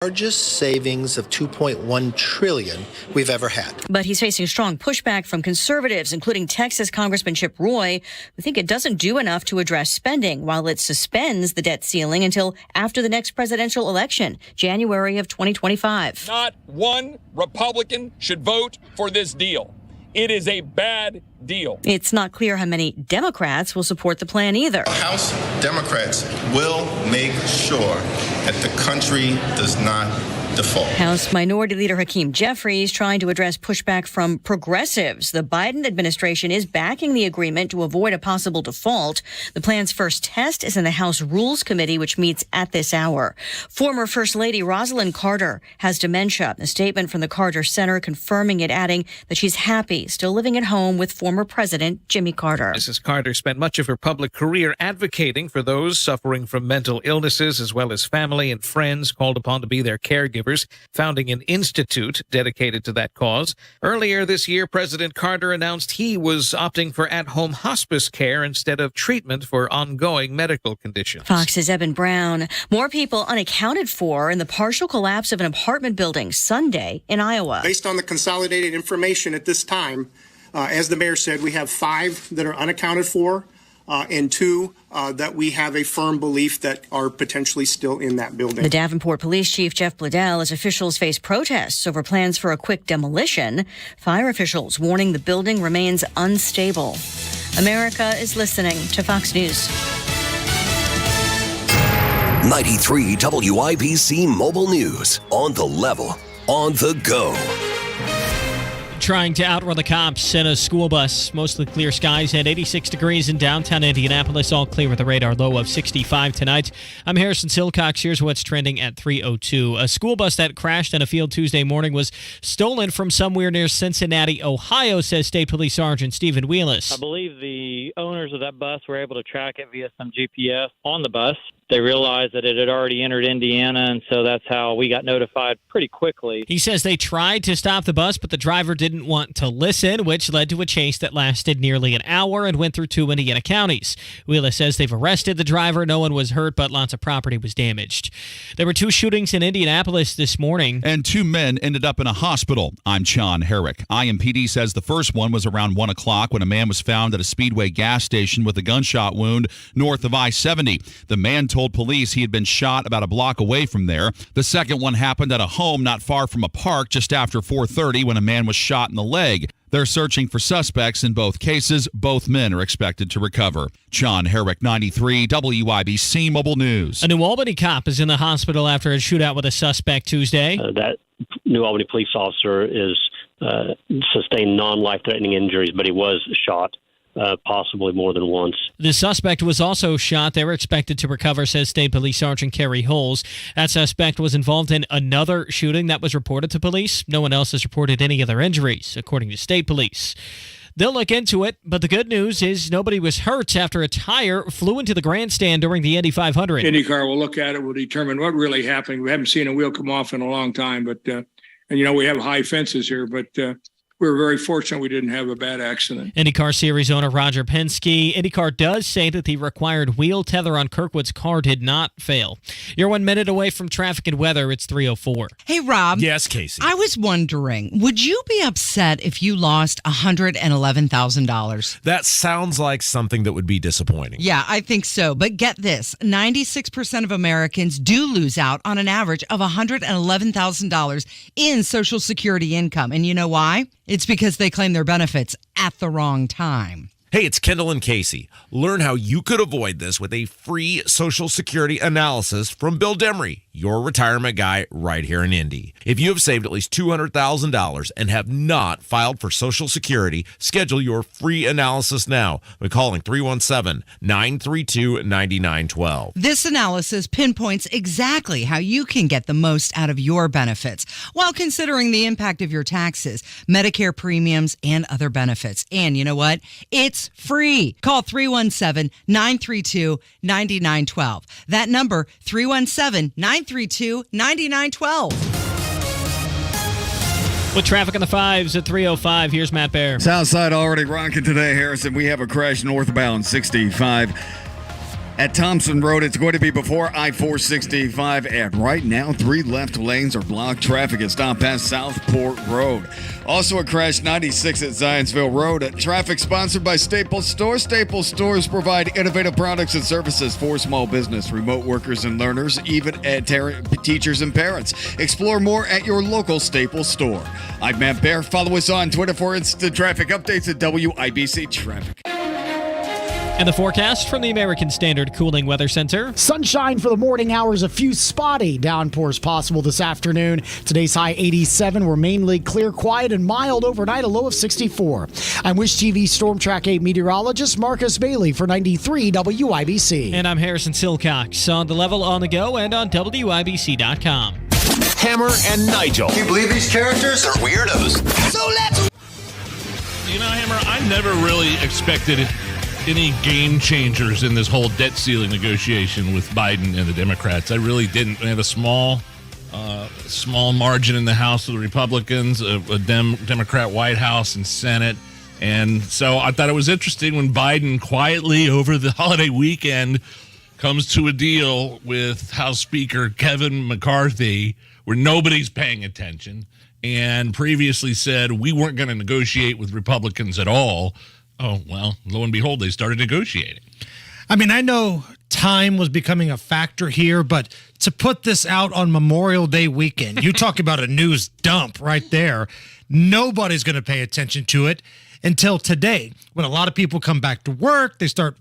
Largest savings of $2.1 trillion we've ever had. But he's facing strong pushback from conservatives, including Texas Congressman Chip Roy, who think it doesn't do enough to address spending while it suspends the debt ceiling until after the next presidential election, January of 2025. Not one Republican should vote for this deal. It is a bad deal. It's not clear how many Democrats will support the plan either. House Democrats will make sure that the country does not default. House Minority Leader Hakeem Jeffries trying to address pushback from progressives. The Biden administration is backing the agreement to avoid a possible default. The plan's first test is in the House Rules Committee, which meets at this hour. Former First Lady Rosalynn Carter has dementia. A statement from the Carter Center confirming it, adding that she's happy, still living at home with former President Jimmy Carter. Mrs. Carter spent much of her public career advocating for those suffering from mental illnesses, as well as family and friends called upon to be their caregivers, founding an institute dedicated to that cause. Earlier this year, President Carter announced he was opting for at-home hospice care instead of treatment for ongoing medical conditions. Fox's Eben Brown. More people unaccounted for in the partial collapse of an apartment building Sunday in Iowa. Based on the consolidated information at this time, as the mayor said, we have 5 that are unaccounted for and 2 that we have a firm belief that are potentially still in that building. The Davenport Police Chief Jeff Bladell, as officials face protests over plans for a quick demolition. Fire officials warning the building remains unstable. America is listening to Fox News. 93 WIBC Mobile News. On the level, on the go. Trying to outrun the cops in a school bus. Mostly clear skies and 86 degrees in downtown Indianapolis. All clear with a radar low of 65 tonight. I'm Harrison Silcox. Here's what's trending at 3:02. A school bus that crashed in a field Tuesday morning was stolen from somewhere near Cincinnati, Ohio, says State Police Sergeant Stephen Wheelis. I believe the owners of that bus were able to track it via some GPS on the bus. They realized that it had already entered Indiana, and so that's how we got notified pretty quickly. He says they tried to stop the bus, but the driver didn't want to listen, which led to a chase that lasted nearly an hour and went through 2 Indiana counties. Wheeler says they've arrested the driver. No one was hurt, but lots of property was damaged. There were 2 shootings in Indianapolis this morning. And 2 men ended up in a hospital. I'm Sean Herrick. IMPD says the first one was around 1 o'clock when a man was found at a Speedway gas station with a gunshot wound north of I-70. The man told police he had been shot about a block away from there. The second one happened at a home not far from a park just after 4:30 when a man was shot in the leg. They're searching for suspects in both cases. Both men are expected to recover. John Herrick, 93 WIBC Mobile News. A New Albany cop is in the hospital after a shootout with a suspect Tuesday. That New Albany police officer is sustained non-life-threatening injuries, but he was shot. Possibly more than once. The suspect was also shot. They were expected to recover, says State Police Sergeant Kerry Holes. That suspect was involved in another shooting that was reported to police. No one else has reported any other injuries, according to State Police. They'll look into it, but the good news is nobody was hurt after a tire flew into the grandstand during the Indy 500. IndyCar will look at it, will determine what really happened. We haven't seen a wheel come off in a long time, but and we have high fences here, but we were very fortunate we didn't have a bad accident. IndyCar Series owner Roger Penske. IndyCar does say that the required wheel tether on Kirkwood's car did not fail. You're 1 minute away from traffic and weather. It's 3:04. Hey, Rob. Yes, Casey. I was wondering, would you be upset if you lost $111,000? That sounds like something that would be disappointing. Yeah, I think so. But get this, 96% of Americans do lose out on an average of $111,000 in Social Security income. And you know why? It's because they claim their benefits at the wrong time. Hey, it's Kendall and Casey. Learn how you could avoid this with a free Social Security analysis from Bill Demery, your retirement guy right here in Indy. If you have saved at least $200,000 and have not filed for Social Security, schedule your free analysis now by calling 317-932-9912. This analysis pinpoints exactly how you can get the most out of your benefits while considering the impact of your taxes, Medicare premiums, and other benefits. And you know what? It's free. Call 317-932-9912. That number, 317-932-9912. With traffic on the 5s at 3:05, here's Matt Bear. Southside already rocking today, Harrison. We have a crash northbound 65. At Thompson Road, it's going to be before I-465, and right now, 3 left lanes are blocked. Traffic is stopped past Southport Road. Also a crash 96 at Zionsville Road. Traffic sponsored by Staples Stores. Staples Stores provide innovative products and services for small business, remote workers and learners, even teachers and parents. Explore more at your local Staples store. I'm Matt Bear. Follow us on Twitter for instant traffic updates at WIBC Traffic. And the forecast from the American Standard Cooling Weather Center. Sunshine for the morning hours. A few spotty downpours possible this afternoon. Today's high 87. We're mainly clear, quiet, and mild overnight. A low of 64. I'm Wish TV Storm Track 8 meteorologist Marcus Bailey for 93 WIBC. And I'm Harrison Silcox on the level, on the go, and on WIBC.com. Hammer and Nigel. Can you believe these characters are weirdos? So let's... You know, Hammer, I never really expected any game changers in this whole debt ceiling negotiation with Biden and the Democrats. I really didn't. We have a small margin in the House of the Republicans, a Democrat White House and Senate. And so I thought it was interesting when Biden quietly over the holiday weekend comes to a deal with House Speaker Kevin McCarthy where nobody's paying attention and previously said we weren't going to negotiate with Republicans at all. Oh, well, lo and behold, they started negotiating. I mean, I know time was becoming a factor here, but to put this out on Memorial Day weekend, you talk about a news dump right there. Nobody's going to pay attention to it until today, when a lot of people come back to work, they start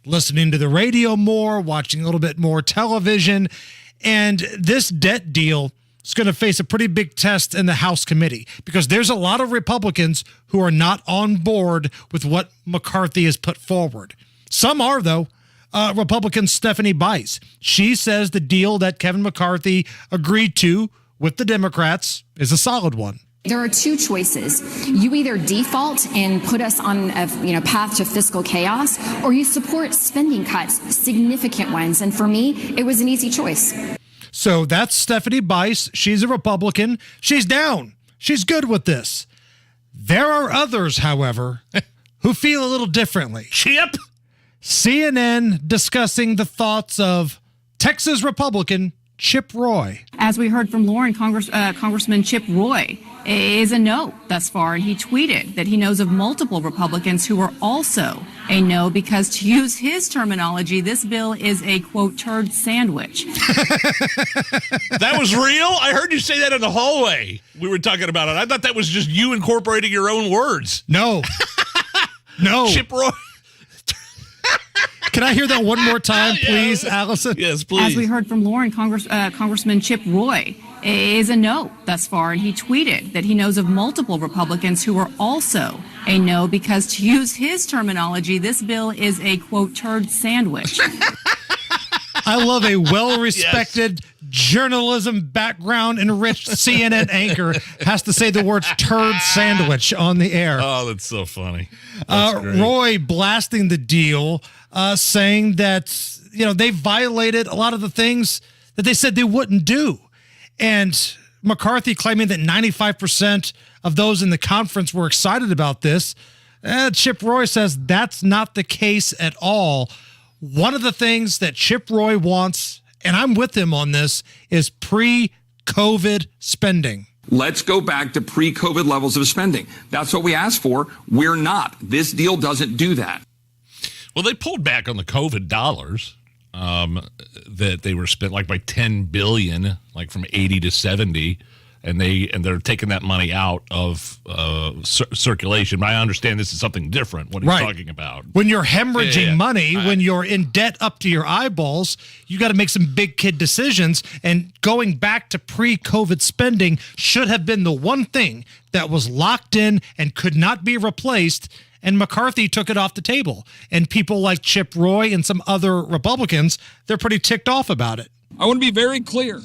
listening to the radio more, watching a little bit more television, and this debt deal is going to face a pretty big test in the House committee because there's a lot of Republicans who are not on board with what McCarthy has put forward. Some are, though. Republican Stephanie Bice. She says the deal that Kevin McCarthy agreed to with the Democrats is a solid one. There are two choices. You either default and put us on a path to fiscal chaos, or you support spending cuts, significant ones. And for me, it was an easy choice. So that's Stephanie Bice. She's a Republican. She's down. She's good with this. There are others, however, who feel a little differently. Chip? CNN discussing the thoughts of Texas Republican Chip Roy. As we heard from Lauren, Congressman Chip Roy is a no thus far, and he tweeted that he knows of multiple Republicans who are also a no because, to use his terminology, this bill is a, quote, turd sandwich. That was real? I heard you say that in the hallway. We were talking about it. I thought that was just you incorporating your own words. No. No. Chip Roy. Can I hear that one more time, please, Allison? Yes, please. As we heard from Lauren, Congressman Chip Roy is a no thus far, and he tweeted that he knows of multiple Republicans who are also a no because, to use his terminology, this bill is a, quote, turd sandwich. I love a well-respected journalism background enriched CNN anchor has to say the words turd sandwich on the air. Oh, that's so funny. That's Roy blasting the deal, saying that, they violated a lot of the things that they said they wouldn't do. And McCarthy claiming that 95% of those in the conference were excited about this. Chip Roy says that's not the case at all. One of the things that Chip Roy wants, and I'm with him on this, is pre-COVID spending. Let's go back to pre-COVID levels of spending. That's what we asked for. We're not. This deal doesn't do that. Well, they pulled back on the COVID dollars that they were spent like by $10 billion, like from 80 to 70. And they're taking that money out of circulation. But I understand this is something different. What are you talking about? When you're hemorrhaging money, when you're in debt up to your eyeballs, you got to make some big kid decisions. And going back to pre-COVID spending should have been the one thing that was locked in and could not be replaced. And McCarthy took it off the table. And people like Chip Roy and some other Republicans, they're pretty ticked off about it. I want to be very clear.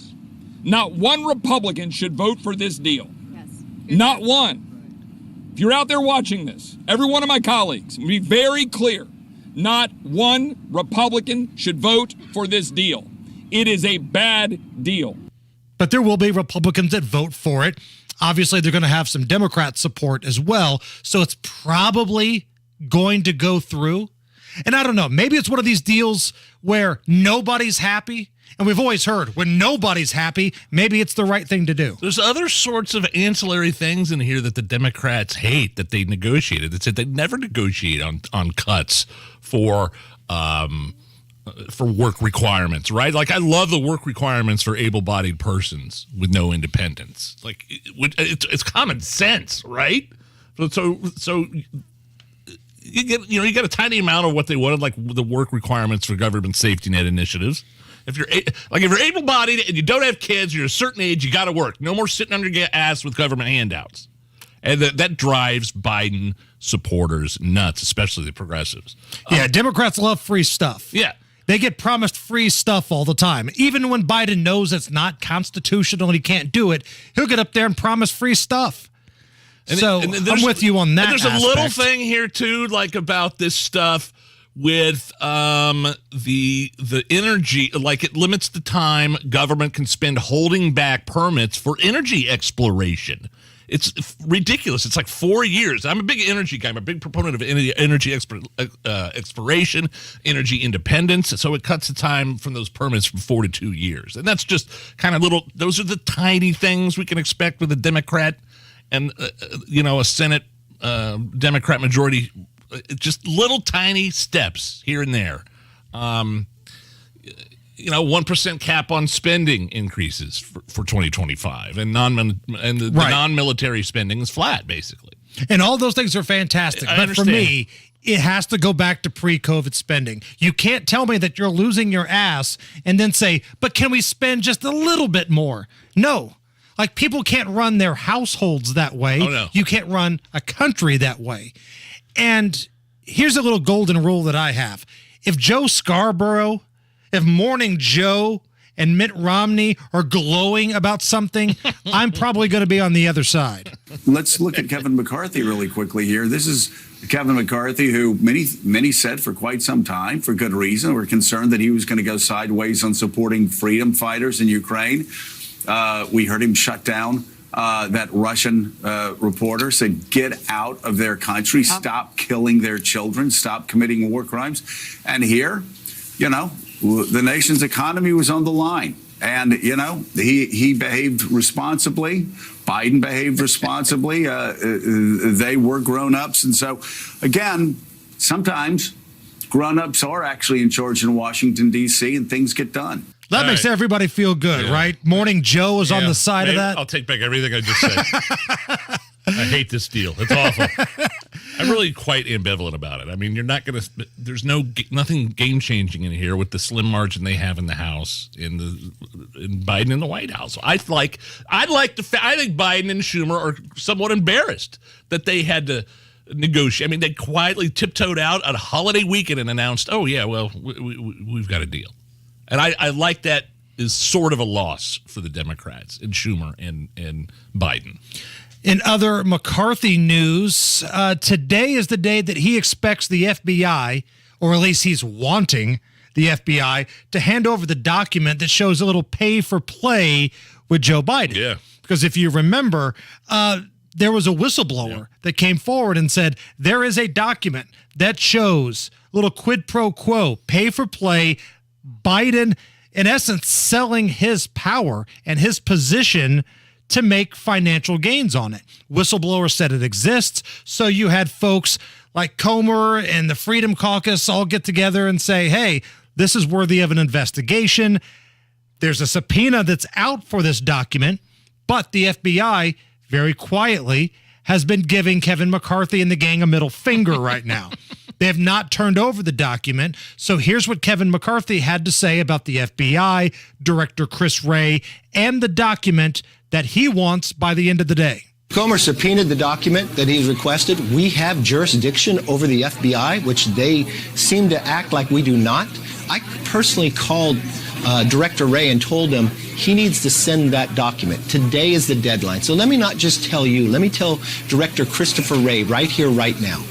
Not one Republican should vote for this deal. Yes. Not one. If you're out there watching this, every one of my colleagues, be very clear. Not one Republican should vote for this deal. It is a bad deal. But there will be Republicans that vote for it. Obviously, they're going to have some Democrat support as well. So it's probably going to go through. And I don't know, maybe it's one of these deals where nobody's happy. And we've always heard when nobody's happy, maybe it's the right thing to do. There's other sorts of ancillary things in here that the Democrats hate that they negotiated. That said they never negotiate on cuts for work requirements, right? Like I love the work requirements for able-bodied persons with no independence. Like it's common sense, right? So you get a tiny amount of what they wanted, like the work requirements for government safety net initiatives. If you're able-bodied and you don't have kids, you're a certain age, you got to work. No more sitting under your ass with government handouts. And that drives Biden supporters nuts, especially the progressives. Yeah, Democrats love free stuff. Yeah. They get promised free stuff all the time. Even when Biden knows it's not constitutional and he can't do it, he'll get up there and promise free stuff. I'm with you on that. There's a little thing here, too, like about this stuff with the energy, like it limits the time government can spend holding back permits for energy exploration. It's ridiculous. It's like 4 years. I'm a big energy guy. I'm a big proponent of energy exploration, energy independence. So it cuts the time from those permits from 4 to 2 years. And that's just kind of those are the tiny things we can expect with a Democrat and, a Senate Democrat majority. Just little tiny steps here and there. 1% cap on spending increases for 2025, and the non-military spending is flat, basically. And all those things are fantastic. But for me, it has to go back to pre-COVID spending. You can't tell me that you're losing your ass and then say, but can we spend just a little bit more? No. Like, people can't run their households that way. Oh, no. You can't run a country that way. And here's a little golden rule that I have. If Joe Scarborough, if Morning Joe and Mitt Romney are glowing about something, I'm probably going to be on the other side. Let's look at Kevin McCarthy really quickly here. This is Kevin McCarthy, who many said for quite some time, for good reason, were concerned that he was going to go sideways on supporting freedom fighters in Ukraine. We heard him shut down that Russian reporter, said, get out of their country, stop killing their children, stop committing war crimes. And here, the nation's economy was on the line. And, he behaved responsibly. Biden behaved responsibly. They were grown-ups. And so, again, sometimes grown-ups are actually in charge in Washington, D.C., and things get done. That makes everybody feel good, right? Morning Joe is on the side of that. I'll take back everything I just said. I hate this deal. It's awful. I'm really quite ambivalent about it. I mean, you're not going to. There's nothing game changing in here with the slim margin they have in the House, in Biden in the White House. I think Biden and Schumer are somewhat embarrassed that they had to negotiate. I mean, they quietly tiptoed out on a holiday weekend and announced, "Oh yeah, well, we've got a deal." And I like that is sort of a loss for the Democrats and Schumer and Biden. In other McCarthy news, today is the day that he expects the FBI, or at least he's wanting the FBI, to hand over the document that shows a little pay for play with Joe Biden. Yeah. Because if you remember, there was a whistleblower that came forward and said, there is a document that shows a little quid pro quo, pay for play, Biden, in essence, selling his power and his position to make financial gains on it. Whistleblower said it exists, so you had folks like Comer and the Freedom Caucus all get together and say, hey, this is worthy of an investigation. There's a subpoena that's out for this document, but the FBI, very quietly, has been giving Kevin McCarthy and the gang a middle finger right now. They have not turned over the document. So here's what Kevin McCarthy had to say about the FBI, Director Chris Wray, and the document that he wants by the end of the day. Comer subpoenaed the document that he's requested. We have jurisdiction over the FBI, which they seem to act like we do not. I personally called Director Wray and told him he needs to send that document. Today is the deadline. So let me not just tell you, let me tell Director Christopher Wray right here, right now.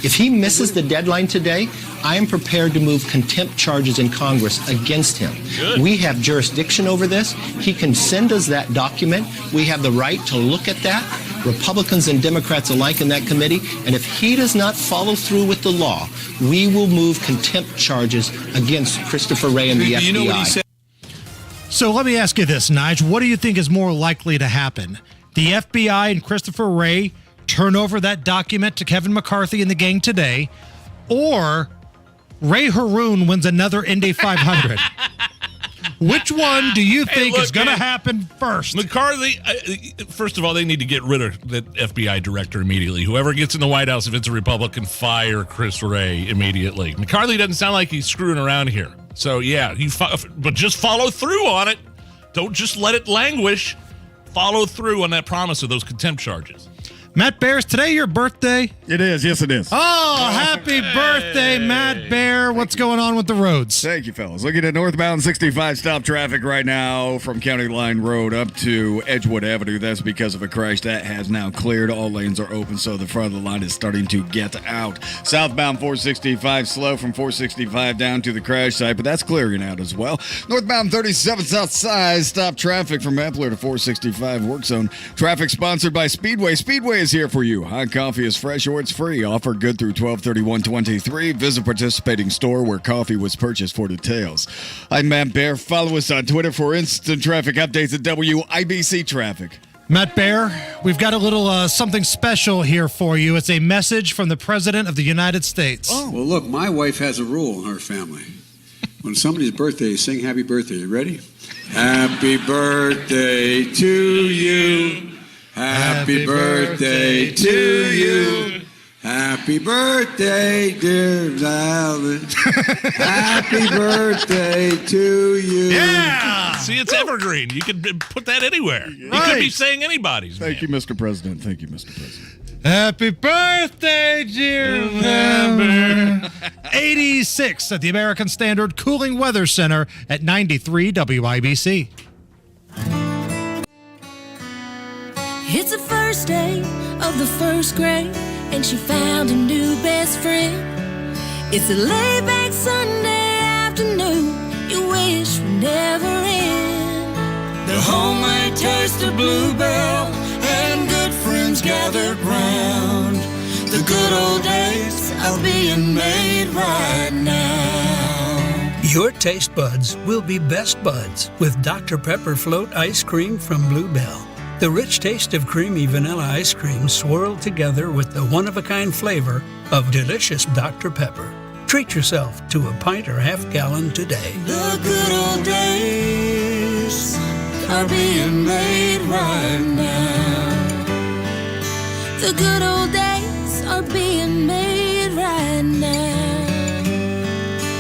If he misses the deadline today, I am prepared to move contempt charges in Congress against him. Good. We have jurisdiction over this. He can send us that document. We have the right to look at that. Republicans and Democrats alike in that committee. And if he does not follow through with the law, we will move contempt charges against Christopher Wray and the FBI. You know what he said? So let me ask you this, Nigel. What do you think is more likely to happen? The FBI and Christopher Wray turn over that document to Kevin McCarthy and the gang today, or Ray Haroon wins another Indy 500? Which one do you think is going to happen first? McCarthy, first of all, they need to get rid of the FBI director immediately. Whoever gets in the White House, if it's a Republican, fire Chris Wray immediately. McCarthy doesn't sound like he's screwing around here. So, yeah, but just follow through on it. Don't just let it languish. Follow through on that promise of those contempt charges. Matt Bear, is today your birthday? It is. Yes, it is. Oh, happy birthday, Matt Bear. What's going on with the roads? Thank you, fellas. Looking at northbound 65 stop traffic right now from County Line Road up to Edgewood Avenue. That's because of a crash that has now cleared. All lanes are open, so the front of the line is starting to get out. Southbound 465 slow from 465 down to the crash site, but that's clearing out as well. Northbound 37 south side stop traffic from Epler to 465 work zone. Traffic sponsored by Speedway. Speedway is here for you. Hot coffee is fresh or it's free. Offer good through 12/31/23. Visit participating store where coffee was purchased for details. I'm Matt Bear. Follow us on Twitter for instant traffic updates at WIBC Traffic. Matt Bear, we've got a little something special here for you. It's a message from the President of the United States. Oh, well, look, my wife has a rule in her family. When somebody's birthday, sing happy birthday. You ready? Happy birthday to you. Happy birthday to you. Happy birthday, dear Valen. Happy birthday to you. Yeah! See, it's evergreen. You can put that anywhere. Right. You could be saying anybody's. Thank you, Mr. President. Thank you, Mr. President. Happy birthday, dear November. 86 at the American Standard Cooling Weather Center at 93 WIBC. It's the first day of the first grade, and she found a new best friend. It's a laid-back Sunday afternoon you wish would never end. The homemade taste of Bluebell and good friends gathered round. The good old days are being made right now. Your taste buds will be best buds with Dr. Pepper Float Ice Cream from Bluebell. The rich taste of creamy vanilla ice cream swirled together with the one-of-a-kind flavor of delicious Dr. Pepper. Treat yourself to a pint or half-gallon today. The good old days are being made right now. The good old days are being made right now.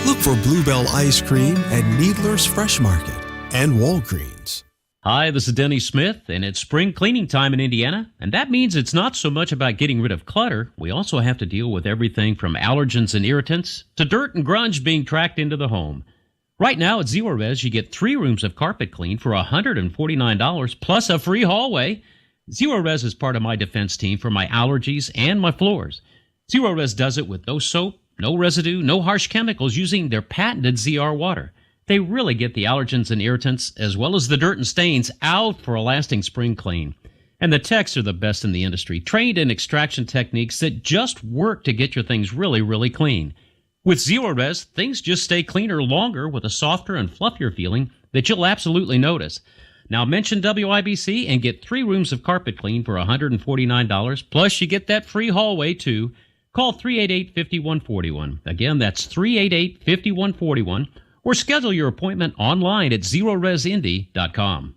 Look for Bluebell Ice Cream at Needler's Fresh Market and Walgreens. Hi, this is Denny Smith, and it's spring cleaning time in Indiana, and that means it's not so much about getting rid of clutter. We also have to deal with everything from allergens and irritants to dirt and grunge being tracked into the home. Right now at Zero Res, you get 3 rooms of carpet clean for $149 plus a free hallway. Zero Res is part of my defense team for my allergies and my floors. Zero Res does it with no soap, no residue, no harsh chemicals, using their patented ZR water. They really get the allergens and irritants, as well as the dirt and stains, out for a lasting spring clean. And the techs are the best in the industry, trained in extraction techniques that just work to get your things really, really clean. With Zero Res, things just stay cleaner longer with a softer and fluffier feeling that you'll absolutely notice. Now mention WIBC and get 3 rooms of carpet clean for $149, plus you get that free hallway too. Call 388-5141. Again, that's 388-5141. Or schedule your appointment online at ZeroResIndy.com.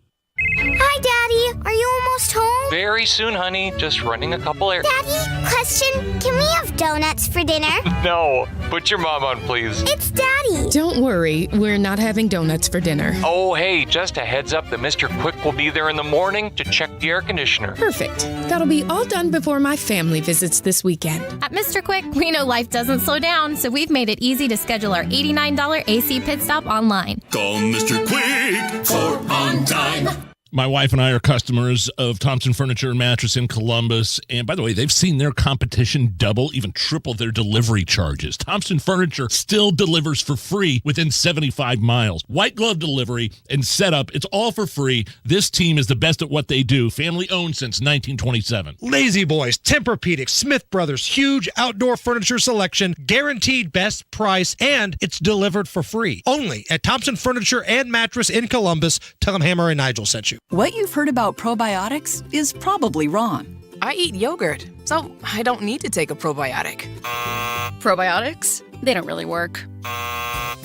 Hi, Daddy. Are you almost home? Very soon, honey. Just running a couple errands. Daddy, question. Can we have donuts for dinner? No. Put your mom on, please. It's Daddy. Don't worry. We're not having donuts for dinner. Oh, hey, just a heads up that Mr. Quick will be there in the morning to check the air conditioner. Perfect. That'll be all done before my family visits this weekend. At Mr. Quick, we know life doesn't slow down, so we've made it easy to schedule our $89 AC pit stop online. Call Mr. Quick for on time. My wife and I are customers of Thompson Furniture and Mattress in Columbus. And by the way, they've seen their competition double, even triple their delivery charges. Thompson Furniture still delivers for free within 75 miles. White glove delivery and setup, it's all for free. This team is the best at what they do. Family owned since 1927. Lazy Boys, Tempur-Pedic, Smith Brothers, huge outdoor furniture selection, guaranteed best price, and it's delivered for free. Only at Thompson Furniture and Mattress in Columbus. Tell them Hammer and Nigel sent you. What you've heard about probiotics is probably wrong. I eat yogurt, so I don't need to take a probiotic. Probiotics? They don't really work.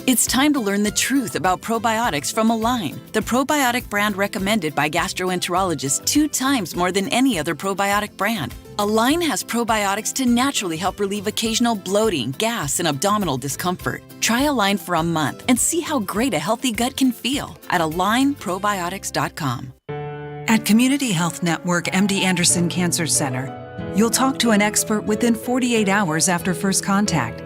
It's time to learn the truth about probiotics from Align, the probiotic brand recommended by gastroenterologists 2 times more than any other probiotic brand. Align has probiotics to naturally help relieve occasional bloating, gas, and abdominal discomfort. Try Align for a month and see how great a healthy gut can feel at AlignProbiotics.com. At Community Health Network MD Anderson Cancer Center, you'll talk to an expert within 48 hours after first contact.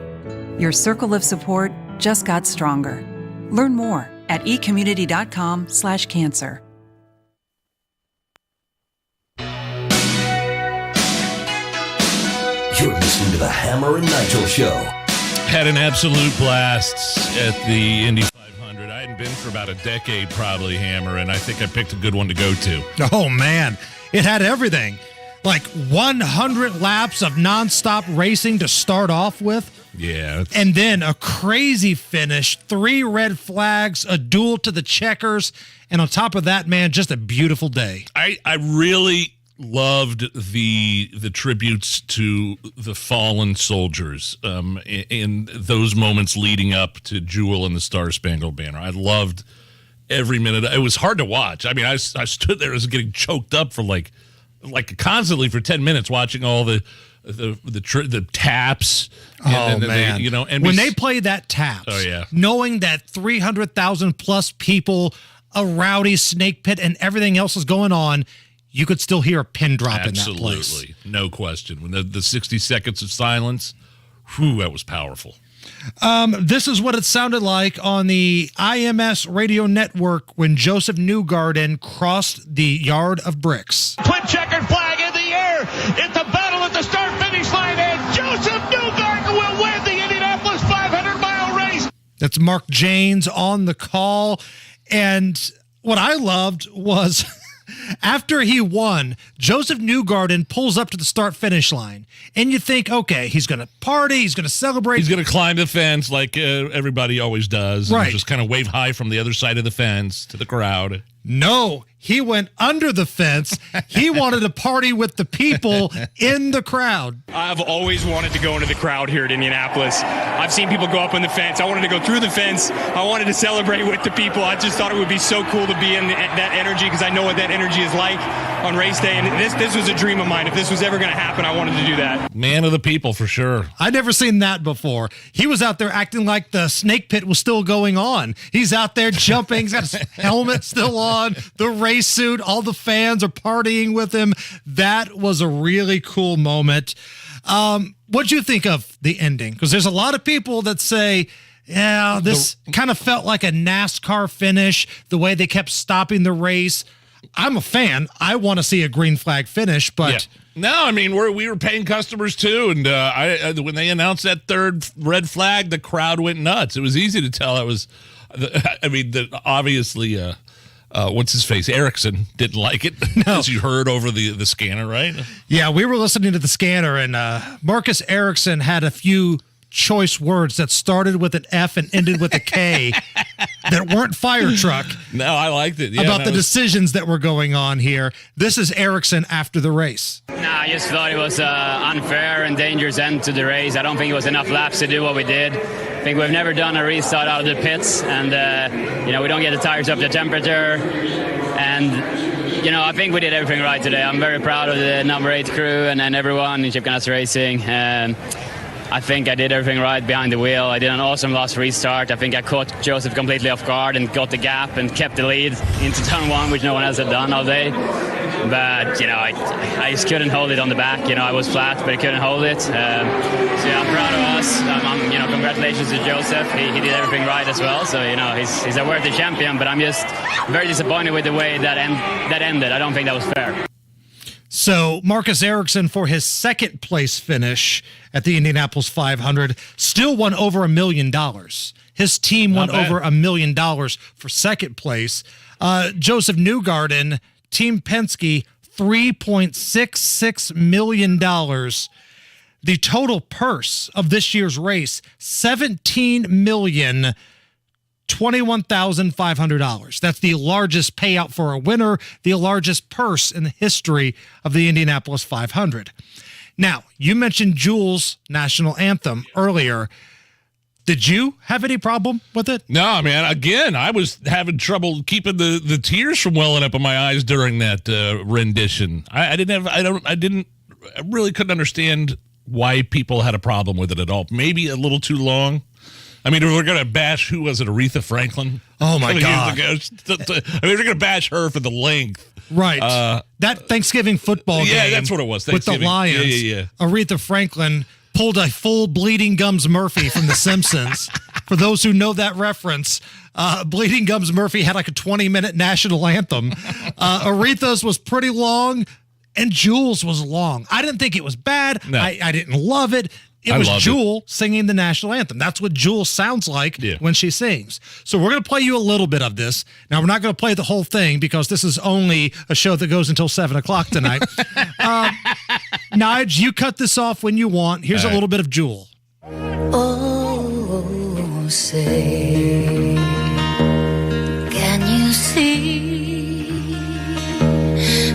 Your circle of support just got stronger. Learn more at ecommunity.com/cancer. You're listening to the Hammer and Nigel Show. Had an absolute blast at the Indy 500. I hadn't been for about a decade, probably, Hammer, and I think I picked a good one to go to. Oh, man. It had everything. Like 100 laps of nonstop racing to start off with. Yeah. And then a crazy finish, 3 red flags, a duel to the checkers, and on top of that, man, just a beautiful day. I really loved the tributes to the fallen soldiers in those moments leading up to Jewel and the Star-Spangled Banner. I loved every minute. It was hard to watch. I mean, I stood there, I was getting choked up for like constantly for 10 minutes watching all the taps. And man. And when they play that taps, oh, yeah. knowing that 300,000 plus people, a rowdy snake pit, and everything else is going on, you could still hear a pin drop in that place. Absolutely. No question. When the 60 seconds of silence, whew, that was powerful. This is what it sounded like on the IMS radio network when Joseph Newgarden crossed the yard of bricks. Twin checkered flag in the air. It's a battle at the start-finish line, and Joseph Newgarden will win the Indianapolis 500-mile race. That's Mark Janes on the call. And what I loved was after he won, Joseph Newgarden pulls up to the start-finish line. And you think, okay, he's going to party, he's going to celebrate. He's going to climb the fence like everybody always does. Right. And just kind of wave high from the other side of the fence to the crowd. No, he went under the fence. He wanted to party with the people in the crowd. I've always wanted to go into the crowd here at Indianapolis. I've seen people go up on the fence. I wanted to go through the fence. I wanted to celebrate with the people. I just thought it would be so cool to be in that energy because I know what that energy is like on race day. And this was a dream of mine. If this was ever going to happen, I wanted to do that. Man of the people, for sure. I'd never seen that before. He was out there acting like the snake pit was still going on. He's out there jumping. He's got his helmet still on. The race suit, all the fans are partying with him. That was a really cool moment. What'd you think of the ending? Because there's a lot of people that say, yeah, this kind of felt like a NASCAR finish, the way they kept stopping the race. I'm a fan. I want to see a green flag finish, but... Yeah. No, I mean, we were paying customers too, and when they announced that third red flag, the crowd went nuts. It was easy to tell it was... obviously... what's his face? Erickson didn't like it, as you heard over the scanner, right? Yeah, we were listening to the scanner, and Marcus Erickson had a few choice words that started with an F and ended with a K that weren't fire truck. No, I liked it. Yeah, about the decisions that were going on here. This is Erickson after the race. I just thought it was unfair and dangerous end to the race. I don't think it was enough laps to do what we did. I think we've never done a restart out of the pits, and we don't get the tires up to temperature. And I think we did everything right today. I'm very proud of the number 8 crew and everyone in Chip Ganassi Racing. I think I did everything right behind the wheel. I did an awesome last restart. I think I caught Joseph completely off guard and got the gap and kept the lead into turn 1, which no one else had done all day. but I just couldn't hold it on the back. I was flat, but I couldn't hold it. So I'm proud of us. Congratulations to Joseph. He did everything right as well. So he's a worthy champion. But I'm just very disappointed with the way that ended. I don't think that was fair. So Marcus Ericsson, for his second place finish at the Indianapolis 500, still won over $1 million. His team won over $1 million for second place. Joseph Newgarden, Team Penske, $3.66 million. The total purse of this year's race, $17,021,500. That's the largest payout for a winner, the largest purse in the history of the Indianapolis 500. Now, you mentioned Jules' national anthem earlier. Did you have any problem with it? No, man. Again, I was having trouble keeping the tears from welling up in my eyes during that rendition. I really couldn't understand why people had a problem with it at all. Maybe a little too long. I mean, we're going to bash, who was it, Aretha Franklin? Oh, my God. We're going to bash her for the length. Right. That Thanksgiving football game. Yeah, that's what it was. With the Lions. Yeah. Aretha Franklin pulled a full Bleeding Gums Murphy from The Simpsons. For those who know that reference, Bleeding Gums Murphy had like a 20-minute national anthem. Aretha's was pretty long, and Jules was long. I didn't think it was bad. No. I didn't love it. It was Jewel singing the national anthem. That's what Jewel sounds like when she sings. So we're going to play you a little bit of this. Now, we're not going to play the whole thing because this is only a show that goes until 7 o'clock tonight. Nige, you cut this off when you want. Here's a little bit of Jewel. Oh, say, can you see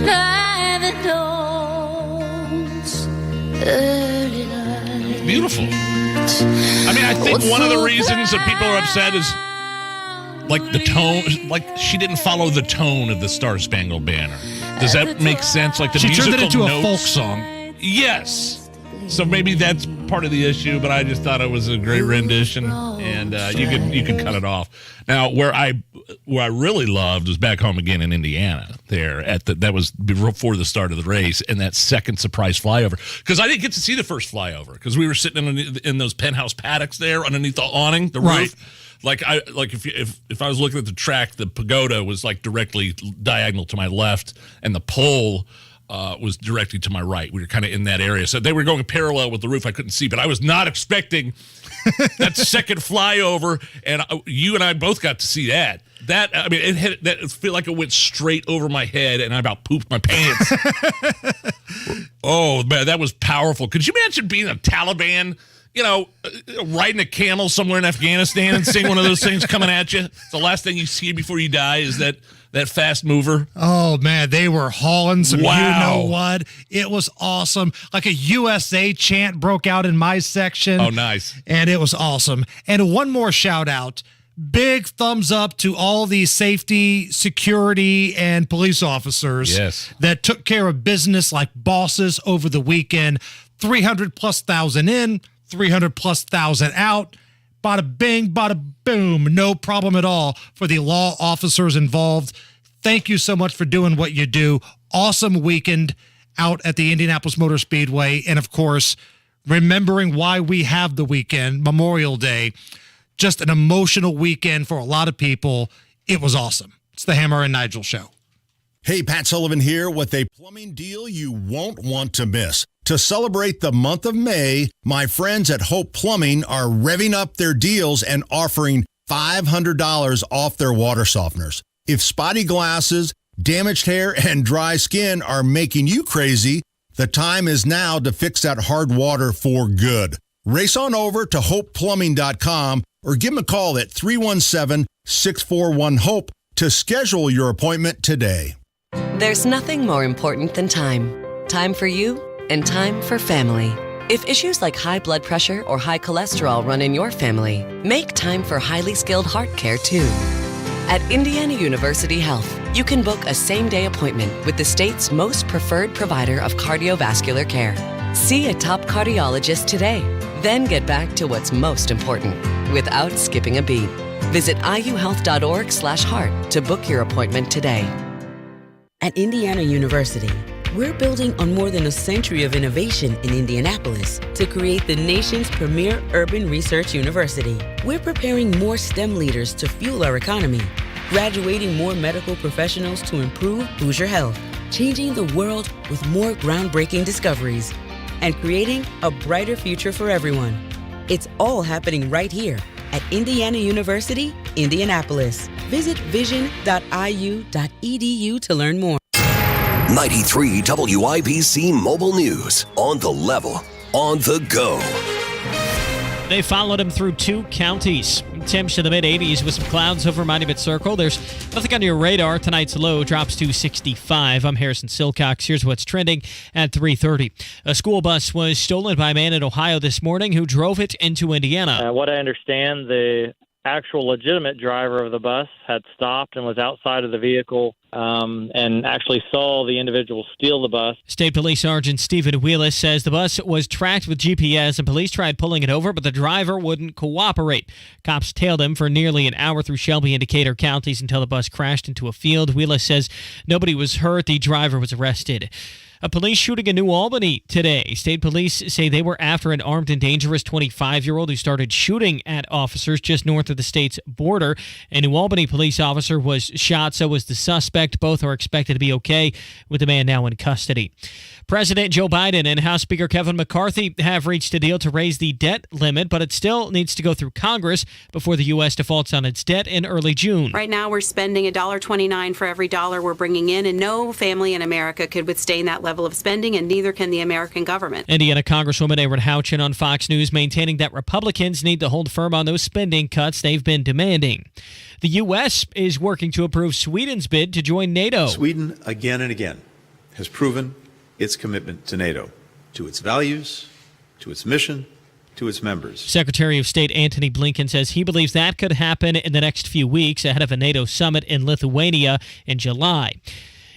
by the dawn's early light? Beautiful. I mean, I think one of the reasons that people are upset is like the tone, like she didn't follow the tone of the Star Spangled Banner. Does that make sense? Like the musical turned it into notes? A folk song. Yes. So maybe that's part of the issue, but I just thought it was a great rendition, and you could cut it off. Now, where I really loved was back home again in Indiana. That was before the start of the race, and that second surprise flyover, because I didn't get to see the first flyover because we were sitting in those penthouse paddocks there underneath the awning, the roof. If I was looking at the track, the pagoda was like directly diagonal to my left, and the pole was directly to my right. We were kind of in that area. So they were going parallel with the roof. I couldn't see, but I was not expecting that second flyover. And you and I both got to see that. It felt like it went straight over my head, and I about pooped my pants. Oh, man, that was powerful. Could you imagine being a Taliban, riding a camel somewhere in Afghanistan and seeing one of those things coming at you? The last thing you see before you die is that fast mover. Oh, man, they were hauling some you-know-what. It was awesome. Like a USA chant broke out in my section. Oh, nice. And it was awesome. And one more shout-out. Big thumbs up to all the safety, security, and police officers that took care of business like bosses over the weekend. 300,000+ in, 300,000+ out. Bada bing, bada boom. No problem at all for the law officers involved. Thank you so much for doing what you do. Awesome weekend out at the Indianapolis Motor Speedway. And, of course, remembering why we have the weekend, Memorial Day. Just an emotional weekend for a lot of people. It was awesome. It's the Hammer and Nigel Show. Hey, Pat Sullivan here with a plumbing deal you won't want to miss. To celebrate the month of May, my friends at Hope Plumbing are revving up their deals and offering $500 off their water softeners. If spotty glasses, damaged hair, and dry skin are making you crazy, the time is now to fix that hard water for good. Race on over to hopeplumbing.com or give them a call at 317-641-HOPE to schedule your appointment today. There's nothing more important than time. Time for you and time for family. If issues like high blood pressure or high cholesterol run in your family, make time for highly skilled heart care too. At Indiana University Health, you can book a same-day appointment with the state's most preferred provider of cardiovascular care. See a top cardiologist today, then get back to what's most important without skipping a beat. Visit iuhealth.org/heart to book your appointment today. At Indiana University, we're building on more than a century of innovation in Indianapolis to create the nation's premier urban research university. We're preparing more STEM leaders to fuel our economy, graduating more medical professionals to improve Hoosier health, changing the world with more groundbreaking discoveries, and creating a brighter future for everyone. It's all happening right here at Indiana University, Indianapolis. Visit vision.iu.edu to learn more. 93 WIBC Mobile News. On the level, on the go. They followed him through 2 counties. Temps to the mid-80s with some clouds over Monument Circle. There's nothing on your radar. Tonight's low drops to 65. I'm Harrison Silcox. Here's what's trending at 3:30. A school bus was stolen by a man in Ohio this morning who drove it into Indiana. What I understand, the actual legitimate driver of the bus had stopped and was outside of the vehicle and actually saw the individual steal the bus. State Police Sergeant Stephen Wheelis says the bus was tracked with GPS and police tried pulling it over, but the driver wouldn't cooperate. Cops tailed him for nearly an hour through Shelby and Decatur counties until the bus crashed into a field. Wheelis says nobody was hurt. The driver was arrested. A police shooting in New Albany today. State police say they were after an armed and dangerous 25-year-old who started shooting at officers just north of the state's border. A New Albany police officer was shot, so was the suspect. Both are expected to be okay, with the man now in custody. President Joe Biden and House Speaker Kevin McCarthy have reached a deal to raise the debt limit, but it still needs to go through Congress before the U.S. defaults on its debt in early June. Right now, we're spending $1.29 for every dollar we're bringing in, and no family in America could withstand that level of spending, and neither can the American government. Indiana Congresswoman Erin Houchin on Fox News maintaining that Republicans need to hold firm on those spending cuts they've been demanding. The U.S. is working to approve Sweden's bid to join NATO. Sweden, again and again, has proven its commitment to NATO, to its values, to its mission, to its members. Secretary of State Antony Blinken says he believes that could happen in the next few weeks ahead of a NATO summit in Lithuania in July.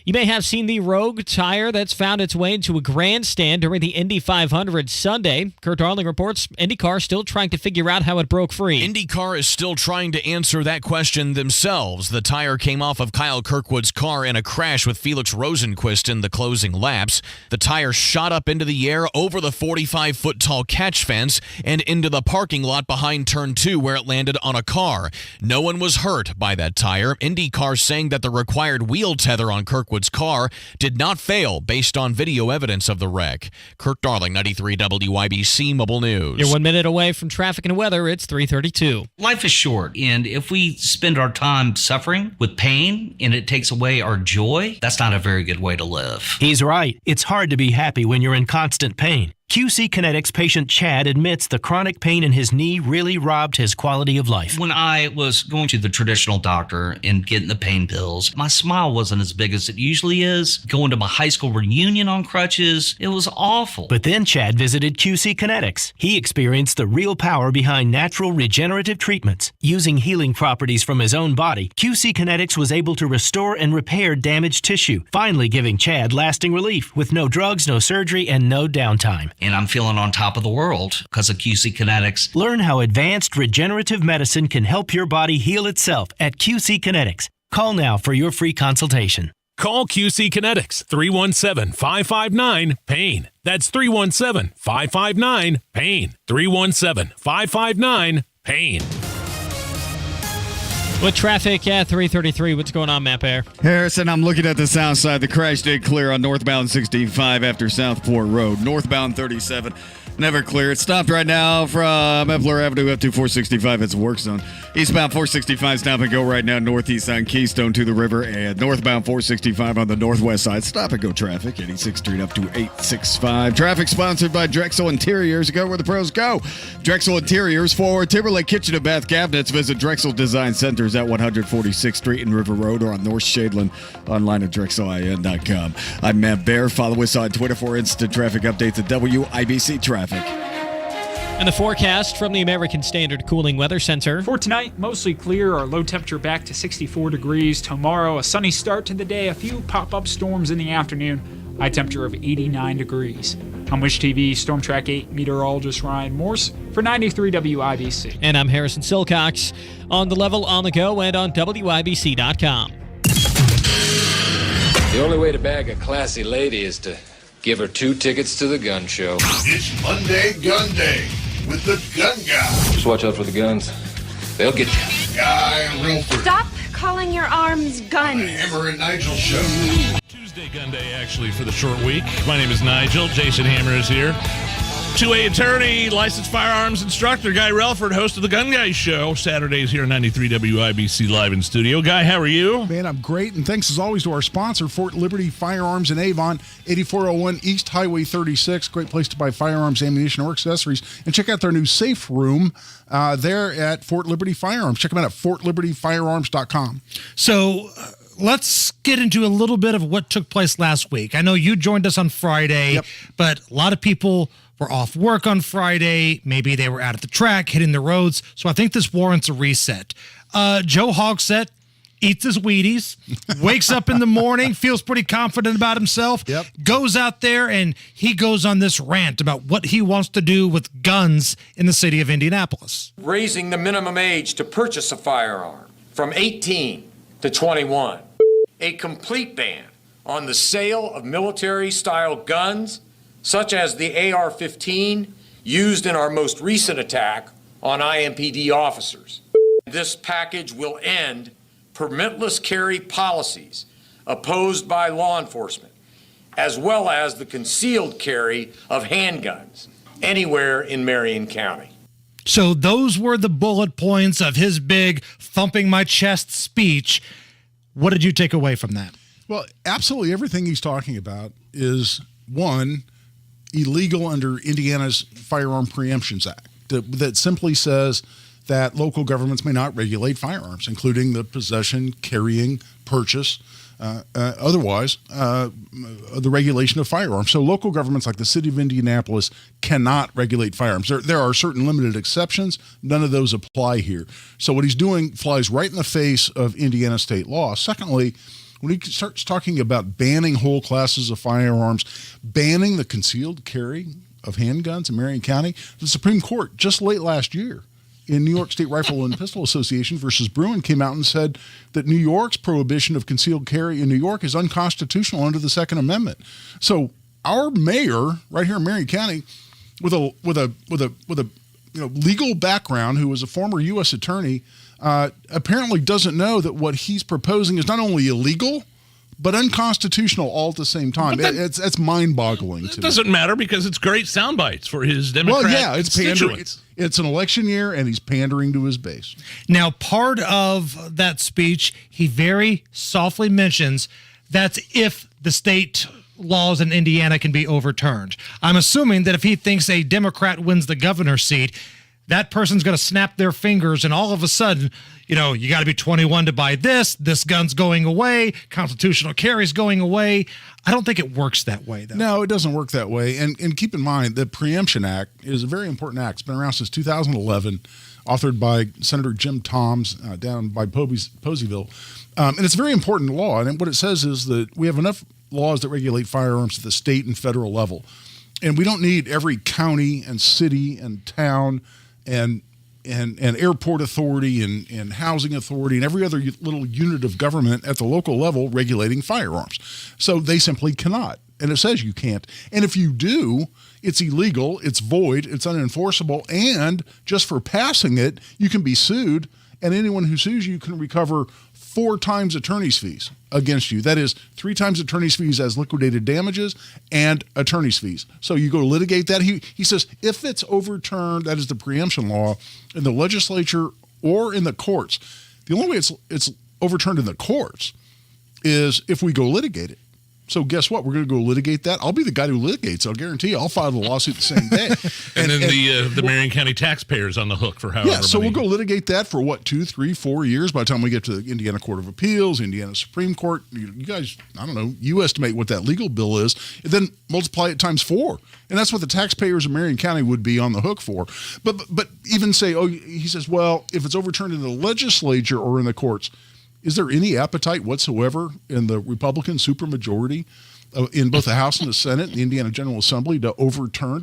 You may have seen the Rogue tire that's found its way into a grandstand during the Indy 500 Sunday. Kurt Darling reports IndyCar still trying to figure out how it broke free. IndyCar is still trying to answer that question themselves. The tire came off of Kyle Kirkwood's car in a crash with Felix Rosenqvist in the closing laps. The tire shot up into the air over the 45-foot-tall catch fence and into the parking lot behind Turn 2 where it landed on a car. No one was hurt by that tire. IndyCar saying that the required wheel tether on Kirkwood's car did not fail based on video evidence of the wreck. Kurt Darling, 93 WIBC Mobile News. You're 1 minute away from traffic and weather. It's 3:32. Life is short, and if we spend our time suffering with pain and it takes away our joy, that's not a very good way to live. He's right. It's hard to be happy when you're in constant pain. QC Kinetics patient Chad admits the chronic pain in his knee really robbed his quality of life. When I was going to the traditional doctor and getting the pain pills, my smile wasn't as big as it usually is. Going to my high school reunion on crutches, it was awful. But then Chad visited QC Kinetics. He experienced the real power behind natural regenerative treatments. Using healing properties from his own body, QC Kinetics was able to restore and repair damaged tissue, finally giving Chad lasting relief with no drugs, no surgery, and no downtime. And I'm feeling on top of the world because of QC Kinetics. Learn how advanced regenerative medicine can help your body heal itself at QC Kinetics. Call now for your free consultation. Call QC Kinetics, 317-559-PAIN. That's 317-559-PAIN. 317-559-PAIN. With traffic at 3:33, what's going on, Matt Bear? Harrison, I'm looking at the south side. The crash did clear on northbound 65 after Southport Road. Northbound 37, never clear. It stopped right now from Epler Avenue up to 465. It's a work zone. Eastbound 465, stop and go right now northeast on Keystone to the river. And northbound 465 on the northwest side, stop and go traffic. 86th Street up to 865. Traffic sponsored by Drexel Interiors. Go where the pros go. Drexel Interiors for Timberlake Kitchen and Bath Cabinets. Visit Drexel Design Centers at 146th Street and River Road or on North Shadeland online at drexelin.com. I'm Matt Bear. Follow us on Twitter for instant traffic updates at WIBC Traffic. And the forecast from the American Standard Cooling Weather Center. For tonight, mostly clear. Our low temperature back to 64 degrees. Tomorrow, a sunny start to the day. A few pop-up storms in the afternoon. High temperature of 89 degrees. I'm Wish TV Storm Track 8 meteorologist Ryan Morse for 93 WIBC. And I'm Harrison Silcox. On the level, on the go, and on WIBC.com. The only way to bag a classy lady is to give her 2 tickets to the gun show. It's Monday Gun Day with the gun guy. Just watch out for the guns. They'll get you. Guy Wilford. Stop calling your arms guns. Hammer and Nigel show. Tuesday Gun Day, actually, for the short week. My name is Nigel. Jason Hammer is here. 2A attorney, licensed firearms instructor, Guy Relford, host of the Gun Guy Show. Saturdays here on 93 WIBC live in studio. Guy, how are you? Man, I'm great, and thanks as always to our sponsor, Fort Liberty Firearms in Avon, 8401 East Highway 36. Great place to buy firearms, ammunition, or accessories. And check out their new safe room there at Fort Liberty Firearms. Check them out at fortlibertyfirearms.com. So let's get into a little bit of what took place last week. I know you joined us on Friday, but a lot of people were off work on Friday. Maybe they were out at the track, hitting the roads. So I think this warrants a reset. Joe Hogsett eats his Wheaties, wakes up in the morning, feels pretty confident about himself, goes out there, and he goes on this rant about what he wants to do with guns in the city of Indianapolis. Raising the minimum age to purchase a firearm from 18 to 21. A complete ban on the sale of military-style guns, such as the AR-15 used in our most recent attack on IMPD officers. This package will end permitless carry policies opposed by law enforcement, as well as the concealed carry of handguns anywhere in Marion County. So those were the bullet points of his big thumping my chest speech. What did you take away from that? Well, absolutely everything he's talking about is, one, illegal under Indiana's Firearm Preemptions Act that simply says that local governments may not regulate firearms, including the possession, carrying, purchase, otherwise, the regulation of firearms. So local governments like the city of Indianapolis cannot regulate firearms. There are certain limited exceptions. None of those apply here. So what he's doing flies right in the face of Indiana state law. Secondly, when he starts talking about banning whole classes of firearms, banning the concealed carry of handguns in Marion County, the Supreme Court just late last year in New York State Rifle and Pistol Association versus Bruin came out and said that New York's prohibition of concealed carry in New York is unconstitutional under the Second Amendment. So our mayor right here in Marion County, with a legal background, who was a former U.S. attorney, apparently doesn't know that what he's proposing is not only illegal, but unconstitutional all at the same time. It's mind-boggling to me. It doesn't matter because it's great sound bites for his Democrat it's pandering. It's an election year, and he's pandering to his base. Now, part of that speech, he very softly mentions that's if the state laws in Indiana can be overturned. I'm assuming that if he thinks a Democrat wins the governor's seat, that person's going to snap their fingers, and all of a sudden, you got to be 21 to buy this gun's going away, constitutional carry's going away. I don't think it works that way, though. No, it doesn't work that way. And keep in mind, the Preemption Act is a very important act. It's been around since 2011, authored by Senator Jim Toms down by Poseyville. And it's a very important law. And what it says is that we have enough laws that regulate firearms at the state and federal level. And we don't need every county and city and town and airport authority and housing authority and every other little unit of government at the local level regulating firearms. So they simply cannot. And it says you can't. And if you do, it's illegal, it's void, it's unenforceable, and just for passing it, you can be sued, and anyone who sues you can recover 4 times attorney's fees against you. That is 3 times attorney's fees as liquidated damages and attorney's fees. So you go litigate that. He says if it's overturned, that is the preemption law, in the legislature or in the courts, the only way it's overturned in the courts is if we go litigate it. So guess what? We're going to go litigate that. I'll be the guy who litigates. I'll guarantee you I'll file the lawsuit the same day. and then the Marion County taxpayers on the hook for however so we'll go litigate that for 2, 3, 4 years. By the time we get to the Indiana Court of Appeals, Indiana Supreme Court, you guys, I don't know, you estimate what that legal bill is, and then multiply it times 4. And that's what the taxpayers of Marion County would be on the hook for. But even say, he says, well, if it's overturned in the legislature or in the courts, is there any appetite whatsoever in the Republican supermajority in both the House and the Senate, the Indiana General Assembly, to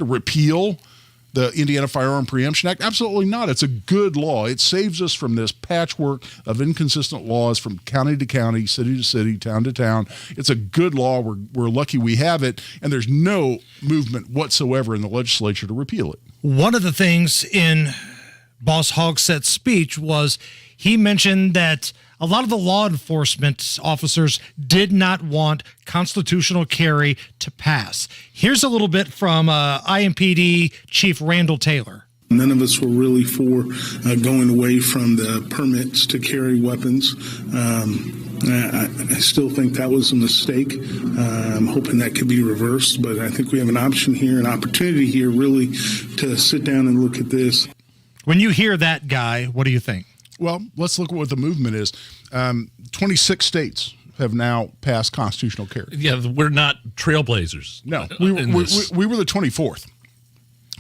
repeal the Indiana Firearm Preemption Act? Absolutely not. It's a good law. It saves us from this patchwork of inconsistent laws from county to county, city to city, town to town. It's a good law. We're lucky we have it, and there's no movement whatsoever in the legislature to repeal it. One of the things in Boss Hogsett's speech was he mentioned that a lot of the law enforcement officers did not want constitutional carry to pass. Here's a little bit from IMPD Chief Randall Taylor. None of us were really for going away from the permits to carry weapons. I still think that was a mistake. I'm hoping that could be reversed, but I think we have an option here, an opportunity here really to sit down and look at this. When you hear that guy, what do you think? Well, let's look at what the movement is. 26 states have now passed constitutional carry. Yeah, we're not trailblazers. No, we were the 24th.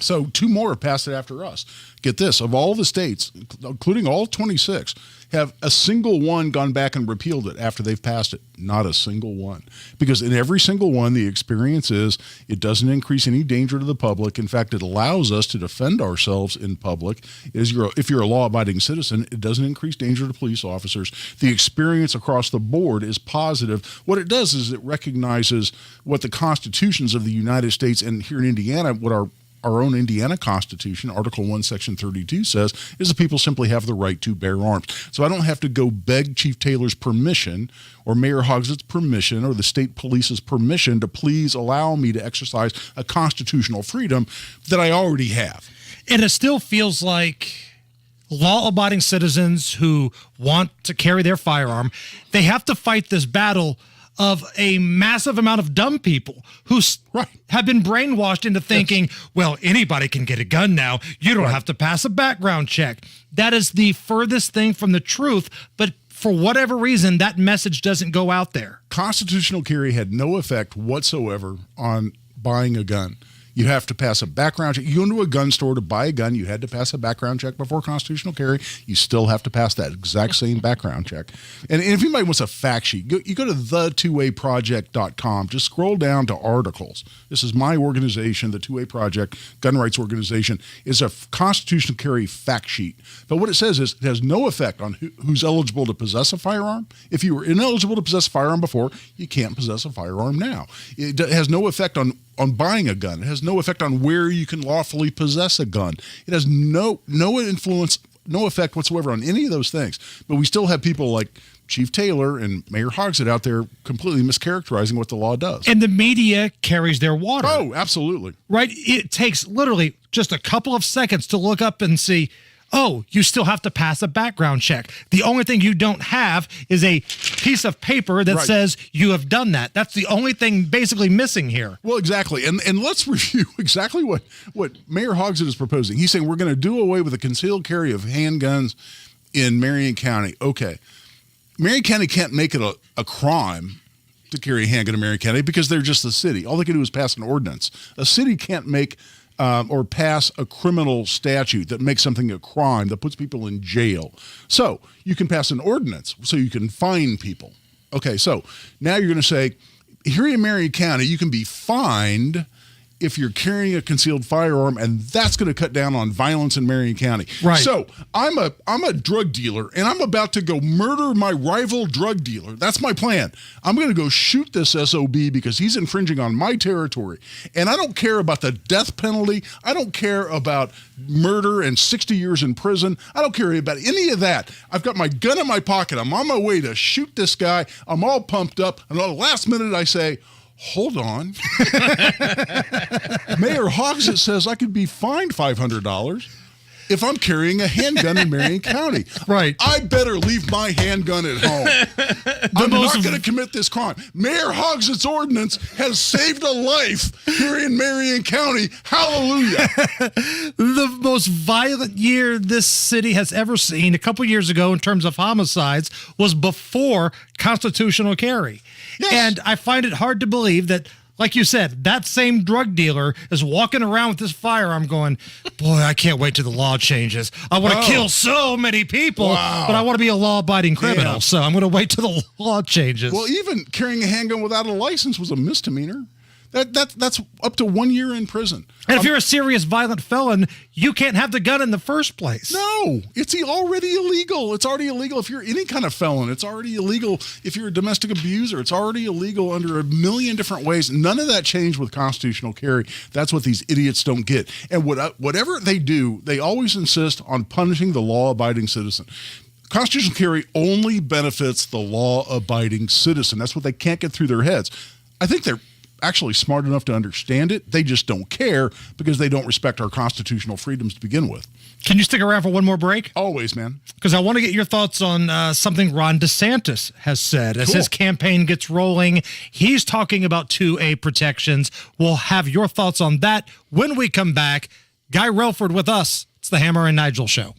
So 2 more have passed it after us. Get this, of all the states, including all 26, have a single one gone back and repealed it after they've passed it? Not a single one. Because in every single one, the experience is it doesn't increase any danger to the public. In fact, it allows us to defend ourselves in public. If you're a law-abiding citizen, it doesn't increase danger to police officers. The experience across the board is positive. What it does is it recognizes what the constitutions of the United States and here in Indiana, what our own Indiana Constitution, Article 1, Section 32 says, is that people simply have the right to bear arms. So I don't have to go beg Chief Taylor's permission or Mayor Hogsett's permission or the state police's permission to please allow me to exercise a constitutional freedom that I already have. And it still feels like law-abiding citizens who want to carry their firearm, they have to fight this battle of a massive amount of dumb people who have been brainwashed into thinking, well, anybody can get a gun now. You don't have to pass a background check. That is the furthest thing from the truth, but for whatever reason, that message doesn't go out there. Constitutional carry had no effect whatsoever on buying a gun. You have to pass a background check. You go into a gun store to buy a gun, you had to pass a background check before constitutional carry. You still have to pass that exact same background check. And if anybody wants a fact sheet, you go to the2wayproject.com. Just scroll down to articles. This is my organization, the 2-Way Project, gun rights organization, is a constitutional carry fact sheet. But what it says is it has no effect on who's eligible to possess a firearm. If you were ineligible to possess a firearm before, you can't possess a firearm now. It has no effect on buying a gun. It has no effect on where you can lawfully possess a gun. It has no influence, no effect whatsoever on any of those things. But we still have people like Chief Taylor and Mayor Hogsett out there completely mischaracterizing what the law does. And the media carries their water. Oh, absolutely. Right? It takes literally just a couple of seconds to look up and see, oh, you still have to pass a background check. The only thing you don't have is a piece of paper that says you have done that. That's the only thing basically missing here. Well, exactly. And let's review exactly what Mayor Hogsett is proposing. He's saying we're going to do away with the concealed carry of handguns in Marion County. Okay. Marion County can't make it a crime to carry a handgun in Marion County because they're just a city. All they can do is pass an ordinance. A city can't make or pass a criminal statute that makes something a crime, that puts people in jail. So you can pass an ordinance so you can fine people. Okay, so now you're going to say, here in Marion County, you can be fined if you're carrying a concealed firearm, and that's going to cut down on violence in Marion County. Right. So I'm a drug dealer, and I'm about to go murder my rival drug dealer. That's my plan. I'm going to go shoot this SOB because he's infringing on my territory. And I don't care about the death penalty. I don't care about murder and 60 years in prison. I don't care about any of that. I've got my gun in my pocket. I'm on my way to shoot this guy. I'm all pumped up. And at the last minute, I say, hold on. Mayor Hogsett says I could be fined $500 if I'm carrying a handgun in Marion County. Right. I better leave my handgun at home. I'm not going to commit this crime. Mayor Hogsett's ordinance has saved a life here in Marion County. Hallelujah. The most violent year this city has ever seen a couple years ago in terms of homicides was before constitutional carry. Yes. And I find it hard to believe that, like you said, that same drug dealer is walking around with this firearm going, boy, I can't wait till the law changes. I want to kill so many people, but I want to be a law-abiding criminal, so I'm going to wait till the law changes. Well, even carrying a handgun without a license was a misdemeanor. That's up to 1 year in prison. And if you're a serious violent felon, you can't have the gun in the first place. No, it's already illegal. It's already illegal if you're any kind of felon. It's already illegal if you're a domestic abuser. It's already illegal under a million different ways. None of that changed with constitutional carry. That's what these idiots don't get. And whatever they do, they always insist on punishing the law-abiding citizen. Constitutional carry only benefits the law-abiding citizen. That's what they can't get through their heads. I think they're actually smart enough to understand it. They just don't care because they don't respect our constitutional freedoms to begin with. Can you stick around for one more break? Always, man. Because I want to get your thoughts on something Ron DeSantis has said. As his campaign gets rolling, he's talking about 2A protections. We'll have your thoughts on that when we come back. Guy Relford with us. It's the Hammer and Nigel Show.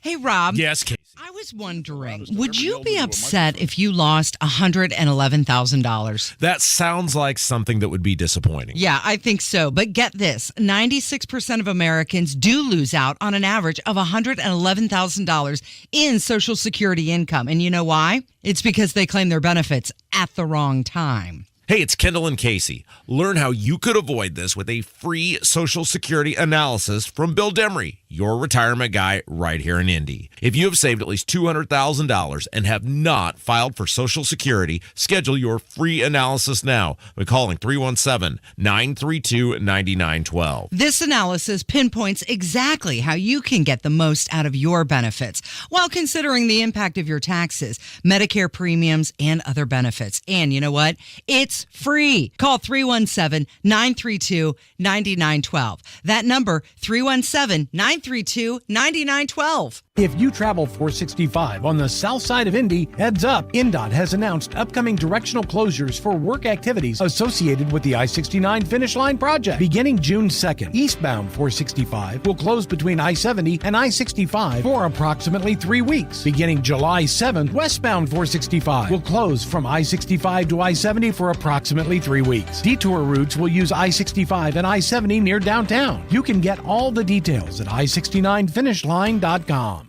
Hey, Rob. Yes, Casey. I was wondering, would you be upset if you lost $111,000? That sounds like something that would be disappointing. Yeah, I think so. But get this, 96% of Americans do lose out on an average of $111,000 in Social Security income. And you know why? It's because they claim their benefits at the wrong time. Hey, it's Kendall and Casey. Learn how you could avoid this with a free Social Security analysis from Bill Demery, your retirement guy right here in Indy. If you have saved at least $200,000 and have not filed for Social Security, schedule your free analysis now by calling 317-932-9912. This analysis pinpoints exactly how you can get the most out of your benefits while considering the impact of your taxes, Medicare premiums, and other benefits. And you know what? It's free. Call 317-932-9912. That number, 317-932-9912. If you travel 465 on the south side of Indy, heads up. INDOT has announced upcoming directional closures for work activities associated with the I-69 Finish Line project. Beginning June 2nd, eastbound 465 will close between I-70 and I-65 for approximately 3 weeks. Beginning July 7th, westbound 465 will close from I-65 to I-70 for approximately 3 weeks. Detour routes will use I-65 and I-70 near downtown. You can get all the details at I69finishline.com.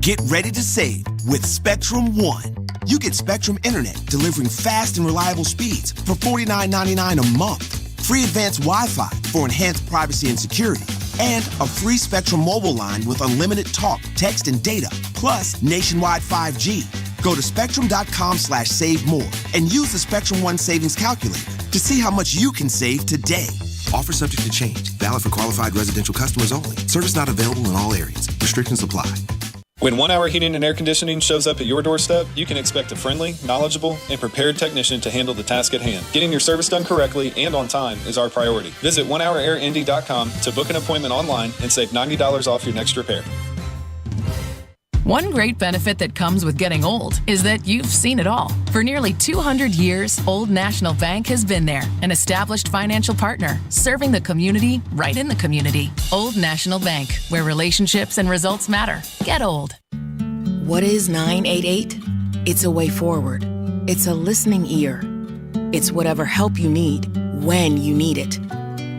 Get ready to save with Spectrum One. You get Spectrum Internet delivering fast and reliable speeds for $49.99 a month, free advanced Wi-Fi for enhanced privacy and security, and a free Spectrum mobile line with unlimited talk, text, and data, plus nationwide 5G. Go to spectrum.com/save more and use the Spectrum One savings calculator to see how much you can save today. Offer subject to change. Valid for qualified residential customers only. Service not available in all areas. Restrictions apply. When 1 Hour Heating and Air Conditioning shows up at your doorstep, you can expect a friendly, knowledgeable, and prepared technician to handle the task at hand. Getting your service done correctly and on time is our priority. Visit 1HourAirIndy.com to book an appointment online and save $90 off your next repair. One great benefit that comes with getting old is that you've seen it all. For nearly 200 years, Old National Bank has been there, an established financial partner, serving the community right in the community. Old National Bank, where relationships and results matter. Get old. What is 988? It's a way forward. It's a listening ear. It's whatever help you need, when you need it.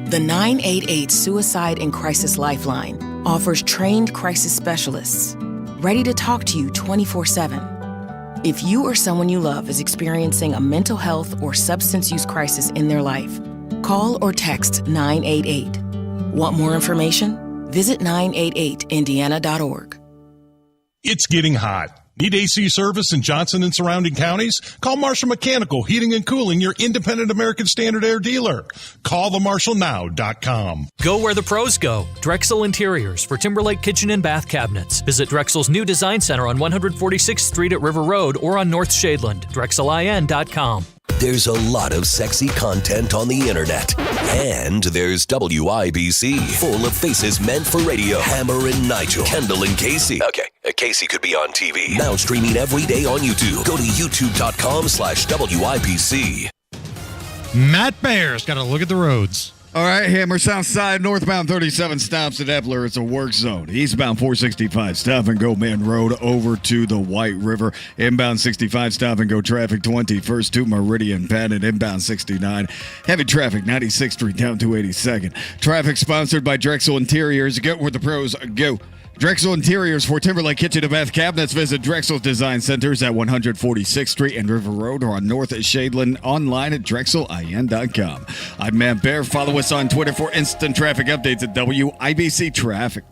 The 988 Suicide and Crisis Lifeline offers trained crisis specialists ready to talk to you 24/7. If you or someone you love is experiencing a mental health or substance use crisis in their life, call or text 988. Want more information? Visit 988indiana.org. It's getting hot. Need AC service in Johnson and surrounding counties? Call Marshall Mechanical Heating and Cooling, your independent American Standard Air dealer. Call themarshallnow.com. Go where the pros go. Drexel Interiors for Timberlake Kitchen and Bath Cabinets. Visit Drexel's new design center on 146th Street at River Road or on North Shadeland. DrexelIN.com. There's a lot of sexy content on the internet. And there's WIBC, full of faces meant for radio. Hammer and Nigel, Kendall and Casey. Okay, Casey could be on TV. Now streaming every day on YouTube. Go to youtube.com/WIBC. Matt Bayer's got to look at the roads. All right, Hammer, south side, northbound 37 stops at Epler. It's a work zone. Eastbound 465, stop and go Man Road over to the White River. Inbound 65, stop and go traffic 21st to Meridian Patent. Inbound 69, heavy traffic 96th Street down to 82nd. Traffic sponsored by Drexel Interiors. Get where the pros go. Drexel Interiors for Timberlake Kitchen and Bath Cabinets. Visit Drexel's Design Centers at 146th Street and River Road or on North Shadeland, online at drexelin.com. I'm Matt Bear. Follow us on Twitter for instant traffic updates at WIBC Traffic.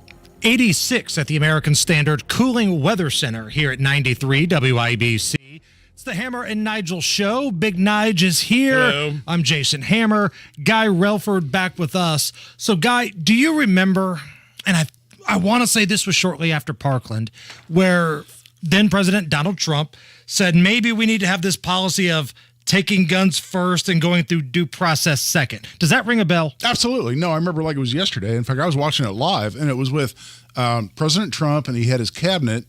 86 at the American Standard Cooling Weather Center here at 93 WIBC. It's the Hammer and Nigel show. Big Nige is here. Hello. I'm Jason Hammer. Guy Relford back with us. So, Guy, do you remember, and I want to say this was shortly after Parkland, where then President Donald Trump said maybe we need to have this policy of taking guns first and going through due process second. Does that ring a bell? Absolutely. No, I remember like it was yesterday. In fact, I was watching it live, and it was with President Trump, and he had his cabinet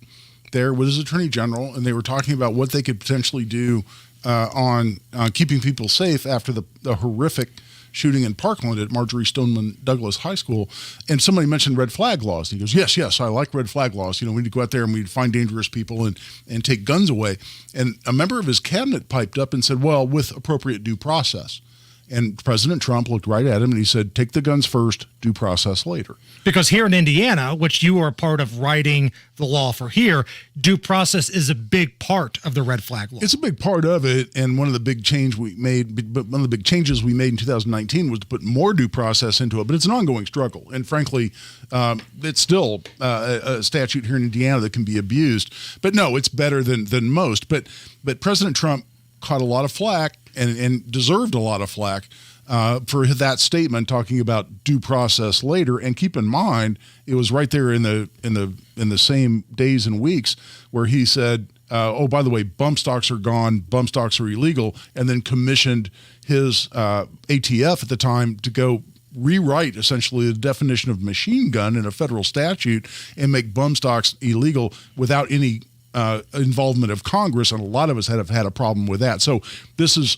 there with his attorney general, and they were talking about what they could potentially do on keeping people safe after the horrific shooting in Parkland at Marjorie Stoneman Douglas High School. And somebody mentioned red flag laws. And he goes, yes, I like red flag laws. We need to go out there and we need to find dangerous people and take guns away. And a member of his cabinet piped up and said, well, with appropriate due process. And President Trump looked right at him and he said, take the guns first, due process later. Because here in Indiana, which you are a part of writing the law for here, due process is a big part of the red flag law. It's a big part of it, and one of the big changes we made in 2019 was to put more due process into it. But it's an ongoing struggle, and frankly, it's still a statute here in Indiana that can be abused. But no, it's better than most. But President Trump caught a lot of flack and deserved a lot of flack for that statement talking about due process later. And keep in mind, it was right there in the same days and weeks where he said, oh, by the way, bump stocks are gone, bump stocks are illegal, and then commissioned his ATF at the time to go rewrite essentially the definition of machine gun in a federal statute and make bump stocks illegal without any involvement of Congress, and a lot of us have had a problem with that. So this is,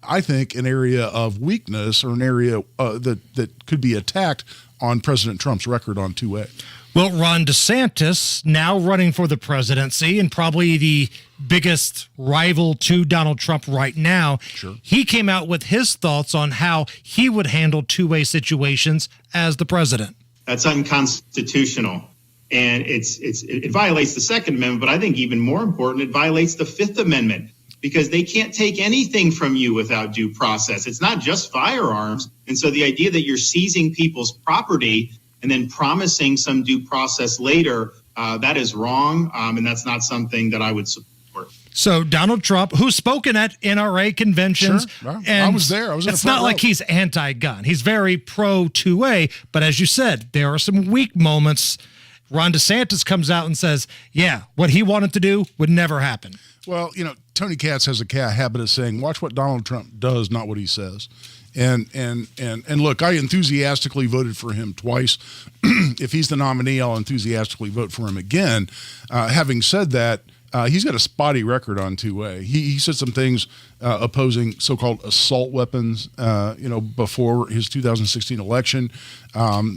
I think, an area of weakness or an area that could be attacked on President Trump's record on 2A. Well, Ron DeSantis, now running for the presidency and probably the biggest rival to Donald Trump right now, sure. He came out with his thoughts on how he would handle two-way situations as the president. That's unconstitutional. And it violates the Second Amendment, but I think even more important, it violates the Fifth Amendment because they can't take anything from you without due process. It's not just firearms. And so the idea that you're seizing people's property and then promising some due process later, that is wrong. And that's not something that I would support. So Donald Trump, who's spoken at NRA conventions, sure. And I was there. I was in the it's front not like row. he's anti-gun. He's very pro 2A. But as you said, there are some weak moments. Ron DeSantis comes out and says, yeah, what he wanted to do would never happen. Well, Tony Katz has a habit of saying, watch what Donald Trump does, not what he says. And look, I enthusiastically voted for him twice. If he's the nominee, I'll enthusiastically vote for him again. Having said that, he's got a spotty record on 2A. He said some things opposing so-called assault weapons, before his 2016 election.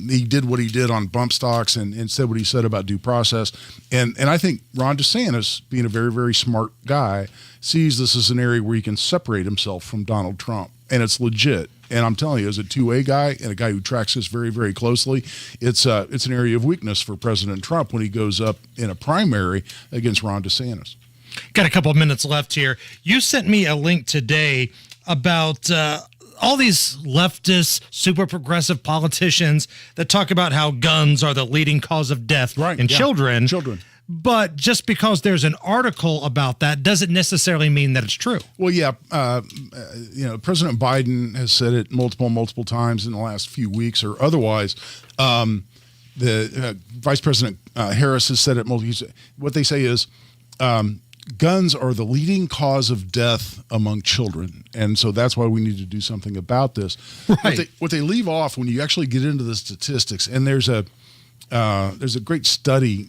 He did what he did on bump stocks and said what he said about due process. And I think Ron DeSantis, being a very, very smart guy, sees this as an area where he can separate himself from Donald Trump. And it's legit. And I'm telling you, as a 2A guy and a guy who tracks this very, very closely, it's an area of weakness for President Trump when he goes up in a primary against Ron DeSantis. Got a couple of minutes left here. You sent me a link today about all these leftist, super progressive politicians that talk about how guns are the leading cause of death in children. But just because there's an article about that doesn't necessarily mean that it's true. Well, yeah, President Biden has said it multiple times in the last few weeks or otherwise. The Vice President Harris has said it what they say is guns are the leading cause of death among children. And so that's why we need to do something about this. Right. What they leave off when you actually get into the statistics, and there's a great study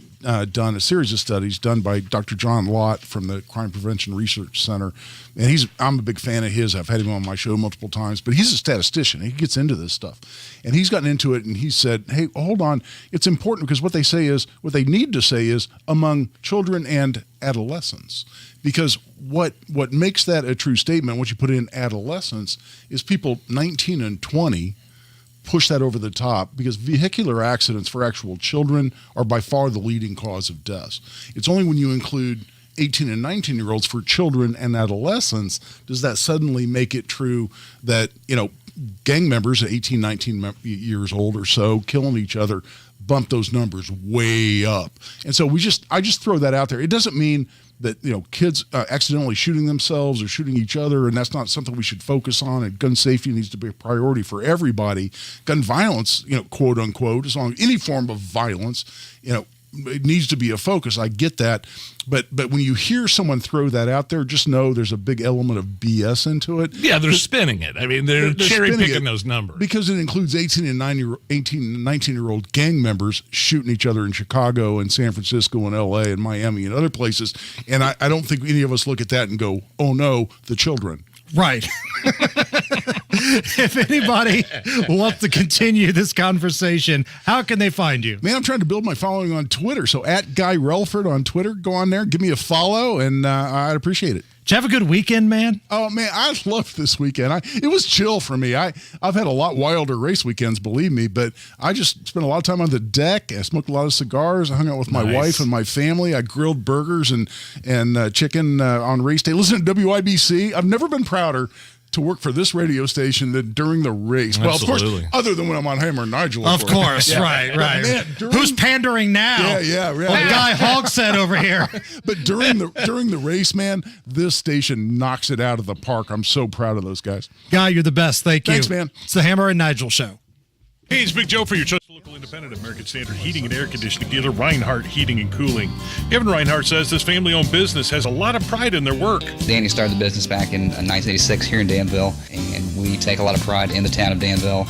done, a series of studies done by Dr. John Lott from the Crime Prevention Research Center. And I'm a big fan of his. I've had him on my show multiple times, but he's a statistician. He gets into this stuff. And he's gotten into it and he said, hey, hold on. It's important because what they need to say is among children and adolescents. Because what makes that a true statement, what you put in adolescence, is people 19 and 20 push that over the top, because vehicular accidents for actual children are by far the leading cause of deaths. It's only when you include 18 and 19-year-olds for children and adolescents does that suddenly make it true that, gang members at 18, 19 years old or so killing each other bump those numbers way up. And so I just throw that out there. It doesn't mean that, kids accidentally shooting themselves or shooting each other, and that's not something we should focus on, and gun safety needs to be a priority for everybody. Gun violence, quote unquote, as long as any form of violence, it needs to be a focus. I get that. But when you hear someone throw that out there, just know there's a big element of BS into it. Yeah, they're spinning it. I mean, they're cherry-picking those numbers. Because it includes 18 and 19-year-old gang members shooting each other in Chicago and San Francisco and L.A. and Miami and other places. And I don't think any of us look at that and go, oh, no, the children. Right. If anybody wants to continue this conversation, how can they find you? Man, I'm trying to build my following on Twitter. So at Guy Relford on Twitter, go on there, give me a follow, and I'd appreciate it. Did you have a good weekend, man? Oh, man, I loved this weekend. It was chill for me. I've had a lot wilder race weekends, believe me, but I just spent a lot of time on the deck. I smoked a lot of cigars. I hung out with my wife and my family. I grilled burgers and chicken on race day. Listen to WIBC. I've never been prouder to work for this radio station than during the race. Well, of course, other than when I'm on Hammer and Nigel. Of course, yeah. Right. Man, who's pandering now? Yeah. Guy Hogshead over here. But during the race, man, this station knocks it out of the park. I'm so proud of those guys. Guy, you're the best. Thank you. Thanks, man. It's the Hammer and Nigel Show. Hey, it's Big Joe for your trusted local independent American Standard Heating and Air Conditioning dealer, Reinhardt Heating and Cooling. Kevin Reinhardt says this family-owned business has a lot of pride in their work. Danny started the business back in 1986 here in Danville, and we take a lot of pride in the town of Danville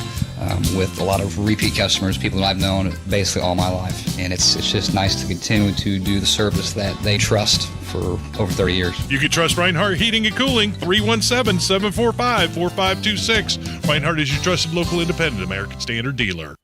with a lot of repeat customers, people that I've known basically all my life. And it's just nice to continue to do the service that they trust for over 30 years. You can trust Reinhardt Heating and Cooling, 317-745-4526. Reinhardt is your trusted local independent American Standard dealer.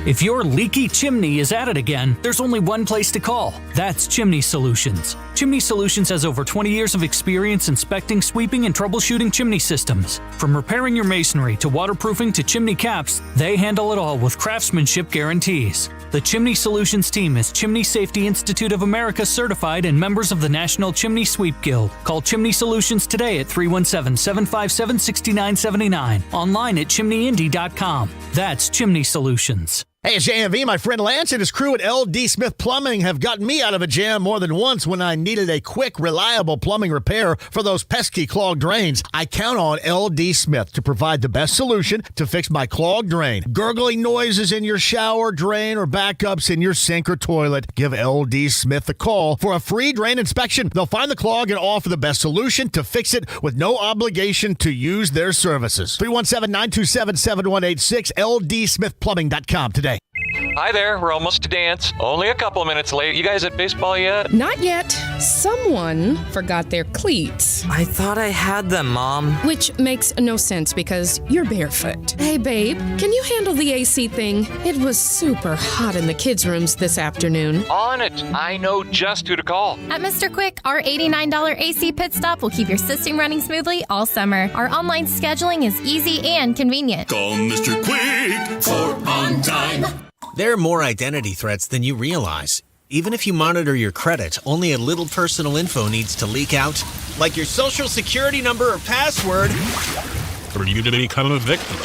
If your leaky chimney is at it again, there's only one place to call. That's Chimney Solutions. Chimney Solutions has over 20 years of experience inspecting, sweeping, and troubleshooting chimney systems. From repairing your masonry to waterproofing to chimney caps, they handle it all with craftsmanship guarantees. The Chimney Solutions team is Chimney Safety Institute of America certified and members of the National Chimney Sweep Guild. Call Chimney Solutions today at 317-757-6979. Online at chimneyindy.com. That's Chimney Solutions. Hey, it's JMV. My friend Lance and his crew at LD Smith Plumbing have gotten me out of a jam more than once when I needed a quick, reliable plumbing repair for those pesky clogged drains. I count on LD Smith to provide the best solution to fix my clogged drain. Gurgling noises in your shower, drain, or backups in your sink or toilet. Give LD Smith a call for a free drain inspection. They'll find the clog and offer the best solution to fix it with no obligation to use their services. 317-927-7186, ldsmithplumbing.com today. Hi there, we're almost to dance. Only a couple minutes late. You guys at baseball yet? Not yet. Someone forgot their cleats. I thought I had them, Mom. Which makes no sense because you're barefoot. Hey, babe, can you handle the AC thing? It was super hot in the kids' rooms this afternoon. On it. I know just who to call. At Mr. Quick, our $89 AC pit stop will keep your system running smoothly all summer. Our online scheduling is easy and convenient. Call Mr. Quick for on time. There are more identity threats than you realize. Even if you monitor your credit, only a little personal info needs to leak out, like your social security number or password, for you to become a victim.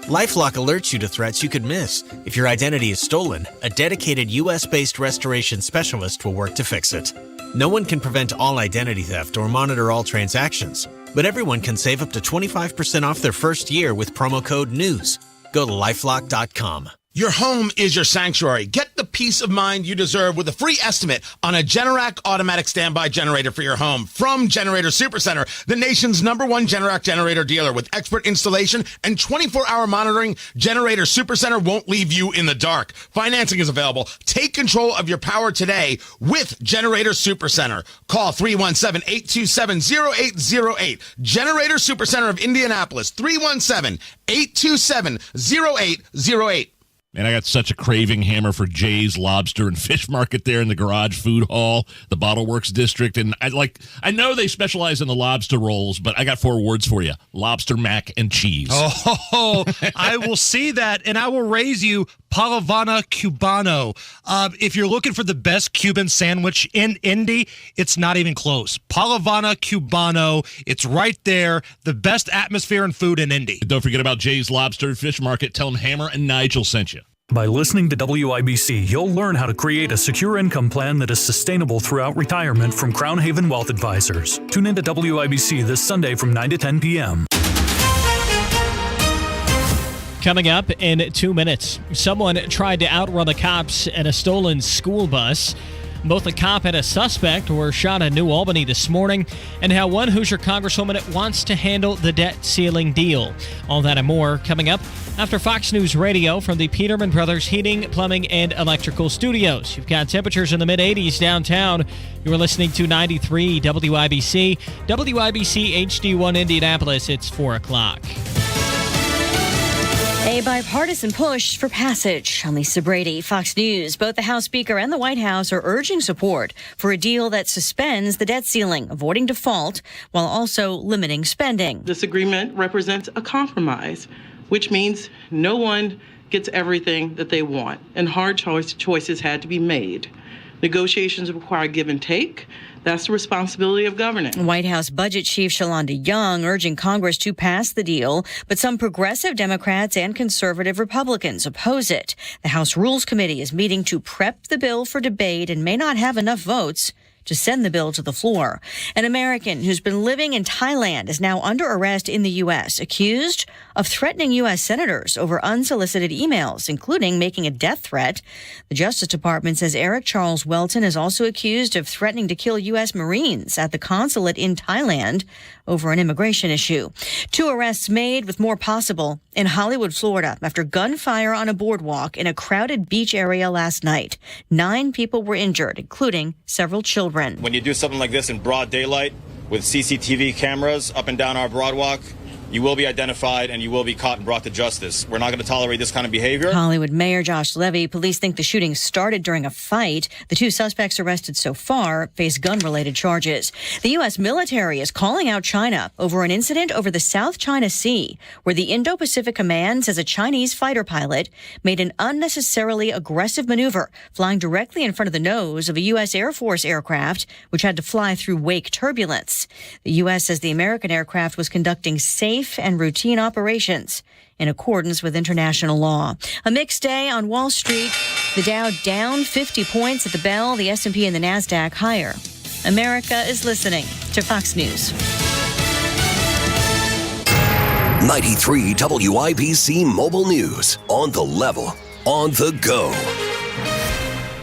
LifeLock alerts you to threats you could miss. If your identity is stolen, a dedicated U.S.-based restoration specialist will work to fix it. No one can prevent all identity theft or monitor all transactions, but everyone can save up to 25% off their first year with promo code NEWS. Go to LifeLock.com. Your home is your sanctuary. Get the peace of mind you deserve with a free estimate on a Generac automatic standby generator for your home from Generator Supercenter, the nation's #1 Generac generator dealer. With expert installation and 24-hour monitoring, Generator Supercenter won't leave you in the dark. Financing is available. Take control of your power today with Generator Supercenter. Call 317-827-0808. Generator Supercenter of Indianapolis, 317-827-0808. Man, I got such a craving, Hammer, for Jay's Lobster and Fish Market there in the Garage Food Hall, the Bottle Works District. And I know they specialize in the lobster rolls, but I got 4 words for you. Lobster, mac, and cheese. Oh, I will see that, and I will raise you Palavana Cubano. If you're looking for the best Cuban sandwich in Indy, it's not even close. Palavana Cubano, it's right there. The best atmosphere and food in Indy. And don't forget about Jay's Lobster and Fish Market. Tell them Hammer and Nigel sent you. By listening to WIBC, you'll learn how to create a secure income plan that is sustainable throughout retirement from Crown Haven Wealth Advisors. Tune into WIBC this Sunday from 9 to 10 p.m. Coming up in 2 minutes, someone tried to outrun the cops in a stolen school bus. Both the cop and a suspect were shot in New Albany this morning, and how one Hoosier Congresswoman wants to handle the debt ceiling deal. All that and more coming up after Fox News Radio from the Peterman Brothers Heating, Plumbing, and Electrical Studios. You've got temperatures in the mid-80s downtown. You're listening to 93 WIBC, WIBC HD1 Indianapolis. It's 4 o'clock. A bipartisan push for passage. I'm Lisa Brady, Fox News. Both the House Speaker and the White House are urging support for a deal that suspends the debt ceiling, avoiding default, while also limiting spending. This agreement represents a compromise, which means no one gets everything that they want, and hard choices had to be made. Negotiations require give and take. That's the responsibility of governing. White House Budget Chief Shalonda Young urging Congress to pass the deal, but some progressive Democrats and conservative Republicans oppose it. The House Rules Committee is meeting to prep the bill for debate and may not have enough votes to send the bill to the floor. An American who's been living in Thailand is now under arrest in the U.S., accused of threatening U.S. senators over unsolicited emails, including making a death threat. The Justice Department says Eric Charles Welton is also accused of threatening to kill U.S. Marines at the consulate in Thailand over an immigration issue. 2 arrests made, with more possible, in Hollywood, Florida, after gunfire on a boardwalk in a crowded beach area last night. 9 people were injured, including several children. When you do something like this in broad daylight with CCTV cameras up and down our boardwalk, you will be identified and you will be caught and brought to justice. We're not going to tolerate this kind of behavior. Hollywood Mayor Josh Levy, police think the shooting started during a fight. The 2 suspects arrested so far face gun-related charges. The U.S. military is calling out China over an incident over the South China Sea, where the Indo-Pacific Command says a Chinese fighter pilot made an unnecessarily aggressive maneuver, flying directly in front of the nose of a U.S. Air Force aircraft, which had to fly through wake turbulence. The U.S. says the American aircraft was conducting safe and routine operations in accordance with international law. A mixed day on Wall Street. The Dow down 50 points at the bell, the S&P and the NASDAQ higher. America is listening to Fox News. 93 WIBC Mobile News. On the level, on the go.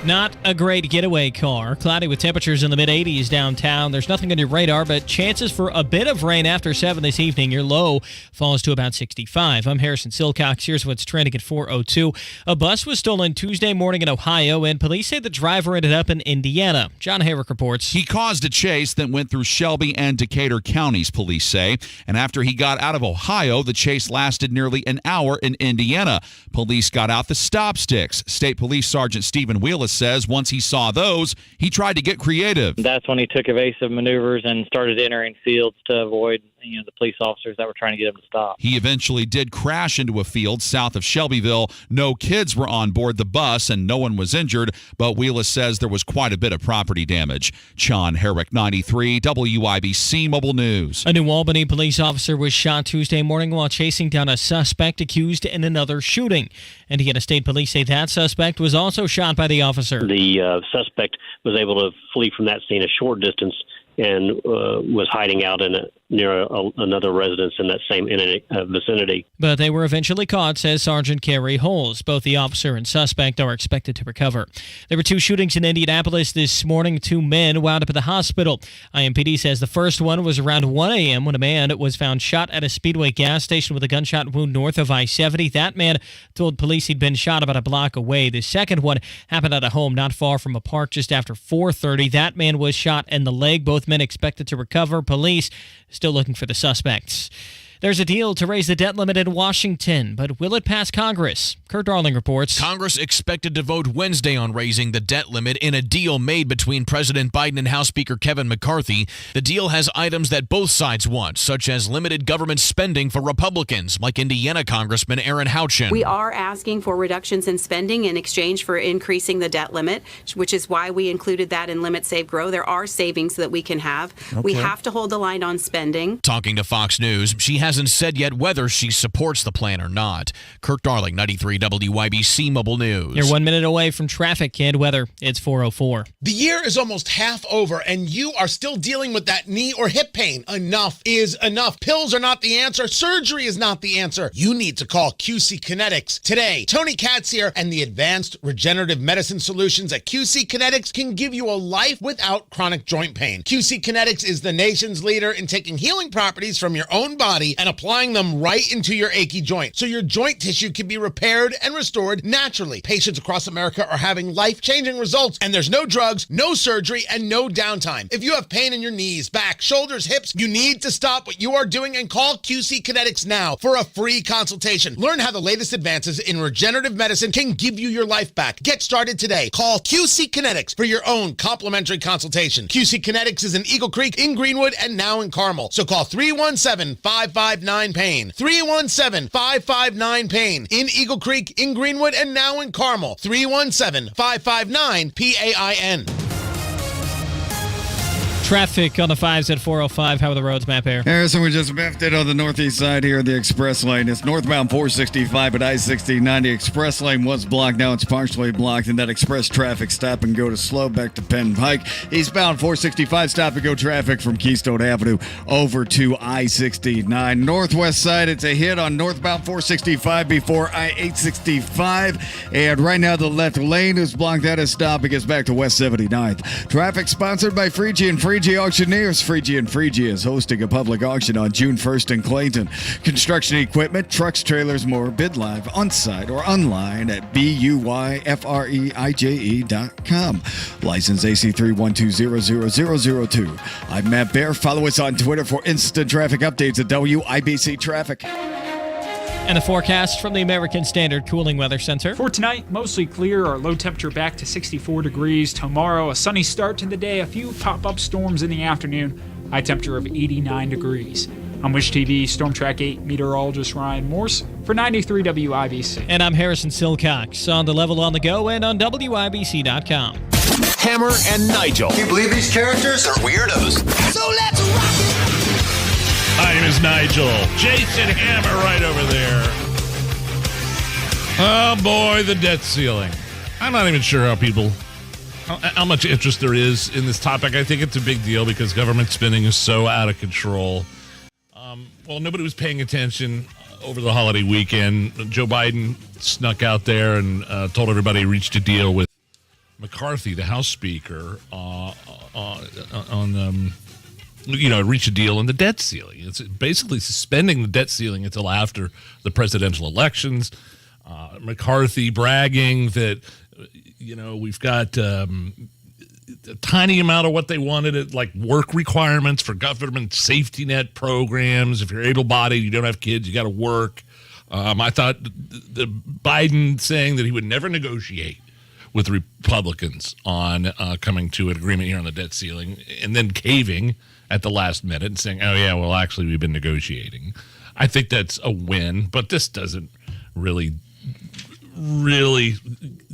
Not a great getaway car. Cloudy with temperatures in the mid-80s downtown. There's nothing on your radar, but chances for a bit of rain after 7 this evening. Your low falls to about 65. I'm Harrison Silcox. Here's what's trending at 4:02. A bus was stolen Tuesday morning in Ohio, and police say the driver ended up in Indiana. John Hayrick reports. He caused a chase that went through Shelby and Decatur counties, police say. And after he got out of Ohio, the chase lasted nearly an hour in Indiana. Police got out the stop sticks. State Police Sergeant Stephen Wheelis says once he saw those, he tried to get creative. That's when he took evasive maneuvers and started entering fields to avoid the police officers that were trying to get him to stop. He eventually did crash into a field south of Shelbyville. No kids were on board the bus and no one was injured, but Wheelis says there was quite a bit of property damage. John Herrick, 93 WIBC Mobile News. A New Albany police officer was shot Tuesday morning while chasing down a suspect accused in another shooting. Indiana State Police say that suspect was also shot by the officer. The suspect was able to flee from that scene a short distance and was hiding out near another residence in that same vicinity. But they were eventually caught, says Sergeant Kerry Holes. Both the officer and suspect are expected to recover. There were 2 shootings in Indianapolis this morning. 2 men wound up at the hospital. IMPD says the first one was around 1 a.m. when a man was found shot at a Speedway gas station with a gunshot wound north of I-70. That man told police he'd been shot about a block away. The second one happened at a home not far from a park just after 4:30. That man was shot in the leg. Both men expected to recover. Police still looking for the suspects. There's a deal to raise the debt limit in Washington, but will it pass Congress? Kurt Darling reports. Congress expected to vote Wednesday on raising the debt limit in a deal made between President Biden and House Speaker Kevin McCarthy. The deal has items that both sides want, such as limited government spending for Republicans, like Indiana Congressman Aaron Houchin. We are asking for reductions in spending in exchange for increasing the debt limit, which is why we included that in Limit, Save, Grow. There are savings that we can have. Okay. We have to hold the line on spending. Talking to Fox News, she hasn't said yet whether she supports the plan or not. Kirk Darling, 93 WIBC Mobile News. You're 1 minute away from traffic and weather. It's 4:04. The year is almost half over, and you are still dealing with that knee or hip pain. Enough is enough. Pills are not the answer. Surgery is not the answer. You need to call QC Kinetics today. Tony Katz here, and the advanced regenerative medicine solutions at QC Kinetics can give you a life without chronic joint pain. QC Kinetics is the nation's leader in taking healing properties from your own body and applying them right into your achy joint, so your joint tissue can be repaired and restored naturally. Patients across America are having life-changing results, and there's no drugs, no surgery, and no downtime. If you have pain in your knees, back, shoulders, hips, you need to stop what you are doing and call QC Kinetics now for a free consultation. Learn how the latest advances in regenerative medicine can give you your life back. Get started today. Call QC Kinetics for your own complimentary consultation. QC Kinetics is in Eagle Creek, in Greenwood, and now in Carmel. So call 317-559-PAIN. 317-559-PAIN. In Eagle Creek, in Greenwood, and now in Carmel. 317-559-PAIN. Traffic on the 5s at 4:05. How are the roads, Matt Bear? Harrison, we just left it on the northeast side here of the express lane. It's northbound 465 at I-69. The express lane was blocked. Now it's partially blocked. And that express traffic stop and go to slow back to Penn Pike. Eastbound 465 stop and go traffic from Keystone Avenue over to I-69. Northwest side, it's a hit on northbound 465 before I-865. And right now the left lane is blocked. That is stopped. It gets back to West 79th. Traffic sponsored by Freegia and Freegia Auctioneers. Freegia and Freegia is hosting a public auction on June 1st in Clayton. Construction equipment, trucks, trailers, more. Bid live on site or online at BUYFREIJE.com. License AC3120002. I'm Matt Bear. Follow us on Twitter for instant traffic updates at WIBC Traffic. And the forecast from the American Standard Cooling Weather Center. For tonight, mostly clear. Our low temperature back to 64 degrees. Tomorrow, a sunny start to the day. A few pop-up storms in the afternoon. High temperature of 89 degrees. I'm Wish TV Storm Track 8 meteorologist Ryan Morse for 93 WIBC. And I'm Harrison Silcox on the level on the go and on WIBC.com. Hammer and Nigel. Can you believe these characters are weirdos? So let's rock it! My name is Nigel. Jason Hammer right over there. Oh, boy, the debt ceiling. I'm not even sure how much interest there is in this topic. I think it's a big deal because government spending is so out of control. Well, nobody was paying attention over the holiday weekend. Joe Biden snuck out there and told everybody he reached a deal with McCarthy, the House Speaker, reach a deal on the debt ceiling. It's basically suspending the debt ceiling until after the presidential elections. McCarthy bragging that, we've got a tiny amount of what they wanted, like work requirements for government safety net programs. If you're able-bodied, you don't have kids, you got to work. I thought the Biden saying that he would never negotiate with Republicans on coming to an agreement here on the debt ceiling, and then caving at the last minute and saying, oh, yeah, well, actually, we've been negotiating. I think that's a win, but this doesn't really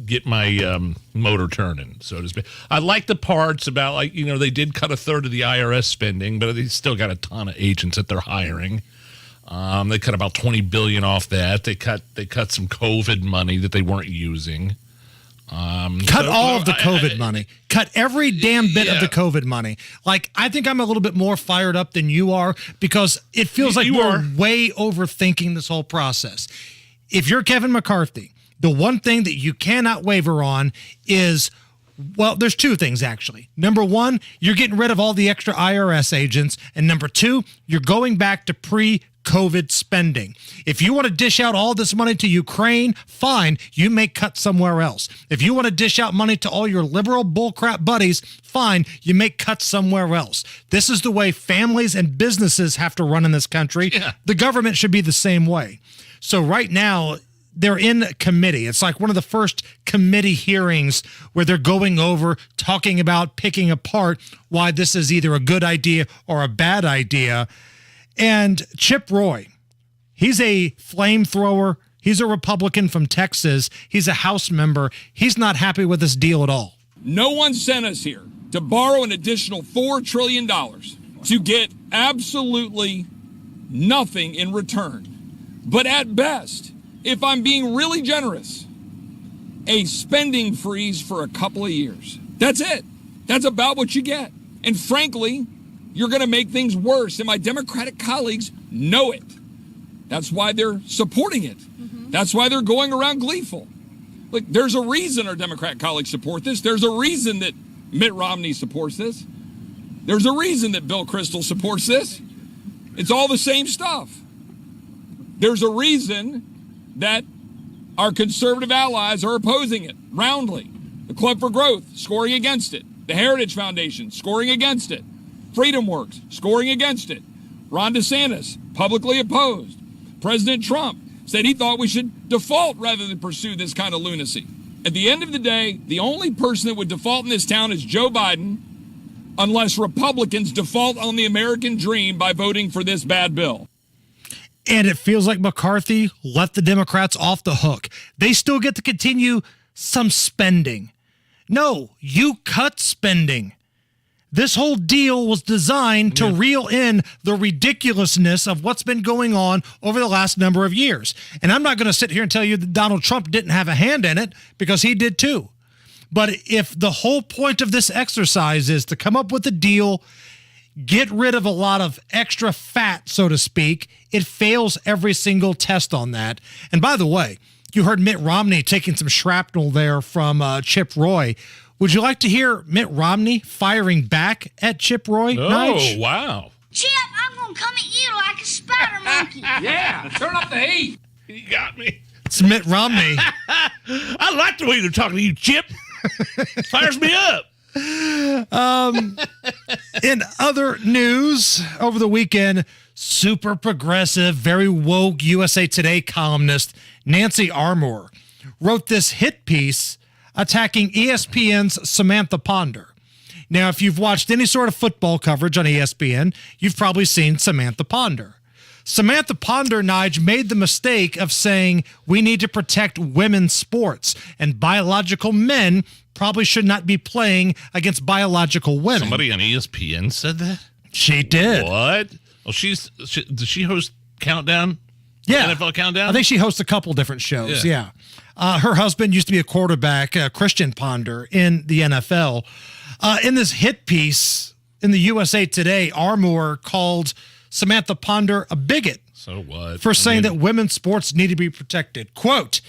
get my motor turning, so to speak. I like the parts about, they did cut a third of the IRS spending, but they still got a ton of agents that they're hiring. They cut about $20 billion off that. They cut some COVID money that they weren't using. Cut all of the COVID money. Cut every damn bit of the COVID money. I think I'm a little bit more fired up than you are because it feels like we're way overthinking this whole process. If you're Kevin McCarthy, the one thing that you cannot waver on is, well, there's two things, actually. Number one, you're getting rid of all the extra IRS agents. And number two, you're going back to COVID spending. If you want to dish out all this money to Ukraine, fine, you may cut somewhere else. If you want to dish out money to all your liberal bullcrap buddies, fine, you may cut somewhere else. This is the way families and businesses have to run in this country. Yeah. The government should be the same way. So right now, they're in committee. It's like one of the first committee hearings where they're going over, talking about, picking apart why this is either a good idea or a bad idea. And Chip Roy, he's a flamethrower. He's a Republican from Texas. He's a House member. He's not happy with this deal at all. No one sent us here to borrow an additional $4 trillion to get absolutely nothing in return. But at best, if I'm being really generous, a spending freeze for a couple of years. That's it. That's about what you get. And frankly, you're going to make things worse, and my Democratic colleagues know it. That's why they're supporting it. That's why they're going around gleeful. Look, there's a reason our Democrat colleagues support this. There's a reason that Mitt Romney supports this. There's a reason that Bill Kristol supports this. It's all the same stuff. There's a reason that our conservative allies are opposing it roundly. The Club for Growth, scoring against it. The Heritage Foundation, scoring against it. Freedom Works, scoring against it. Ron DeSantis, publicly opposed. President Trump said he thought we should default rather than pursue this kind of lunacy. At the end of the day, the only person that would default in this town is Joe Biden, unless Republicans default on the American dream by voting for this bad bill. And it feels like McCarthy let the Democrats off the hook. They still get to continue some spending. No, you cut spending. This whole deal was designed to reel in the ridiculousness of what's been going on over the last number of years. And I'm not going to sit here and tell you that Donald Trump didn't have a hand in it, because he did too. But if the whole point of this exercise is to come up with a deal, get rid of a lot of extra fat, so to speak, it fails every single test on that. And by the way, you heard Mitt Romney taking some shrapnel there from Chip Roy. Would you like to hear Mitt Romney firing back at Chip Roy? Oh, Nige? wow. Chip, I'm going to come at you like a spider monkey. Yeah, turn up the heat. You got me. It's Mitt Romney. I like the way they're talking to you, Chip. Fires me up. In other news, over the weekend, super progressive, very woke USA Today columnist Nancy Armour wrote this hit piece attacking ESPN's Samantha Ponder. Now, if you've watched any sort of football coverage on ESPN, you've probably seen Samantha Ponder. Samantha Ponder, Nige, made the mistake of saying we need to protect women's sports, and biological men probably should not be playing against biological women. Somebody on ESPN said that? She did. What? Well, does she host Countdown? Yeah. NFL Countdown? I think she hosts a couple different shows, yeah. Her husband used to be a quarterback, Christian Ponder, in the NFL. In this hit piece in the USA Today, Armour called Samantha Ponder a bigot. So what? For saying that women's sports need to be protected. Quote,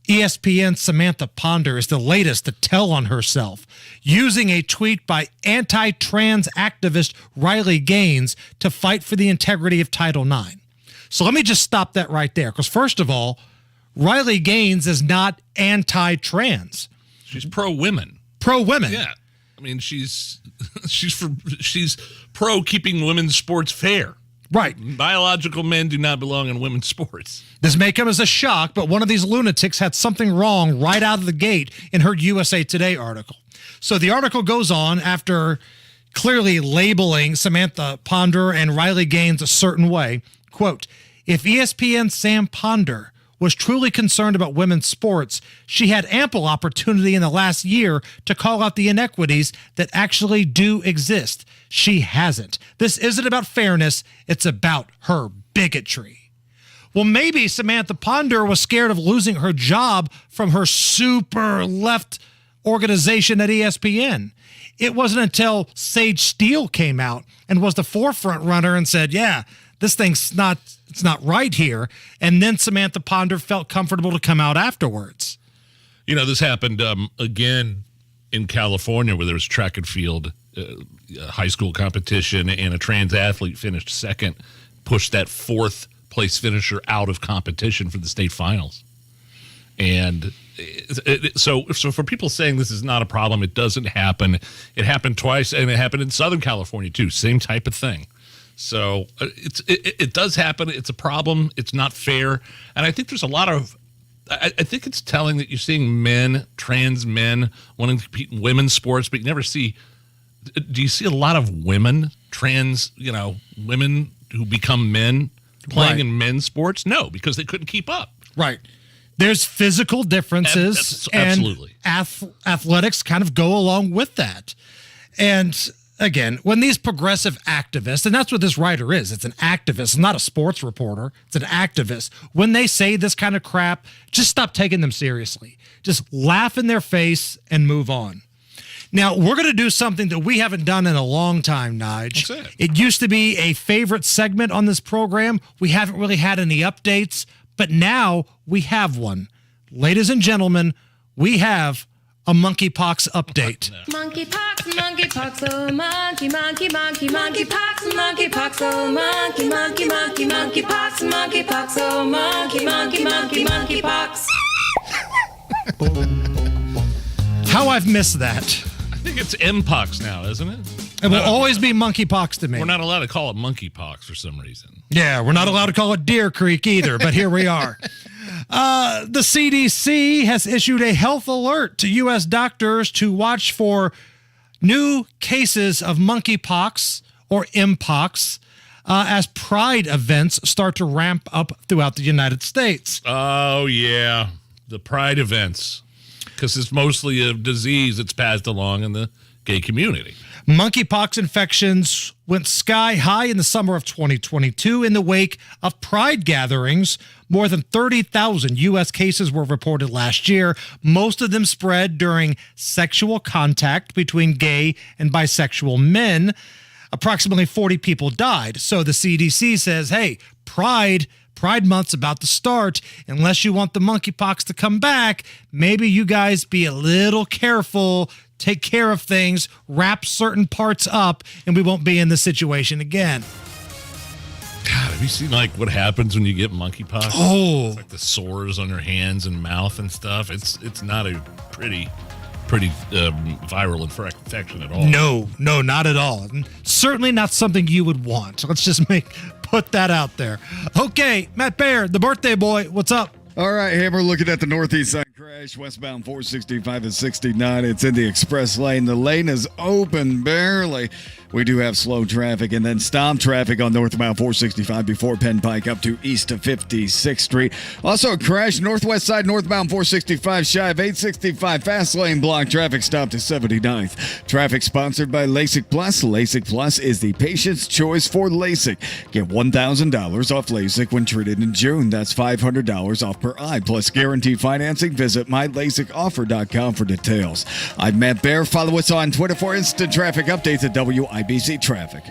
ESPN's Samantha Ponder is the latest to tell on herself, using a tweet by anti-trans activist Riley Gaines to fight for the integrity of Title IX. So let me just stop that right there, because first of all, Riley Gaines is not anti-trans. She's pro-women. Pro-women. Yeah. I mean, she's pro keeping women's sports fair. Right. Biological men do not belong in women's sports. This may come as a shock, but one of these lunatics had something wrong right out of the gate in her USA Today article. So the article goes on after clearly labeling Samantha Ponder and Riley Gaines a certain way. Quote, if ESPN's Sam Ponder was truly concerned about women's sports, she had ample opportunity in the last year to call out the inequities that actually do exist. She hasn't. This isn't about fairness. It's about her bigotry. Well, maybe Samantha Ponder was scared of losing her job from her super left organization at ESPN. It wasn't until Sage Steele came out and was the forefront runner and said, yeah, this thing's not right here. And then Samantha Ponder felt comfortable to come out afterwards. You know, this happened again in California, where there was track and field high school competition, and a trans athlete finished second, pushed that fourth place finisher out of competition for the state finals. And so for people saying this is not a problem, it doesn't happen. It happened twice, and it happened in Southern California too. Same type of thing. So it does happen. It's a problem. It's not fair. And I think there's a lot of, I think it's telling that you're seeing trans men wanting to compete in women's sports, but you never see, do you see a lot of women, trans, women who become men playing in men's sports? No, because they couldn't keep up. Right. There's physical differences, absolutely. And athletics kind of go along with that. And again, when these progressive activists, and that's what this writer is, it's an activist, not a sports reporter, it's an activist. When they say this kind of crap, just stop taking them seriously. Just laugh in their face and move on. Now, we're going to do something that we haven't done in a long time, Nige. It used to be a favorite segment on this program. We haven't really had any updates, but now we have one. Ladies and gentlemen, we have a monkeypox update. Monkeypox, monkeypox, oh monkey, monkey, monkey, monkeypox, monkeypox, oh monkey, monkey, monkey, monkeypox, monkeypox, oh monkey, monkey, monkey, monkeypox. How I've missed that. I think it's Mpox now, isn't it? It will always be monkeypox to me. We're not allowed to call it monkeypox for some reason. Yeah, we're not allowed to call it Deer Creek either, but here we are. The CDC has issued a health alert to U.S. doctors to watch for new cases of monkeypox or Mpox as pride events start to ramp up throughout the United States. Oh, yeah. The pride events. Because it's mostly a disease that's passed along in the gay community. Monkeypox infections went sky high in the summer of 2022 in the wake of pride gatherings. More than 30,000 U.S. cases were reported last year. Most of them spread during sexual contact between gay and bisexual men. Approximately 40 people died. So the CDC says, hey, Pride Month's about to start. Unless you want the monkeypox to come back, maybe you guys be a little careful, take care of things, wrap certain parts up, and we won't be in this situation again. God, have you seen what happens when you get monkeypox? Oh, it's like the sores on your hands and mouth and stuff. It's not a pretty viral infection at all. No, not at all. And certainly not something you would want. Let's just put that out there. Okay, Matt Baer, the birthday boy, what's up? All right, Hammer, looking at the northeast side crash, westbound 465 and 69. It's in the express lane. The lane is open barely. We do have slow traffic and then stop traffic on northbound 465 before Penn Pike up to east of 56th Street. Also a crash northwest side northbound 465 shy of 865. Fast lane block traffic stop to 79th. Traffic sponsored by LASIK Plus. LASIK Plus is the patient's choice for LASIK. Get $1,000 off LASIK when treated in June. That's $500 off per eye plus guaranteed financing. Visit mylasicoffer.com for details. I'm Matt Baer. Follow us on Twitter for instant traffic updates at WIBC Traffic.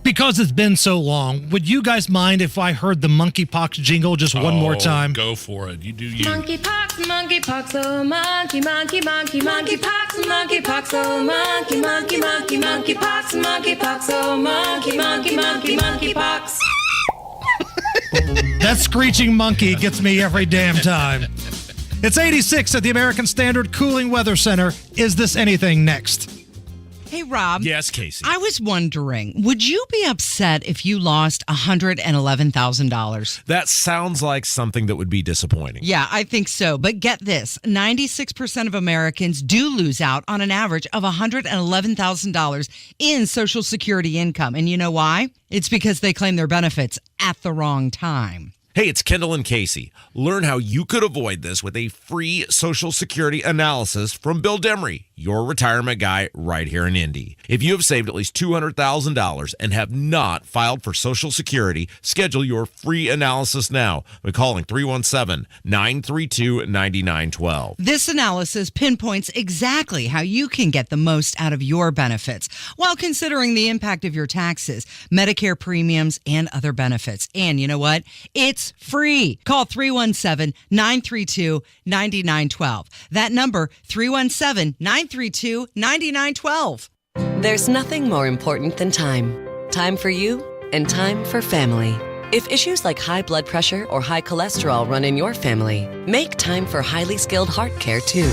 Because it's been so long, would you guys mind if I heard the monkeypox jingle just one more time? Go for it. You do you. Monkeypox, monkeypox, oh monkey, monkey, monkey, monkeypox, monkeypox, oh monkey, monkey, monkey, monkeypox, monkeypox, oh monkey, monkey, monkey, monkeypox. That screeching monkey gets me every damn time. It's 86 at the American Standard Cooling Weather Center. Is this anything next? Hey, Rob. Yes, Casey. I was wondering, would you be upset if you lost $111,000? That sounds like something that would be disappointing. Yeah, I think so. But get this, 96% of Americans do lose out on an average of $111,000 in Social Security income. And you know why? It's because they claim their benefits at the wrong time. Hey, it's Kendall and Casey. Learn how you could avoid this with a free Social Security analysis from Bill Demery, your retirement guy right here in Indy. If you have saved at least $200,000 and have not filed for Social Security, schedule your free analysis now by calling 317-932-9912. This analysis pinpoints exactly how you can get the most out of your benefits while considering the impact of your taxes, Medicare premiums, and other benefits. And you know what? It's free. Call 317-932-9912. That number, 317-932-9912. There's nothing more important than time. Time for you and time for family. If issues like high blood pressure or high cholesterol run in your family, make time for highly skilled heart care too.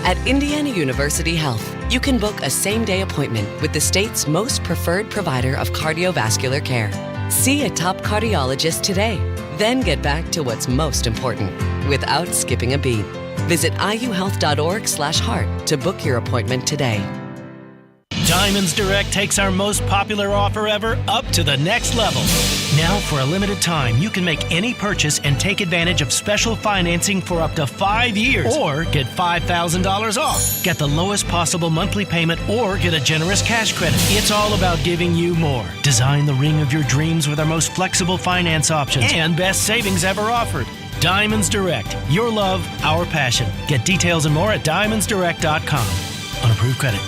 At Indiana University Health, you can book a same-day appointment with the state's most preferred provider of cardiovascular care. See a top cardiologist today, then get back to what's most important without skipping a beat. Visit iuhealth.org/heart to book your appointment today. Diamonds Direct takes our most popular offer ever up to the next level. Now, for a limited time, you can make any purchase and take advantage of special financing for up to 5 years or get $5,000 off. Get the lowest possible monthly payment or get a generous cash credit. It's all about giving you more. Design the ring of your dreams with our most flexible finance options and best savings ever offered. Diamonds Direct. Your love, our passion. Get details and more at diamondsdirect.com. Unapproved credit.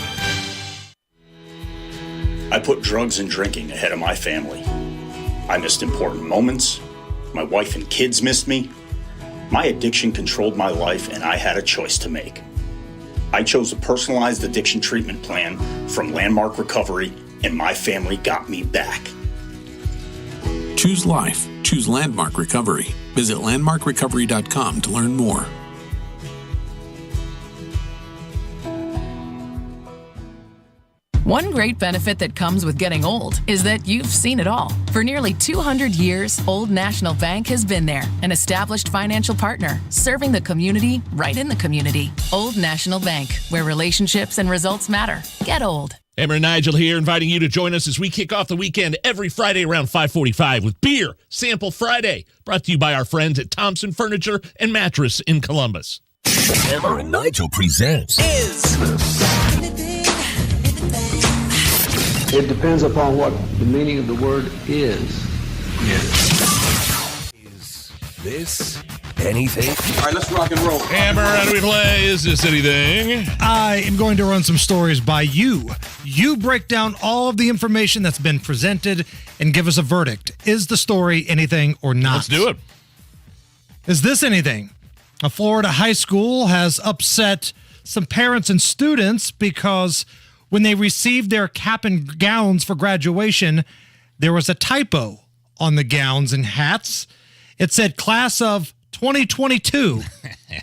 I put drugs and drinking ahead of my family. I missed important moments. My wife and kids missed me. My addiction controlled my life, and I had a choice to make. I chose a personalized addiction treatment plan from Landmark Recovery, and my family got me back. Choose life. Choose Landmark Recovery. Visit landmarkrecovery.com to learn more. One great benefit that comes with getting old is that you've seen it all. For nearly 200 years, Old National Bank has been there, an established financial partner, serving the community right in the community. Old National Bank, where relationships and results matter. Get old. Hammer and Nigel here, inviting you to join us as we kick off the weekend every Friday around 5:45 with Beer Sample Friday, brought to you by our friends at Thompson Furniture and Mattress in Columbus. Hammer and Nigel presents It depends upon what the meaning of the word is. Is this anything? All right, let's rock and roll. Hammer, how do we play? Is this anything? I am going to run some stories by you. You break down all of the information that's been presented and give us a verdict. Is the story anything or not? Let's do it. Is this anything? A Florida high school has upset some parents and students because when they received their cap and gowns for graduation, there was a typo on the gowns and hats. It said class of 2022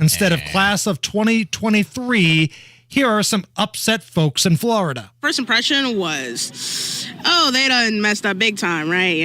instead of class of 2023. Here are some upset folks in Florida. First impression was, they done messed up big time, right?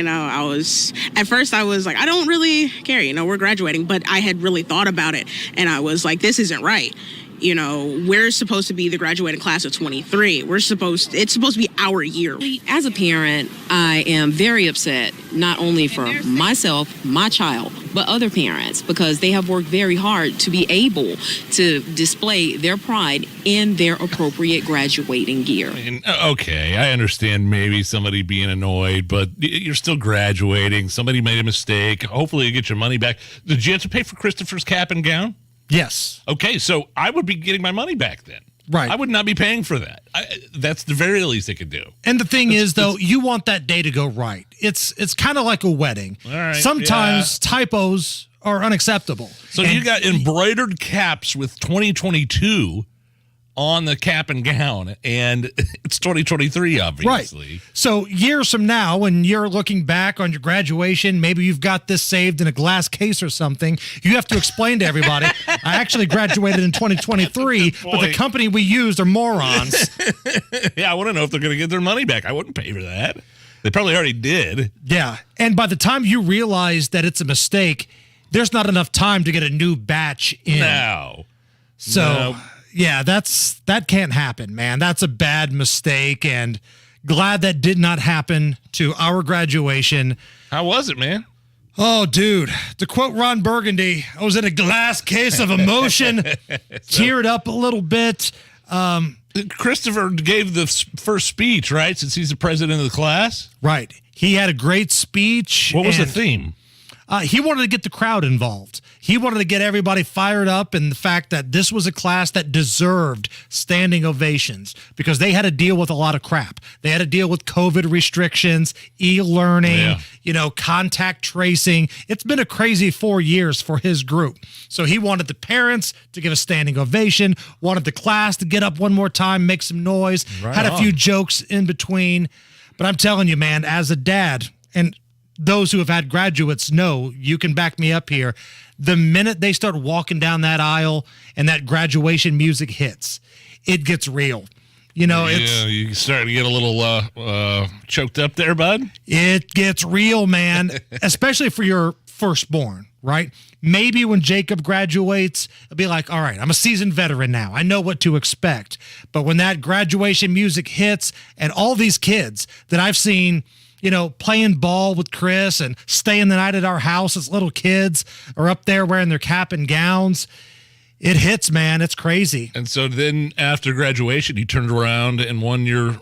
At first I was like, I don't really care, we're graduating, but I had really thought about it and I was like, this isn't right. We're supposed to be the graduating class of 23. It's supposed to be our year. As a parent, I am very upset, not only for myself, my child, but other parents, because they have worked very hard to be able to display their pride in their appropriate graduating gear. Okay, I understand maybe somebody being annoyed, but you're still graduating. Somebody made a mistake. Hopefully you get your money back. Did you have to pay for Christopher's cap and gown? Yes. Okay, so I would be getting my money back then. Right. I would not be paying for that. That's the very least they could do. And the thing is, though, you want that day to go right. It's kind of like a wedding. All right, sometimes typos are unacceptable. So you got embroidered caps with 2022 on the cap and gown, and it's 2023, obviously. Right. So years from now, when you're looking back on your graduation, maybe you've got this saved in a glass case or something, you have to explain to everybody, I actually graduated in 2023, but the company we used are morons. Yeah, I want to know if they're going to get their money back. I wouldn't pay for that. They probably already did. Yeah, and by the time you realize that it's a mistake, there's not enough time to get a new batch in. No. So... No. Yeah, that can't happen, man. That's a bad mistake, and glad that did not happen to our graduation. How was it, man? Oh, dude. To quote Ron Burgundy, I was in a glass case of emotion, teared up a little bit. Christopher gave the first speech, right, since he's the president of the class? Right. He had a great speech. What was the theme? He wanted to get the crowd involved. He wanted to get everybody fired up in the fact that this was a class that deserved standing ovations because they had to deal with a lot of crap. They had to deal with COVID restrictions, e-learning, contact tracing. It's been a crazy 4 years for his group. So he wanted the parents to give a standing ovation, wanted the class to get up one more time, make some noise, had a few jokes in between. But I'm telling you, man, as a dad, and those who have had graduates know, you can back me up here. The minute they start walking down that aisle and that graduation music hits, it gets real. You know, you start to get a little choked up there, bud. It gets real, man, especially for your firstborn, right? Maybe when Jacob graduates, it'll be like, all right, I'm a seasoned veteran now. I know what to expect. But when that graduation music hits and all these kids that I've seen, you know, playing ball with Chris and staying the night at our house as little kids are up there wearing their cap and gowns, it hits, man. It's crazy. And so then after graduation, you turned around and won your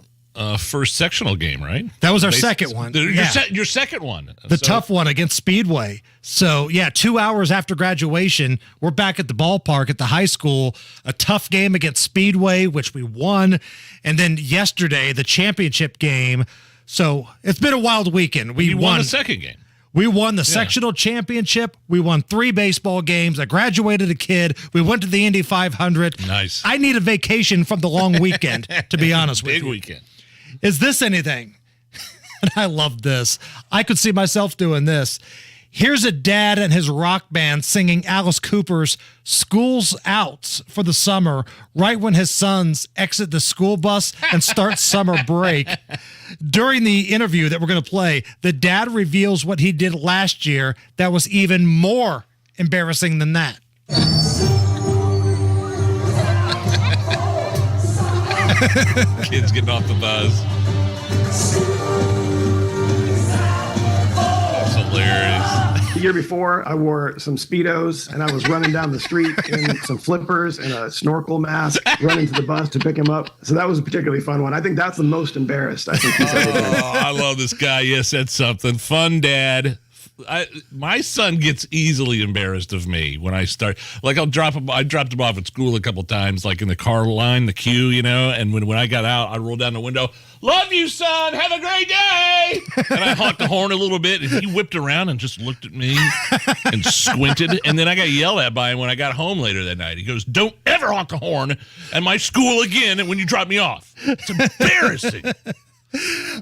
first sectional game, right? That was our second one. Your second one. The tough one against Speedway. So, 2 hours after graduation, we're back at the ballpark at the high school. A tough game against Speedway, which we won. And then yesterday, the championship game. So, it's been a wild weekend. We won the second game. We won the sectional championship. We won 3 baseball games. I graduated a kid. We went to the Indy 500. Nice. I need a vacation from the long weekend, to be honest with you. Big weekend. Is this anything? And I love this. I could see myself doing this. Here's a dad and his rock band singing Alice Cooper's School's Out for the summer, right when his sons exit the school bus and start summer break. During the interview that we're going to play, the dad reveals what he did last year that was even more embarrassing than that. Kids getting off the bus. That's hilarious. The year before, I wore some Speedos, and I was running down the street in some flippers and a snorkel mask, running to the bus to pick him up. So that was a particularly fun one. I think that's the most embarrassed I think he's ever been. I love this guy. Yes, that's something. Fun dad. My son gets easily embarrassed of me when I start. Like I dropped him off at school a couple times, like in the car line, the queue, you know. And when I got out, I rolled down the window. Love you, son. Have a great day. And I honked the horn a little bit, and he whipped around and just looked at me and squinted. And then I got yelled at by him when I got home later that night. He goes, "Don't ever honk the horn at my school again. And when you drop me off, it's embarrassing."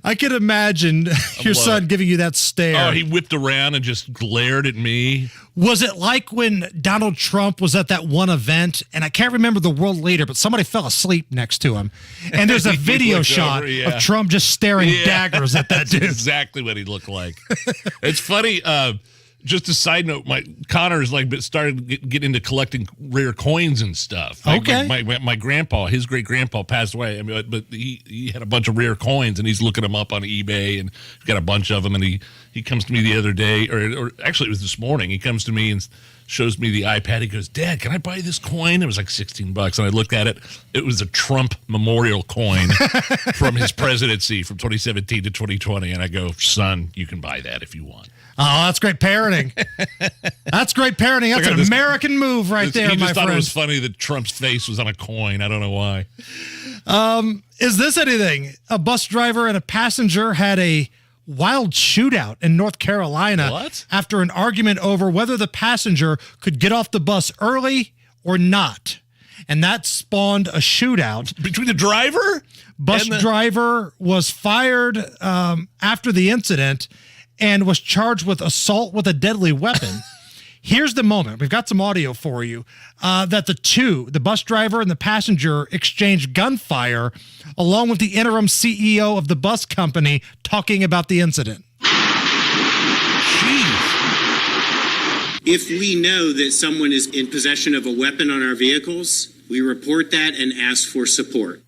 I can imagine your son giving you that stare. Oh, he whipped around and just glared at me. Was it like when Donald Trump was at that one event, and I can't remember the world leader, but somebody fell asleep next to him, and there's a video shot of Trump just staring daggers at that dude. That's exactly what he looked like. It's funny. Just a side note, Connor's started getting into collecting rare coins and stuff. Okay. My grandpa, his great grandpa passed away. I mean, but he had a bunch of rare coins, and he's looking them up on eBay, and he's got a bunch of them. And he comes to me the other day, or actually it was this morning. He comes to me and shows me the iPad. He goes, "Dad, can I buy this coin?" It was like $16, and I looked at it. It was a Trump memorial coin from his presidency from 2017 to 2020. And I go, "Son, you can buy that if you want." Oh, that's great parenting. That's great parenting. That's an American move right there, my friend. He just thought it was funny that Trump's face was on a coin. I don't know why. Is this anything? A bus driver and a passenger had a wild shootout in North Carolina. What? After an argument over whether the passenger could get off the bus early or not. And that spawned a shootout. Between the driver? Bus driver was fired after the incident and was charged with assault with a deadly weapon. Here's the moment. We've got some audio for you that the bus driver and the passenger, exchanged gunfire along with the interim CEO of the bus company talking about the incident. If we know that someone is in possession of a weapon on our vehicles, we report that and ask for support.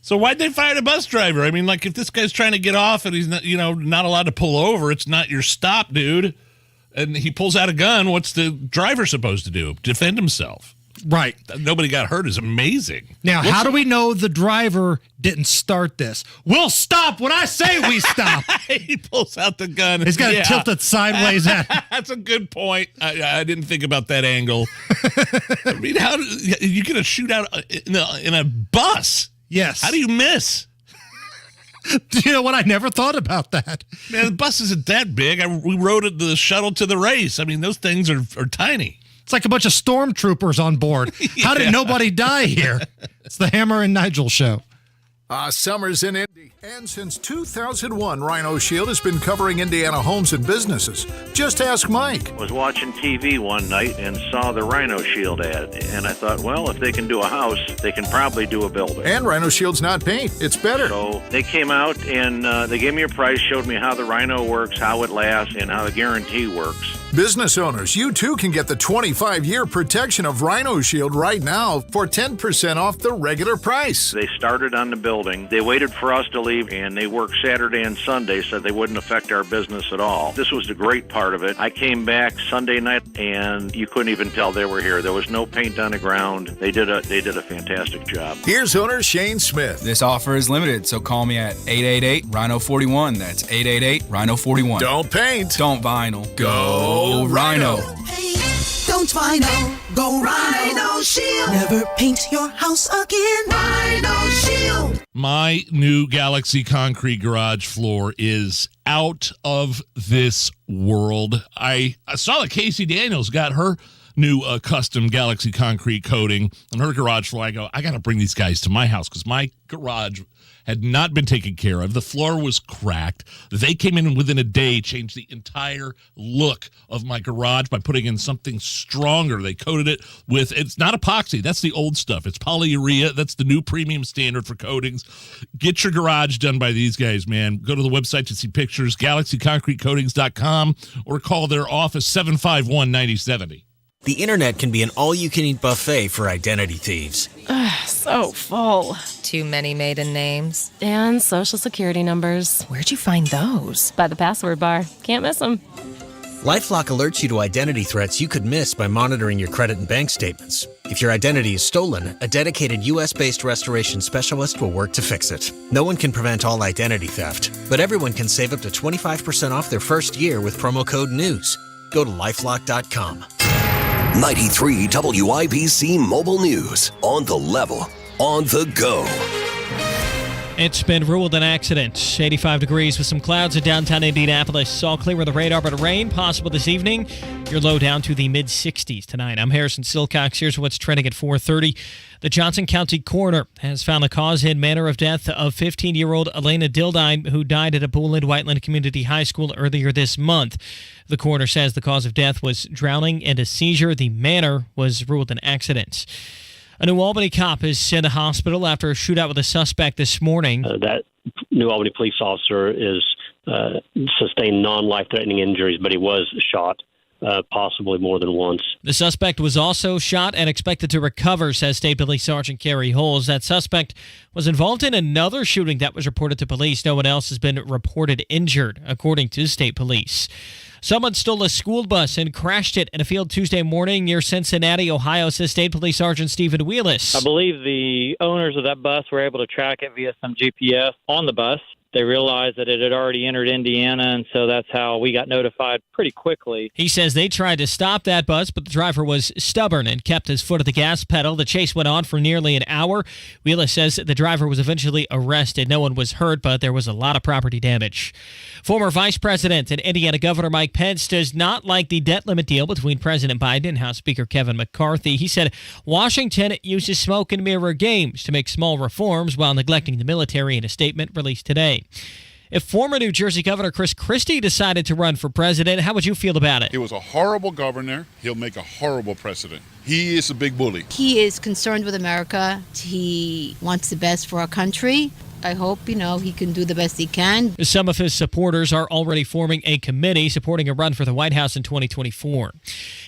So why'd they fire the bus driver? I mean, like, if this guy's trying to get off and he's not, not allowed to pull over, it's not your stop, dude. And he pulls out a gun. What's the driver supposed to do? Defend himself. Right. Nobody got hurt is amazing. Now, how do we know the driver didn't start this? We'll stop when I say we stop. He pulls out the gun. He's got to tilt it sideways at. That's a good point. I didn't think about that angle. I mean, how you get a shootout in a bus? Yes. How do you miss? You know what? I never thought about that. Man, the bus isn't that big. We rode the shuttle to the race. I mean, those things are tiny. It's like a bunch of stormtroopers on board. How did nobody die here? It's the Hammer and Nigel show. Summer's in Indy. And since 2001, Rhino Shield has been covering Indiana homes and businesses. Just ask Mike. Was watching TV one night and saw the Rhino Shield ad. And I thought, well, if they can do a house, they can probably do a building. And Rhino Shield's not paint. It's better. So they came out and they gave me a price, showed me how the Rhino works, how it lasts, and how the guarantee works. Business owners, you too can get the 25-year protection of Rhino Shield right now for 10% off the regular price. They started on the building. They waited for us to leave, and they worked Saturday and Sunday so they wouldn't affect our business at all. This was the great part of it. I came back Sunday night, and you couldn't even tell they were here. There was no paint on the ground. They did a fantastic job. Here's owner Shane Smith. This offer is limited, so call me at 888-RHINO-41. That's 888-RHINO-41. Don't paint. Don't vinyl. Go Rhino. Hey, don't vinyl. Go Rhino Shield. Never paint your house again. Rhino Shield. My new Galaxy concrete garage floor is out of this world. I saw that Casey Daniels got her new custom Galaxy concrete coating on her garage floor. I go, I got to bring these guys to my house because my garage had not been taken care of. The floor was cracked. They came in and within a day, changed the entire look of my garage by putting in something stronger. They coated it with, it's not epoxy. That's the old stuff. It's polyurea. That's the new premium standard for coatings. Get your garage done by these guys, man. Go to the website to see pictures, galaxyconcretecoatings.com, or call their office 751-9070. The internet can be an all-you-can-eat buffet for identity thieves. So full. Too many maiden names. And social security numbers. Where'd you find those? By the password bar. Can't miss them. LifeLock alerts you to identity threats you could miss by monitoring your credit and bank statements. If your identity is stolen, a dedicated U.S.-based restoration specialist will work to fix it. No one can prevent all identity theft, but everyone can save up to 25% off their first year with promo code NEWS. Go to LifeLock.com. 93 WIBC Mobile News. On the level, on the go. It's been ruled an accident. 85 degrees with some clouds in downtown Indianapolis. All clear with the radar, but rain possible this evening. Your low down to the mid-60s tonight. I'm Harrison Silcox. Here's what's trending at 4:30. The Johnson County coroner has found the cause and manner of death of 15-year-old Elena Dildine, who died at a pool in Whiteland Community High School earlier this month. The coroner says the cause of death was drowning and a seizure. The manner was ruled an accident. A New Albany cop is in the hospital after a shootout with a suspect this morning. That New Albany police officer is sustained non-life-threatening injuries, but he was shot. Possibly more than once. The suspect was also shot and expected to recover, says State Police Sergeant Kerry Holes. That suspect was involved in another shooting that was reported to police. No one else has been reported injured, according to State Police. Someone stole a school bus and crashed it in a field Tuesday morning near Cincinnati, Ohio, says State Police Sergeant Stephen Wheelis. I believe the owners of that bus were able to track it via some GPS on the bus. They realized that it had already entered Indiana, and so that's how we got notified pretty quickly. He says they tried to stop that bus, but the driver was stubborn and kept his foot at the gas pedal. The chase went on for nearly an hour. Wheeler says the driver was eventually arrested. No one was hurt, but there was a lot of property damage. Former Vice President and Indiana Governor Mike Pence does not like the debt limit deal between President Biden and House Speaker Kevin McCarthy. He said Washington uses smoke and mirror games to make small reforms while neglecting the military in a statement released today. If former New Jersey Governor Chris Christie decided to run for president, how would you feel about it? He was a horrible governor. He'll make a horrible president. He is a big bully. He is concerned with America. He wants the best for our country. I hope, he can do the best he can. Some of his supporters are already forming a committee supporting a run for the White House in 2024.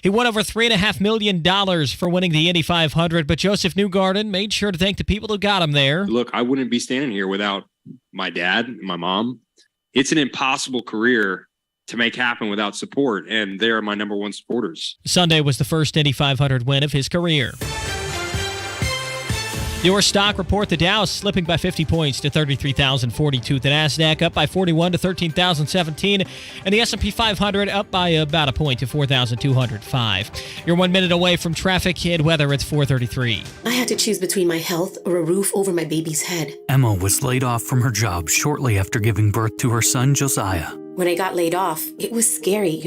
He won over $3.5 million for winning the Indy 500, but Joseph Newgarden made sure to thank the people who got him there. Look, I wouldn't be standing here without my dad and my mom. It's an impossible career to make happen without support, and they are my number one supporters. Sunday was the first Indy 500 win of his career. Your stock report, the Dow slipping by 50 points to 33,042. The NASDAQ up by 41 to 13,017. And the S&P 500 up by about a point to 4,205. You're 1 minute away from traffic and weather. It's 4:33. I had to choose between my health or a roof over my baby's head. Emma was laid off from her job shortly after giving birth to her son, Josiah. When I got laid off, it was scary,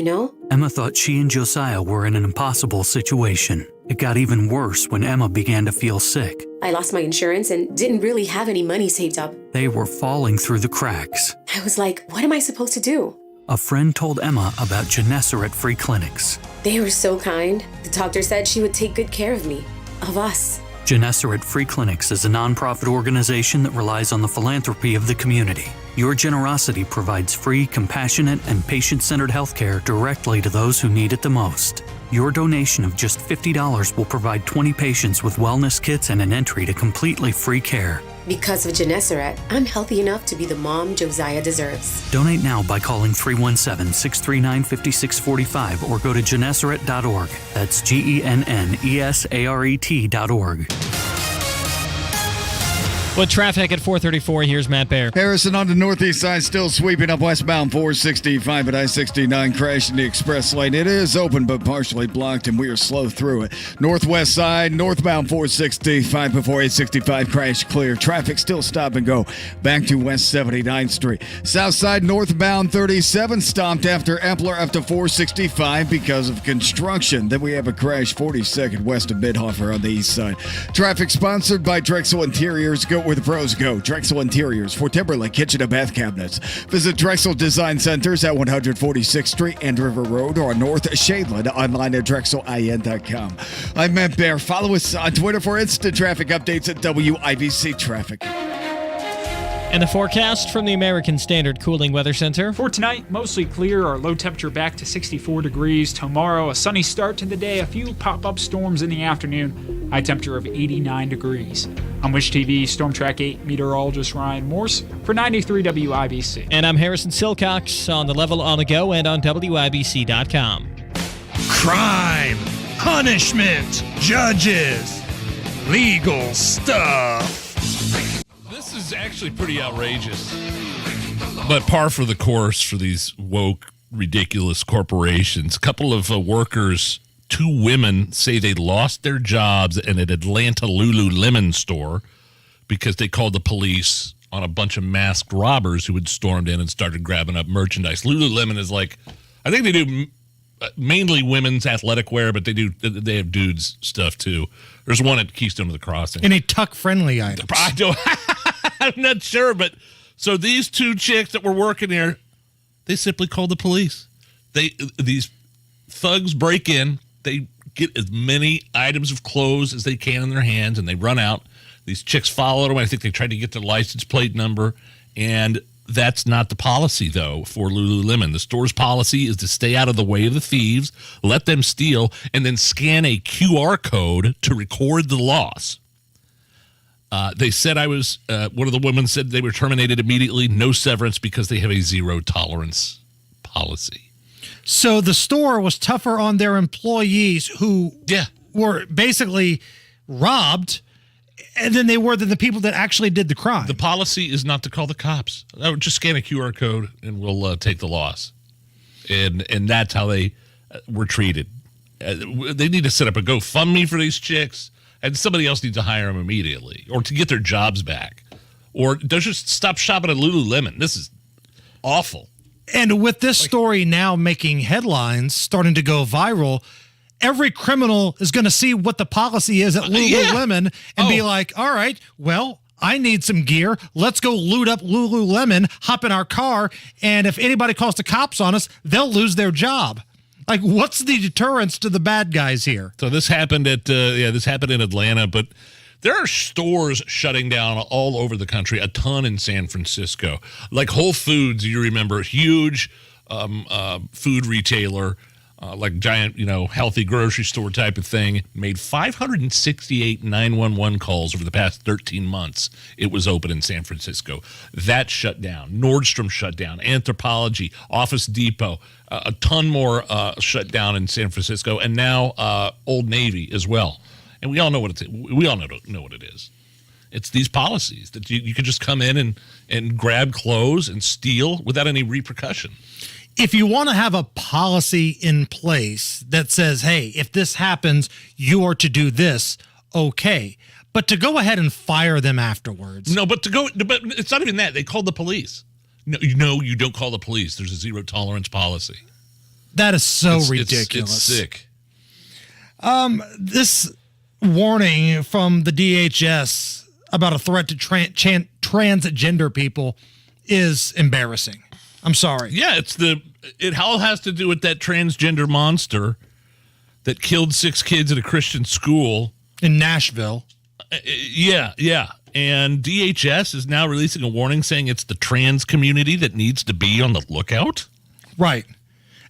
Emma thought she and Josiah were in an impossible situation. It got even worse when Emma began to feel sick. I lost my insurance and didn't really have any money saved up. They were falling through the cracks. I was like, what am I supposed to do? A friend told Emma about Gennesaret Free Clinics. They were so kind. The doctor said she would take good care of me, of us. Gennesaret Free Clinics is a nonprofit organization that relies on the philanthropy of the community. Your generosity provides free, compassionate, and patient-centered healthcare directly to those who need it the most. Your donation of just $50 will provide 20 patients with wellness kits and an entry to completely free care. Because of Gennesaret, I'm healthy enough to be the mom Josiah deserves. Donate now by calling 317-639-5645 or go to gennesaret.org. That's GENNESARET.org. With traffic at 434, here's Matt Baer. Harrison on the northeast side still sweeping up westbound 465 at I-69, crashing the express lane. It is open but partially blocked, and we are slow through it. Northwest side, northbound 465 before 865, crash clear. Traffic still stop and go back to West 79th Street. South side, northbound 37 stopped after Epler up to 465 because of construction. Then we have a crash 42nd west of Midhofer on the east side. Traffic sponsored by Drexel Interiors. Go where the pros go. Drexel Interiors for Timberlake kitchen and bath cabinets. Visit Drexel Design Centers at 146th Street and River Road or North Shadeland, online at drexelin.com. I'm Matt Baer. Follow us on Twitter for instant traffic updates at WIBC Traffic. And the forecast from the American Standard Cooling Weather Center. For tonight, mostly clear, our low temperature back to 64 degrees. Tomorrow, a sunny start to the day, a few pop-up storms in the afternoon, high temperature of 89 degrees. I'm Wish TV Storm Track 8 meteorologist Ryan Morse for 93 WIBC. And I'm Harrison Silcox on the level on the go and on WIBC.com. Crime, punishment, judges, legal stuff. This is actually pretty outrageous, but par for the course for these woke, ridiculous corporations. A couple of workers, two women, say they lost their jobs in an Atlanta Lululemon store because they called the police on a bunch of masked robbers who had stormed in and started grabbing up merchandise. Lululemon is like, I think they do mainly women's athletic wear, but they have dudes stuff too. There's one at Keystone of the Crossing. Any tuck-friendly items? I don't. I'm not sure, but so these two chicks that were working here, they simply called the police. These thugs break in, they get as many items of clothes as they can in their hands, and they run out. These chicks followed them. I think they tried to get their license plate number, and that's not the policy, though, for Lululemon. The store's policy is to stay out of the way of the thieves, let them steal, and then scan a QR code to record the loss. They said one of the women said they were terminated immediately, no severance, because they have a zero tolerance policy. So the store was tougher on their employees who were basically robbed than they were than the people that actually did the crime. The policy is not to call the cops. I would just scan a QR code and we'll take the loss. And that's how they were treated. They need to set up a GoFundMe for these chicks. And somebody else needs to hire them immediately or to get their jobs back. Or don't just stop shopping at Lululemon. This is awful. And with this story now making headlines, starting to go viral, every criminal is going to see what the policy is at Lululemon and be like, all right, well, I need some gear. Let's go loot up Lululemon, hop in our car, and if anybody calls the cops on us, they'll lose their job. Like, what's the deterrence to the bad guys here? So this happened at this happened in Atlanta, but there are stores shutting down all over the country. A ton in San Francisco, like Whole Foods. You remember, huge food retailer, like giant, healthy grocery store type of thing. Made 568 911 calls over the past 13 months. It was open in San Francisco. That shut down. Nordstrom shut down. Anthropologie, Office Depot. A ton more shut down in San Francisco, and now Old Navy as well. And we all know what it is. It's these policies that you can just come in and grab clothes and steal without any repercussion. If you want to have a policy in place that says, hey, if this happens, you are to do this, okay. But to go ahead and fire them afterwards. No, but it's not even that. They called the police. No, you don't call the police. There's a zero tolerance policy. That is so ridiculous. It's sick. This warning from the DHS about a threat to transgender people is embarrassing. I'm sorry. Yeah, it all has to do with that transgender monster that killed 6 kids at a Christian school in Nashville. Yeah. And DHS is now releasing a warning saying it's the trans community that needs to be on the lookout. Right.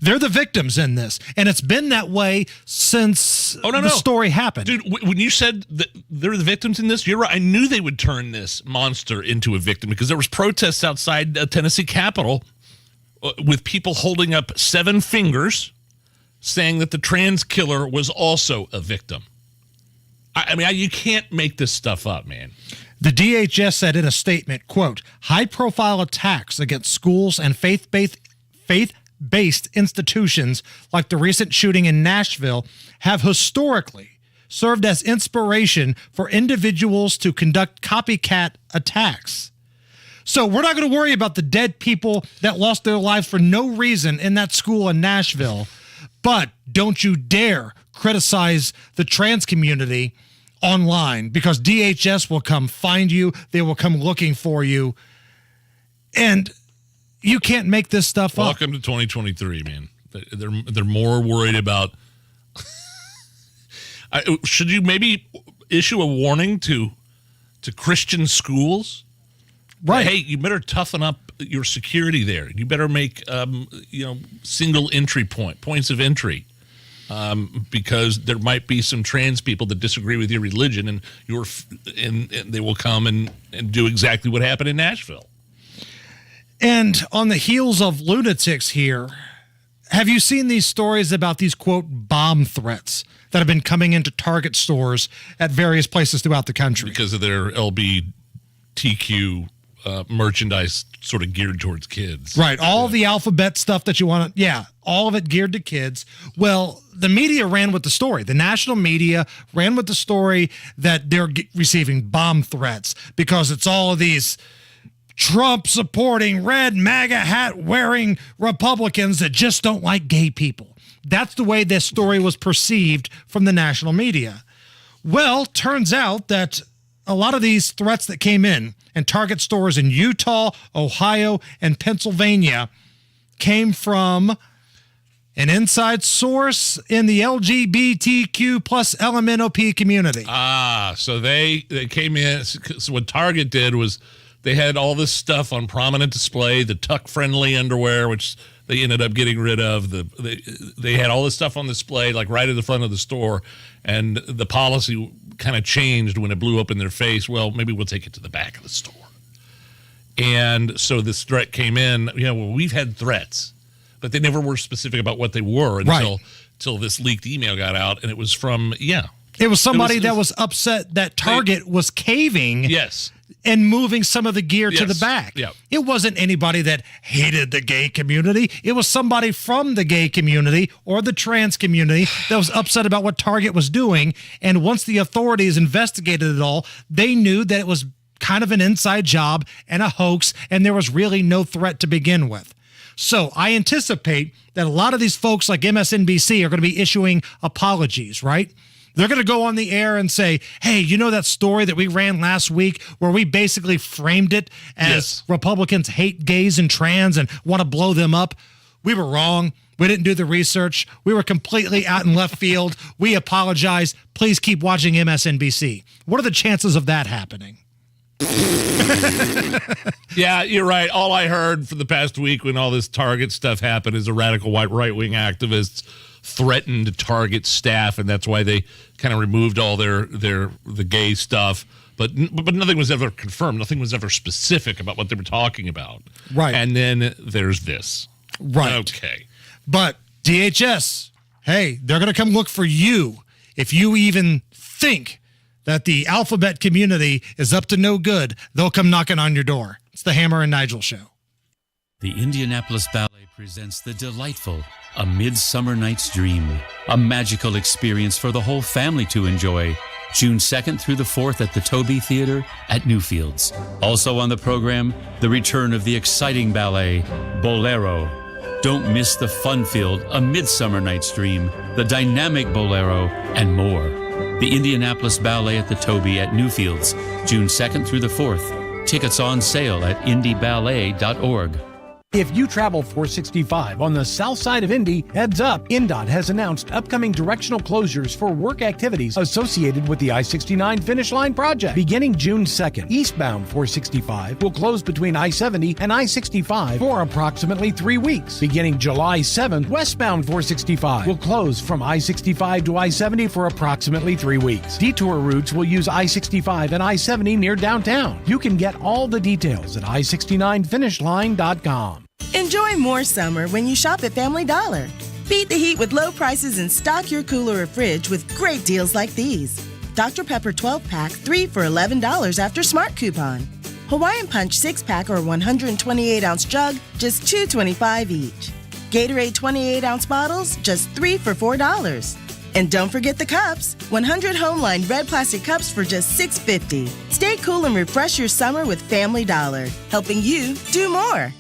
They're the victims in this, and it's been that way since the story happened. Dude, when you said that they're the victims in this, you're right. I knew they would turn this monster into a victim because there was protests outside Tennessee Capitol with people holding up 7 fingers saying that the trans killer was also a victim. I mean, you can't make this stuff up, man. The DHS said in a statement, quote, high-profile attacks against schools and faith-based institutions like the recent shooting in Nashville have historically served as inspiration for individuals to conduct copycat attacks. So we're not going to worry about the dead people that lost their lives for no reason in that school in Nashville, but don't you dare criticize the trans community online, because DHS will come find you. They will come looking for you. And you can't make this stuff up. Welcome to 2023, man. They're more worried about. Should you maybe issue a warning to Christian schools? Right. Hey, you better toughen up your security there. You better make single entry points of entry. Because there might be some trans people that disagree with your religion, and they will come and do exactly what happened in Nashville. And on the heels of lunatics here, have you seen these stories about these, quote, bomb threats that have been coming into Target stores at various places throughout the country? Because of their LGBTQ merchandise sort of geared towards kids. Right. All the alphabet stuff that you want to, all of it geared to kids. Well, the media ran with the story. The national media ran with the story that they're receiving bomb threats because it's all of these Trump-supporting, red MAGA hat-wearing Republicans that just don't like gay people. That's the way this story was perceived from the national media. Well, turns out that a lot of these threats that came in Target stores in Utah, Ohio, and Pennsylvania came from an inside source in the LGBTQ plus LMNOP community. So they came in. So what Target did was they had all this stuff on prominent display, the tuck-friendly underwear, which they ended up getting rid of. They had all this stuff on display, like right at the front of the store, and the policy kind of changed when it blew up in their face. Well, maybe we'll take it to the back of the store. And so this threat came in. We've had threats, but they never were specific about what they were until this leaked email got out, and it was from It was somebody that was upset that Target was caving. Yes. And moving some of the gear to the back. Yeah. It wasn't anybody that hated the gay community. It was somebody from the gay community or the trans community that was upset about what Target was doing. And once the authorities investigated it all, they knew that it was kind of an inside job and a hoax, and there was really no threat to begin with. So I anticipate that a lot of these folks like MSNBC are going to be issuing apologies, right? They're going to go on the air and say, hey, you know that story that we ran last week where we basically framed it as Republicans hate gays and trans and want to blow them up? We were wrong. We didn't do the research. We were completely out in left field. We apologize. Please keep watching MSNBC. What are the chances of that happening? Yeah, you're right. All I heard for the past week when all this Target stuff happened is a radical white right-wing activists threatened Target staff, and that's why they kind of removed all the gay stuff. But nothing was ever confirmed. Nothing was ever specific about what they were talking about. Right. And then there's this. Right. Okay. But DHS, hey, they're going to come look for you if you even think that the alphabet community is up to no good. They'll come knocking on your door. It's the Hammer and Nigel Show. The Indianapolis Ballet presents the delightful A Midsummer Night's Dream, a magical experience for the whole family to enjoy. June 2nd through the 4th at the Toby Theater at Newfields. Also on the program, the return of the exciting ballet, Bolero. Don't miss the fun-filled A Midsummer Night's Dream, the dynamic Bolero, and more. The Indianapolis Ballet at the Toby at Newfields, June 2nd through the 4th. Tickets on sale at indyballet.org. If you travel 465 on the south side of Indy, heads up. INDOT has announced upcoming directional closures for work activities associated with the I-69 Finish Line project. Beginning June 2nd, eastbound 465 will close between I-70 and I-65 for approximately 3 weeks. Beginning July 7th, westbound 465 will close from I-65 to I-70 for approximately 3 weeks. Detour routes will use I-65 and I-70 near downtown. You can get all the details at I69finishline.com. Enjoy more summer when you shop at Family Dollar. Beat the heat with low prices and stock your cooler or fridge with great deals like these. Dr. Pepper 12-pack, 3 for $11 after Smart Coupon. Hawaiian Punch 6-pack or 128-ounce jug, just $2.25 each. Gatorade 28-ounce bottles, just 3 for $4. And don't forget the cups. 100 Homeline red plastic cups for just $6.50. Stay cool and refresh your summer with Family Dollar, helping you do more.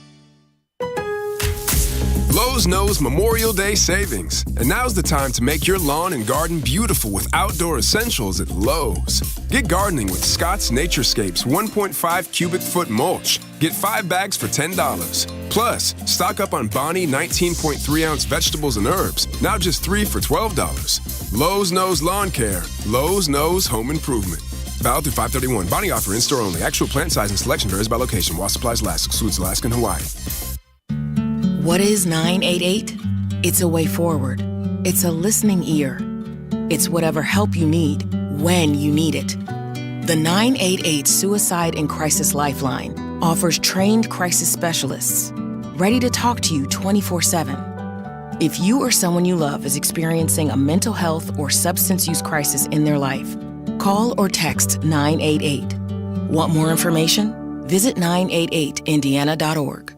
Lowe's knows Memorial Day savings, and now's the time to make your lawn and garden beautiful with outdoor essentials at Lowe's. Get gardening with Scott's Naturescapes 1.5 cubic foot mulch. Get 5 bags for $10. Plus, stock up on Bonnie 19.3 ounce vegetables and herbs, now just 3 for $12. Lowe's knows lawn care. Lowe's knows home improvement. Valid through 5/31. Bonnie offer in-store only. Actual plant size and selection varies by location. While supplies last. Excludes Alaska and Hawaii. What is 988? It's a way forward. It's a listening ear. It's whatever help you need, when you need it. The 988 Suicide and Crisis Lifeline offers trained crisis specialists, ready to talk to you 24/7. If you or someone you love is experiencing a mental health or substance use crisis in their life, call or text 988. Want more information? Visit 988indiana.org.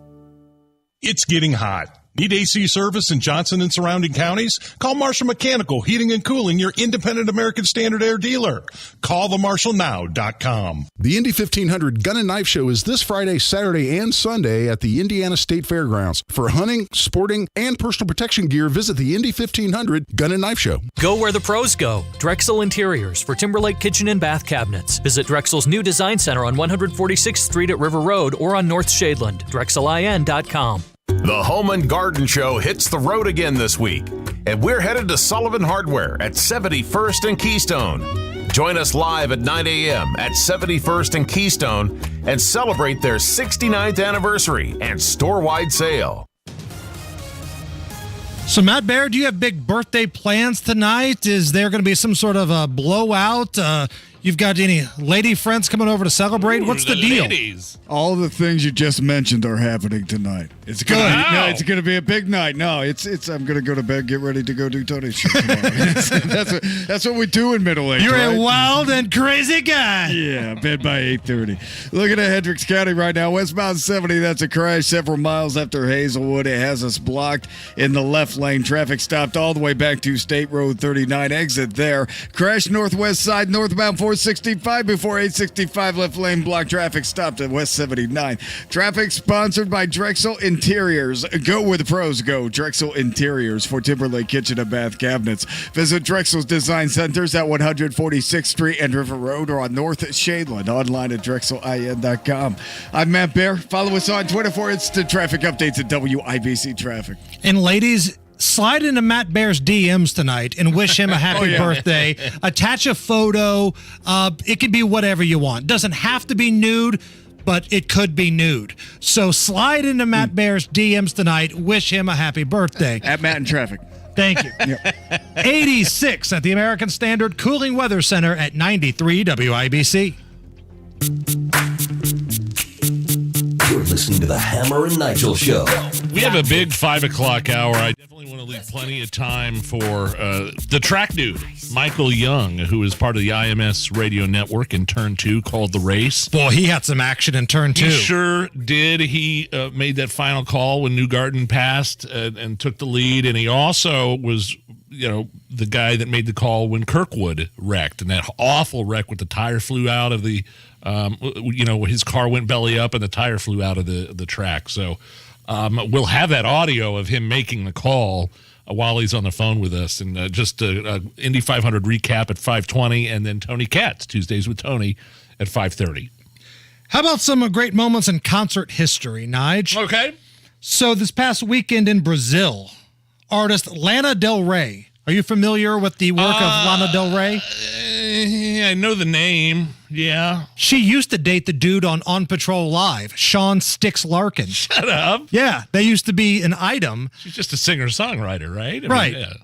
It's getting hot. Need AC service in Johnson and surrounding counties? Call Marshall Mechanical Heating and Cooling, your independent American Standard Air dealer. Call themarshallnow.com. The Indy 1500 Gun and Knife Show is this Friday, Saturday, and Sunday at the Indiana State Fairgrounds. For hunting, sporting, and personal protection gear, visit the Indy 1500 Gun and Knife Show. Go where the pros go. Drexel Interiors for Timberlake Kitchen and Bath Cabinets. Visit Drexel's new design center on 146th Street at River Road or on North Shadeland. DrexelIN.com. The Home and Garden Show hits the road again this week, and we're headed to Sullivan Hardware at 71st and Keystone. Join us live at 9 a.m. at 71st and Keystone and celebrate their 69th anniversary and store-wide sale. So, Matt Baird, do you have big birthday plans tonight? Is there going to be some sort of a blowout? You've got any lady friends coming over to celebrate? What's the deal? Ladies. All the things you just mentioned are happening tonight. It's good. No, it's going to be a big night. No, it's. I'm going to go to bed, get ready to go do Tony's show tomorrow. that's what we do in middle age. You're right? a wild and crazy guy. Yeah, bed by 8:30. Looking at Hendricks County right now, westbound 70. That's a crash several miles after Hazelwood. It has us blocked in the left lane. Traffic stopped all the way back to State Road 39. Exit there. Crash northwest side, northbound 465 before 865 left lane block. Traffic stopped at West 79. Traffic sponsored by Drexel Interiors. Go where the pros go. Drexel Interiors for Timberlake Kitchen and Bath Cabinets. Visit Drexel's Design Centers at 146th Street and River Road or on North Shadeland. Online at DrexelIN.com. I'm Matt Bear. Follow us on Twitter for instant traffic updates at WIBC Traffic. And ladies, slide into Matt Bear's DMs tonight and wish him a happy birthday. Attach a photo. It could be whatever you want. Doesn't have to be nude, but it could be nude. So slide into Matt Bear's DMs tonight. Wish him a happy birthday. At Matt in Traffic. Thank you. 86 at the American Standard Cooling Weather Center at 93 WIBC. You're listening to the Hammer and Nigel Show. We have a big 5 o'clock hour. I definitely want to leave plenty of time for the track dude, Michael Young, who is part of the IMS radio network in Turn 2 called The Race. Boy, he had some action in Turn 2. He sure did. He made that final call when Newgarden passed and took the lead. And he also was, the guy that made the call when Kirkwood wrecked. And that awful wreck with the tire flew out of the his car went belly up and the tire flew out of the track. So we'll have that audio of him making the call while he's on the phone with us. And just Indy 500 recap at 5:20, and then Tony Katz, Tuesdays with Tony, at 5:30. How about some great moments in concert history, Nigel? Okay. So this past weekend in Brazil, artist Lana Del Rey. Are you familiar with the work of Lana Del Rey? I know the name. Yeah. She used to date the dude on Patrol Live, Sean Styx Larkin. Shut up. Yeah, they used to be an item. She's just a singer-songwriter, right?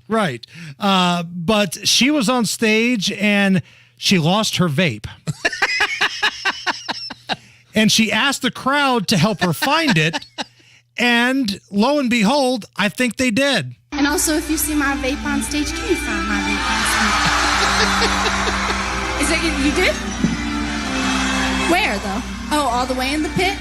Right. But she was on stage and she lost her vape. And she asked the crowd to help her find it. And lo and behold, I think they did. And also, if you see my vape on stage, can you find my vape on stage? Is that you did? Where, though? Oh, all the way in the pit?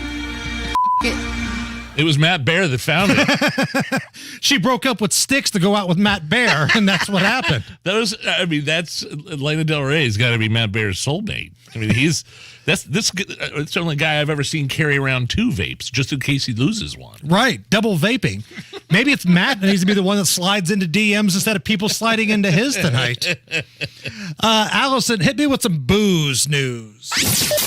It was Matt Bear that found it. She broke up with Styx to go out with Matt Bear, and that's what happened. That's Lana Del Rey's got to be Matt Bear's soulmate. I mean, it's the only guy I've ever seen carry around 2 vapes just in case he loses one. Right, double vaping. Maybe it's Matt that needs to be the one that slides into DMs instead of people sliding into his tonight. Allison, hit me with some booze news.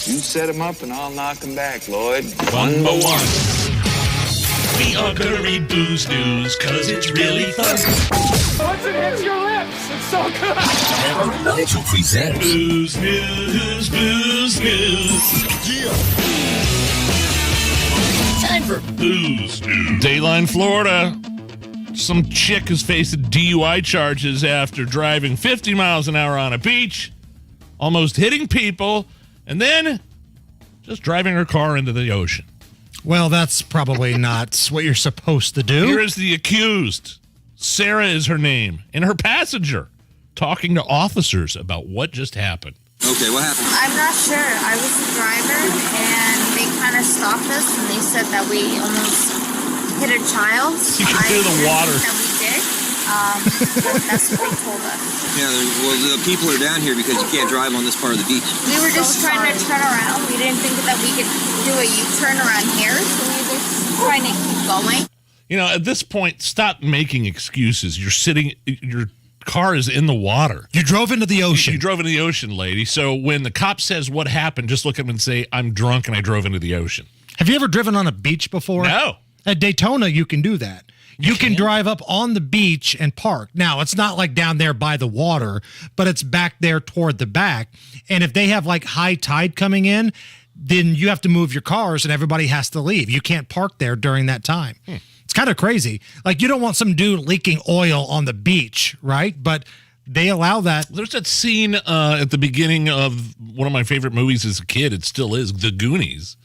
You set him up and I'll knock him back, Lloyd. One by one. We are gonna read booze news because it's really fun. Once it hits your lips, it's so good. Hammer and Nigel presents Booze News, Booze News. Yeah. Time for Booze News. Dayline, Florida. Some chick is facing DUI charges after driving 50 miles an hour on a beach, almost hitting people, and then just driving her car into the ocean. Well, that's probably not what you're supposed to do. Here is the accused. Sarah is her name, and her passenger talking to officers about what just happened. Okay, what happened? I'm not sure. I was the driver, and they kind of stopped us, and they said that we almost hit a child. You can hear the water. That we did. That's what they told us. Yeah, well, the people are down here because you can't drive on this part of the beach. We were just trying to turn around. We didn't think that we could do a U-turn around here, so we were just trying to keep going. You know, at this point, stop making excuses. You're sitting, your car is in the water. You drove into the ocean. You drove into the ocean, lady. So when the cop says what happened, just look at him and say, I'm drunk and I drove into the ocean. Have you ever driven on a beach before? No. At Daytona, you can do that. You can drive up on the beach and park. Now, it's not like down there by the water, but it's back there toward the back. And if they have like high tide coming in, then you have to move your cars and everybody has to leave. You can't park there during that time. It's kind of crazy. Like, you don't want some dude leaking oil on the beach, right? But they allow that. There's that scene at the beginning of one of my favorite movies as a kid. It still is, The Goonies,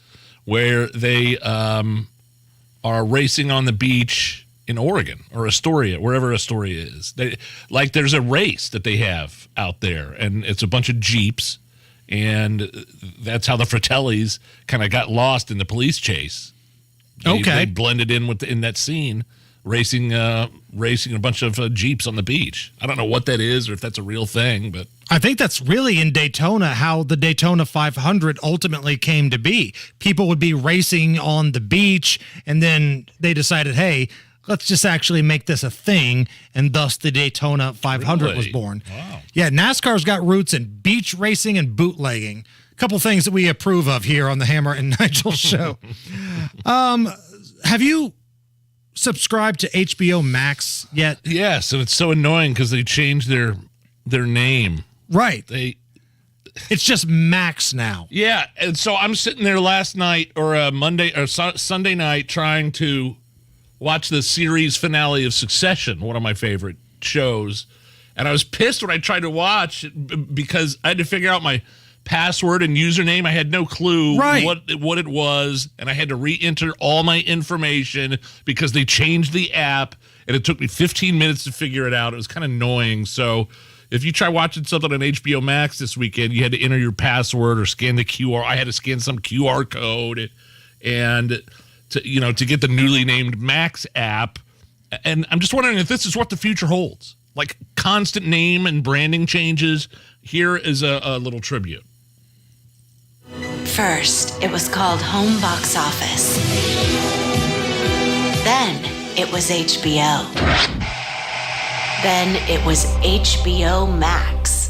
where they are racing on the beach in Oregon or Astoria, wherever Astoria is. There's a race that they have out there, and it's a bunch of Jeeps, and that's how the Fratellis kind of got lost in the police chase. They blended in in that scene, racing a bunch of Jeeps on the beach. I don't know what that is or if that's a real thing, but I think that's really in Daytona how the Daytona 500 ultimately came to be. People would be racing on the beach, and then they decided, hey, let's just actually make this a thing, and thus the Daytona 500 was born. Wow. Yeah, NASCAR's got roots in beach racing and bootlegging. A couple things that we approve of here on the Hammer and Nigel show. Have you subscribed to HBO Max yet? Yes, and it's so annoying because they changed their name. Right. It's just Max now. Yeah, and so I'm sitting there last night or Sunday night trying to watch the series finale of Succession, one of my favorite shows, and I was pissed when I tried to watch because I had to figure out my password and username. I had no clue what it was, and I had to re-enter all my information because they changed the app, and it took me 15 minutes to figure it out. It was kind of annoying. So if you try watching something on HBO Max this weekend, you had to enter your password or scan the QR. I had to scan some QR code, and to get the newly named Max app. And I'm just wondering if this is what the future holds. Like constant name and branding changes. Here is a little tribute. First, it was called Home Box Office. Then, it was HBO. Then it was HBO Max.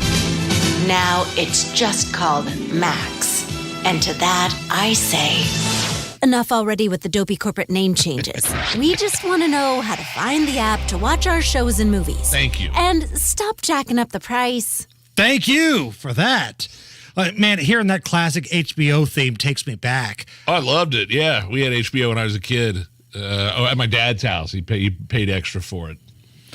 Now it's just called Max. And to that, I say... Enough already with the dopey corporate name changes. We just want to know how to find the app to watch our shows and movies. Thank you. And stop jacking up the price. Thank you for that. Man, hearing that classic HBO theme takes me back. Oh, I loved it. Yeah, we had HBO when I was a kid. At my dad's house. He paid extra for it.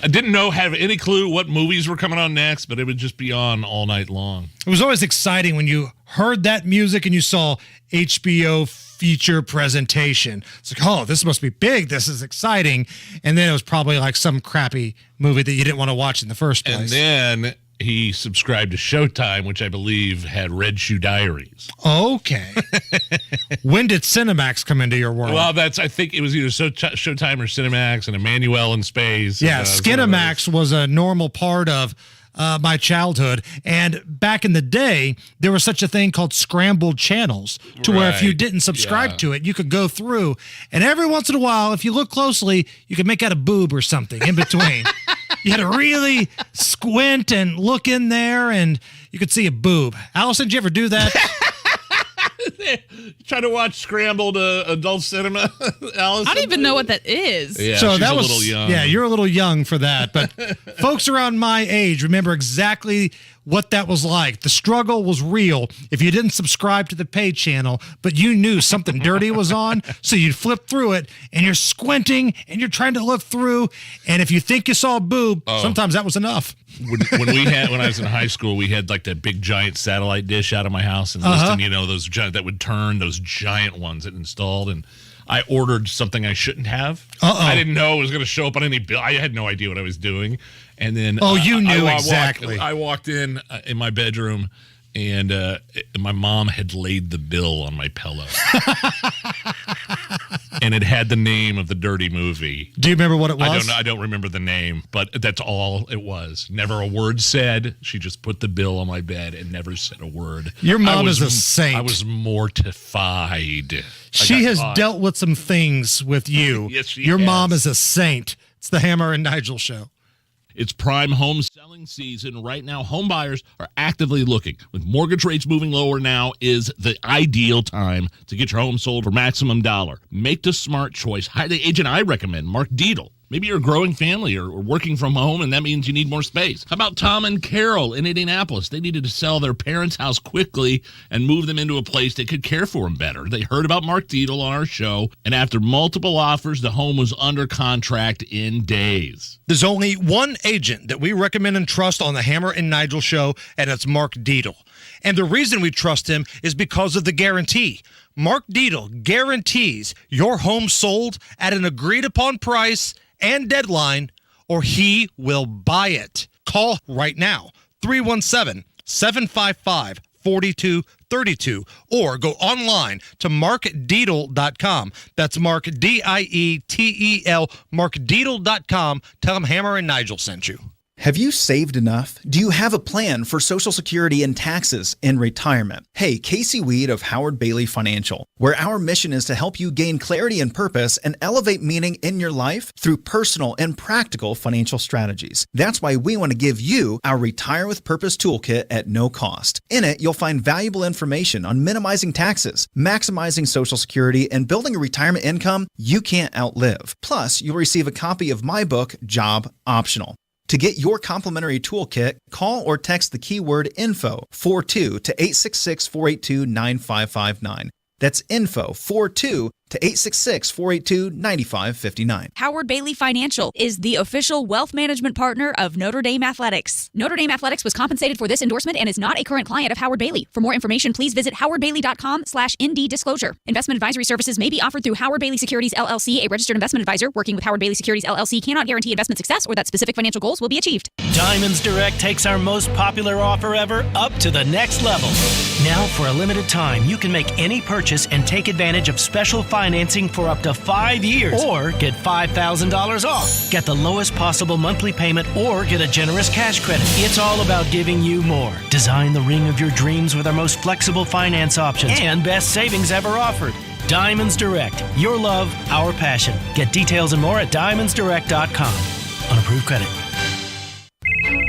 I didn't have any clue what movies were coming on next, but it would just be on all night long. It was always exciting when you heard that music and you saw HBO feature presentation. It's like, oh, this must be big. This is exciting. And then it was probably like some crappy movie that you didn't want to watch in the first place. And then he subscribed to Showtime, which I believe had Red Shoe Diaries. Okay. When did Cinemax come into your world? Well, I think it was either Showtime or Cinemax and Emmanuel in Space. Yeah, Skinemax was a normal part of my childhood. And back in the day, there was such a thing called scrambled channels to where if you didn't subscribe to it, you could go through. And every once in a while, if you look closely, you could make out a boob or something in between. You had to really squint and look in there, and you could see a boob. Allison, did you ever do that? Try to watch scrambled adult cinema, Allison? I don't even know what that is. Yeah, so she's that a was, little young. Yeah, you're a little young for that. But folks around my age remember exactly what that was like. The struggle was real if you didn't subscribe to the pay channel, but you knew something dirty was on, so you'd flip through it, and you're squinting, and you're trying to look through, and if you think you saw a boob, sometimes that was enough. When I was in high school, we had like that big giant satellite dish out of my house, and listed, those giant that would turn, those giant ones that installed, and I ordered something I shouldn't have. I didn't know it was going to show up on any bill. I had no idea what I was doing. And then you knew exactly. I walked in my bedroom, and my mom had laid the bill on my pillow. And it had the name of the dirty movie. Do you remember what it was? I don't remember the name, but that's all it was. Never a word said. She just put the bill on my bed and never said a word. Your mom is a saint. I was mortified. She has dealt with some things with you. Yes, she Your has. mom is a saint. It's the Hammer and Nigel Show. It's prime home selling season. Right now, home buyers are actively looking. With mortgage rates moving lower, now is the ideal time to get your home sold for maximum dollar. Make the smart choice. Hire the agent I recommend, Mark Dietl. Maybe you're a growing family or working from home, and that means you need more space. How about Tom and Carol in Indianapolis? They needed to sell their parents' house quickly and move them into a place that could care for them better. They heard about Mark Dietl on our show, and after multiple offers, the home was under contract in days. There's only one agent that we recommend and trust on the Hammer and Nigel Show, and it's Mark Dietl. And the reason we trust him is because of the guarantee. Mark Dietl guarantees your home sold at an agreed-upon price and deadline, or he will buy it. Call right now, 317-755-4232, or go online to markdietl.com. That's Mark, D-I-E-T-E-L, markdietl.com. Tell him Hammer and Nigel sent you. Have you saved enough? Do you have a plan for Social Security and taxes in retirement? Hey, Casey Weed of Howard Bailey Financial, where our mission is to help you gain clarity and purpose and elevate meaning in your life through personal and practical financial strategies. That's why we want to give you our Retire with Purpose Toolkit at no cost. In it, you'll find valuable information on minimizing taxes, maximizing Social Security, and building a retirement income you can't outlive. Plus, you'll receive a copy of my book, Job Optional. To get your complimentary toolkit, call or text the keyword INFO 42 to 866-482-9559. That's INFO 42 to 866-482-9559. Howard Bailey Financial is the official wealth management partner of Notre Dame Athletics. Notre Dame Athletics was compensated for this endorsement and is not a current client of Howard Bailey. For more information, please visit howardbailey.com/ND disclosure. Investment advisory services may be offered through Howard Bailey Securities LLC, a registered investment advisor. Working with Howard Bailey Securities LLC cannot guarantee investment success or that specific financial goals will be achieved. Diamonds Direct takes our most popular offer ever up to the next level. Now, for a limited time, you can make any purchase and take advantage of special financing for up to 5 years, or get $5,000 off. Get the lowest possible monthly payment or get a generous cash credit. It's all about giving you more. Design the ring of your dreams with our most flexible finance options and best savings ever offered. Diamonds Direct. Your love, our passion. Get details and more at diamondsdirect.com. Unapproved credit.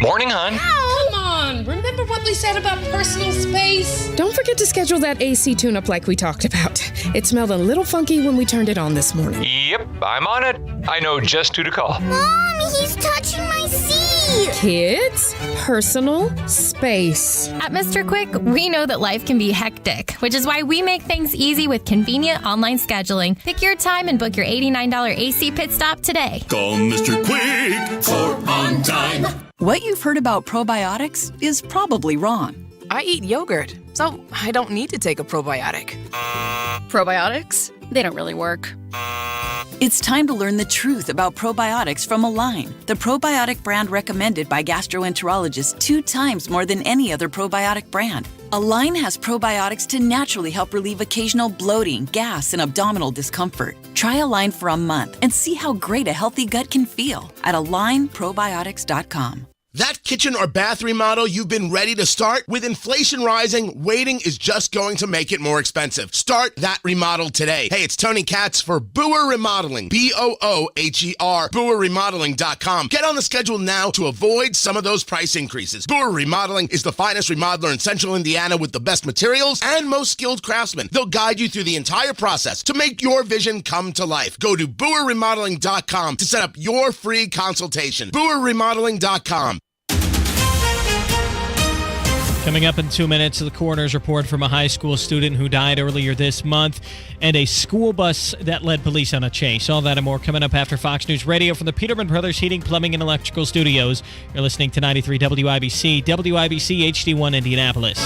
Morning, hon. Come on, remember what we said about personal space? Don't forget to schedule that AC tune-up like we talked about. It smelled a little funky when we turned it on this morning. Yep, I'm on it. I know just who to call. Mommy, he's touching my seat. Kids, personal space. At Mr. Quick, we know that life can be hectic, which is why we make things easy with convenient online scheduling. Pick your time and book your $89 AC pit stop today. Call Mr. Quick for on time. What you've heard about probiotics is probably wrong. I eat yogurt, so I don't need to take a probiotic. Probiotics? They don't really work. It's time to learn the truth about probiotics from Align, the probiotic brand recommended by gastroenterologists 2 times more than any other probiotic brand. Align has probiotics to naturally help relieve occasional bloating, gas, and abdominal discomfort. Try Align for a month and see how great a healthy gut can feel at AlignProbiotics.com. That kitchen or bath remodel you've been ready to start? With inflation rising, waiting is just going to make it more expensive. Start that remodel today. Hey, it's Tony Katz for Booher Remodeling. BOOHER. BooherRemodeling.com. Get on the schedule now to avoid some of those price increases. Booher Remodeling is the finest remodeler in Central Indiana with the best materials and most skilled craftsmen. They'll guide you through the entire process to make your vision come to life. Go to BooherRemodeling.com to set up your free consultation. BooherRemodeling.com. Coming up in 2 minutes, the coroner's report from a high school student who died earlier this month and a school bus that led police on a chase. All that and more coming up after Fox News Radio from the Peterman Brothers Heating, Plumbing, and Electrical Studios. You're listening to 93 WIBC, WIBC HD1 Indianapolis.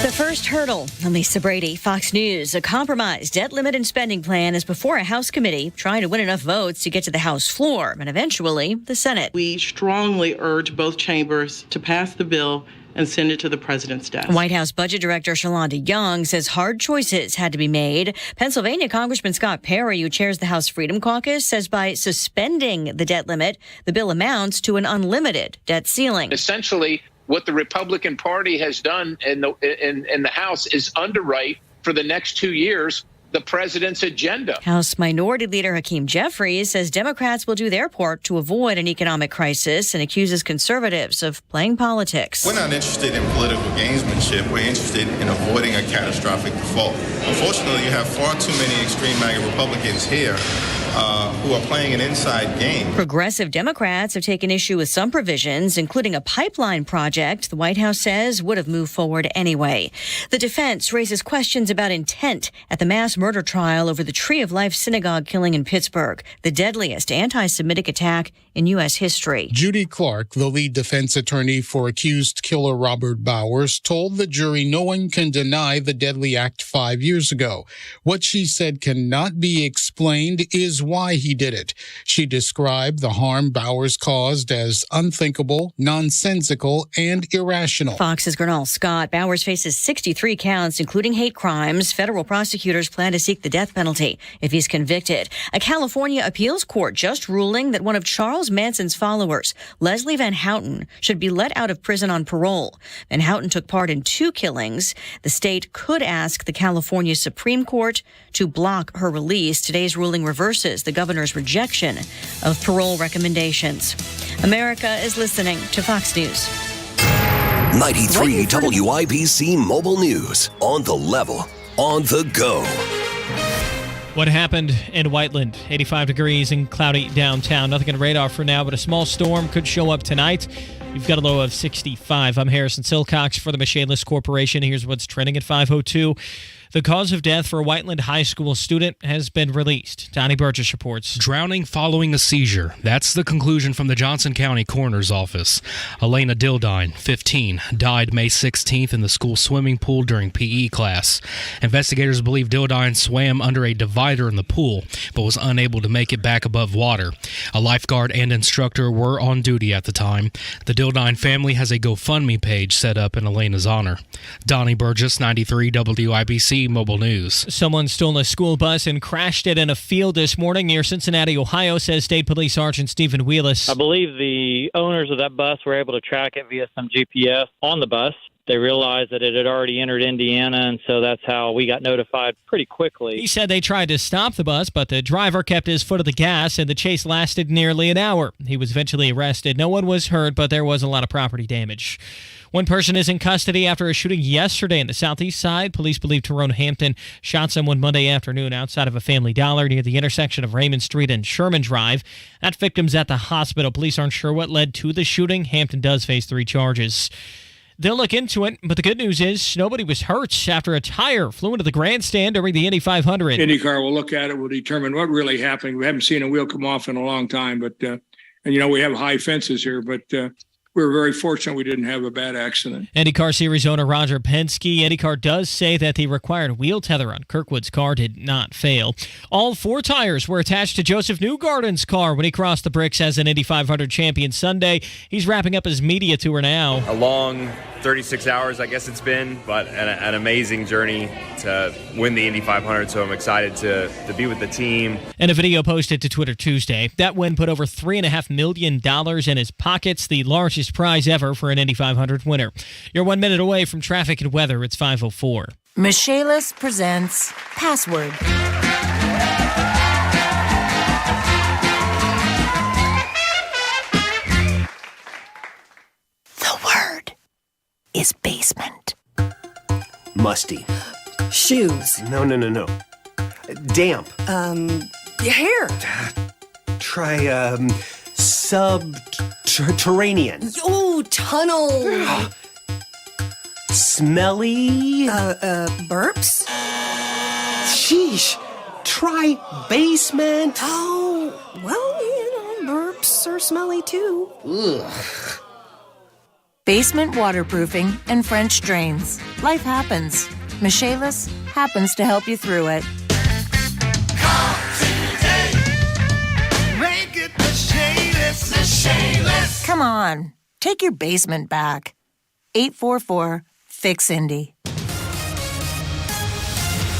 The first hurdle. Lisa Brady, Fox News. A compromise debt limit and spending plan is before a House committee trying to win enough votes to get to the House floor and eventually the Senate. We strongly urge both chambers to pass the bill and send it to the president's desk. White House Budget Director Shalonda Young says hard choices had to be made. Pennsylvania Congressman Scott Perry, who chairs the House Freedom Caucus, says by suspending the debt limit, the bill amounts to an unlimited debt ceiling. Essentially, what the Republican Party has done in the House is underwrite for the next 2 years the president's agenda. House Minority Leader Hakeem Jeffries says Democrats will do their part to avoid an economic crisis and accuses conservatives of playing politics. We're not interested in political gamesmanship. We're interested in avoiding a catastrophic default. Unfortunately, you have far too many extreme MAGA Republicans here who are playing an inside game. Progressive Democrats have taken issue with some provisions, including a pipeline project the White House says would have moved forward anyway. The defense raises questions about intent at the mass murder trial over the Tree of Life synagogue killing in Pittsburgh, the deadliest anti-Semitic attack in U.S. history. Judy Clark, the lead defense attorney for accused killer Robert Bowers, told the jury no one can deny the deadly act 5 years ago. What she said cannot be explained is why he did it. She described the harm Bowers caused as unthinkable, nonsensical, and irrational. Fox's Gernal Scott. Bowers faces 63 counts, including hate crimes. Federal prosecutors plan to seek the death penalty if he's convicted. A California appeals court just ruling that one of Charles Manson's followers, Leslie Van Houten, should be let out of prison on parole. Van Houten took part in 2 killings. The state could ask the California Supreme Court to block her release. Today's ruling reverses the governor's rejection of parole recommendations. America is listening to Fox News. 93 WIBC Mobile News. On the level, on the go. What happened in Whiteland? 85 degrees and cloudy downtown. Nothing on radar for now, but a small storm could show up tonight. We've got a low of 65. I'm Harrison Silcox for the Machineless Corporation. Here's what's trending at 5:02. The cause of death for a Whiteland High School student has been released. Donnie Burgess reports. Drowning following a seizure. That's the conclusion from the Johnson County Coroner's Office. Elena Dildine, 15, died May 16th in the school swimming pool during PE class. Investigators believe Dildine swam under a divider in the pool, but was unable to make it back above water. A lifeguard and instructor were on duty at the time. The Dildine family has a GoFundMe page set up in Elena's honor. Donnie Burgess, 93 WIBC Mobile News. Someone stole a school bus and crashed it in a field this morning near Cincinnati, Ohio, says State Police Sergeant Stephen Wheelis. I believe the owners of that bus were able to track it via some GPS on the bus. They realized that it had already entered Indiana, and so that's how we got notified pretty quickly. He said they tried to stop the bus, but the driver kept his foot on the gas, and the chase lasted nearly an hour. He was eventually arrested. No one was hurt, but there was a lot of property damage. One person is in custody after a shooting yesterday in the southeast side. Police believe Tyrone Hampton shot someone Monday afternoon outside of a Family Dollar near the intersection of Raymond Street and Sherman Drive. That victim's at the hospital. Police aren't sure what led to the shooting. Hampton does face 3 charges. They'll look into it, but the good news is nobody was hurt after a tire flew into the grandstand during the Indy 500. IndyCar will look at it, will determine what really happened. We haven't seen a wheel come off in a long time, but we have high fences here, but we were very fortunate we didn't have a bad accident. IndyCar Series owner Roger Penske. IndyCar does say that the required wheel tether on Kirkwood's car did not fail. All 4 tires were attached to Joseph Newgarden's car when he crossed the bricks as an Indy 500 champion Sunday. He's wrapping up his media tour now. A long 36 hours, I guess it's been, but an amazing journey to win the Indy 500, so I'm excited to be with the team. In a video posted to Twitter Tuesday, that win put over $3.5 million in his pockets, the largest prize ever for an Indy 500 winner. You're 1 minute away from traffic and weather. It's 5:04. Michaelis presents Password. The word is basement. Musty. Shoes. No. Damp. Your hair. Try, subterranean. Ooh, tunnel. Smelly. Burps. Sheesh. Try basement. Oh, well, burps are smelly too. Ugh. Basement waterproofing and French drains. Life happens. Michaelis happens to help you through it. Make it Michaelis. Come on, take your basement back. 844-FIX-INDY.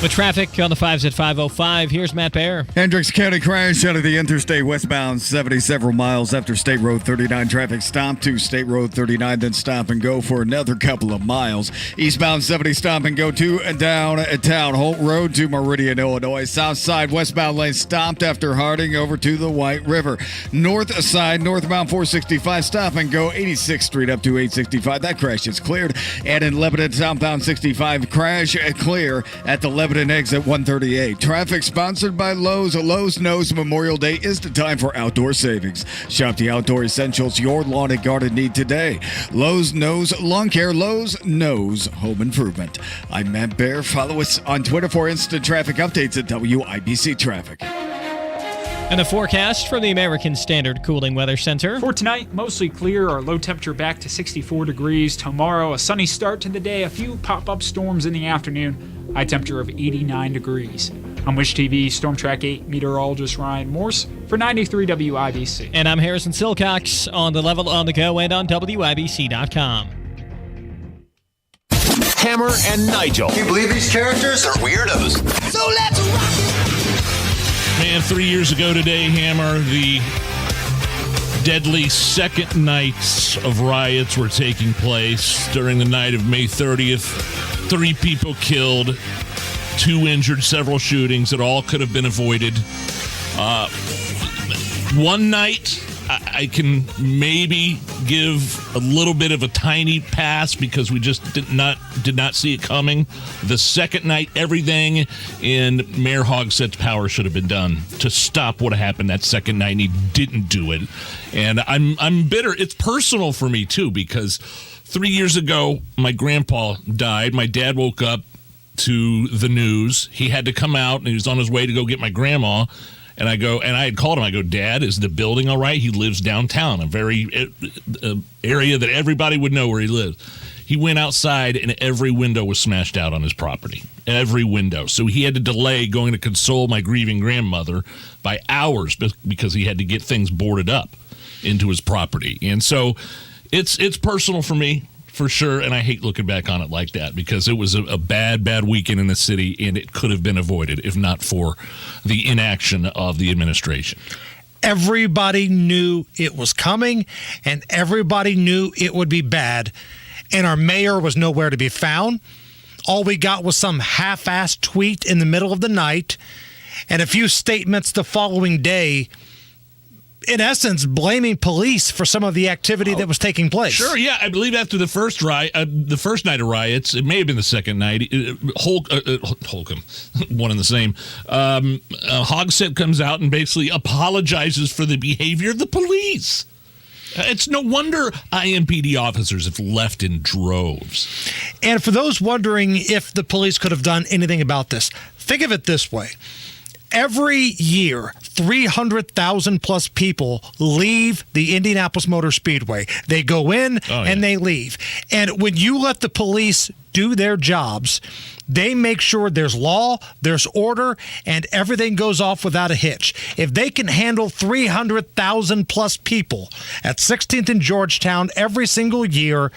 With traffic on the 5s at 5:05, here's Matt Baer. Hendricks County crash out of the interstate westbound 70 several miles after State Road 39. Traffic stopped to State Road 39, then stop and go for another couple of miles. Eastbound 70 stop and go to and downtown Holt Road to Meridian, Illinois. South side westbound lane stopped after Harding over to the White River. North side northbound 465 stop and go 86th Street up to 865. That crash is cleared. And in Lebanon, southbound 65 crash clear at the Lebanon exit 138. Traffic sponsored by Lowe's. Lowe's knows Memorial Day is the time for outdoor savings. Shop the outdoor essentials your lawn and garden need today. Lowe's knows lawn care. Lowe's knows home improvement. I'm Matt Baer. Follow us on Twitter for instant traffic updates at WIBC Traffic. And a forecast from the American Standard Cooling Weather Center. For tonight, mostly clear. Our low temperature back to 64 degrees. Tomorrow, a sunny start to the day. A few pop-up storms in the afternoon. High temperature of 89 degrees. I'm Wish TV Storm Track 8 meteorologist Ryan Morse for 93 WIBC. And I'm Harrison Silcox on the level, on the go, and on WIBC.com. Hammer and Nigel. Can you believe these characters are weirdos? So let's rock it! Man, 3 years ago today, Hammer, the deadly second nights of riots were taking place. During the night of May 30th, 3 people killed, 2 injured, several shootings that all could have been avoided. One night, I can maybe give a little bit of a tiny pass because we just did not see it coming. The second night, everything in Mayor Hogsett's power should have been done to stop what happened that second night, and he didn't do it. And I'm bitter. It's personal for me too, because 3 years ago, my grandpa died. My dad woke up to the news. He had to come out, and he was on his way to go get my grandma. And I had called him. I go, Dad, is the building all right? He lives downtown, a very area that everybody would know where he lives. He went outside, and every window was smashed out on his property. Every window. So he had to delay going to console my grieving grandmother by hours because he had to get things boarded up into his property. And so it's personal for me, for sure, and I hate looking back on it like that because it was a bad weekend in the city, and it could have been avoided if not for the inaction of the administration. Everybody knew it was coming, and everybody knew it would be bad. and our mayor was nowhere to be found. All we got was some half-assed tweet in the middle of the night and a few statements the following day, in essence, blaming police for some of the activity that was taking place. Sure, yeah. I believe after the first night of riots, it may have been the second night, Holcomb, one and the same, Hogsett comes out and basically apologizes for the behavior of the police. It's no wonder IMPD officers have left in droves. And for those wondering if the police could have done anything about this, think of it this way. Every year, 300,000 plus people leave the Indianapolis Motor Speedway. They go in and they leave. And when you let the police do their jobs, they make sure there's law, there's order, and everything goes off without a hitch. If they can handle 300,000 plus people at 16th and Georgetown every single year,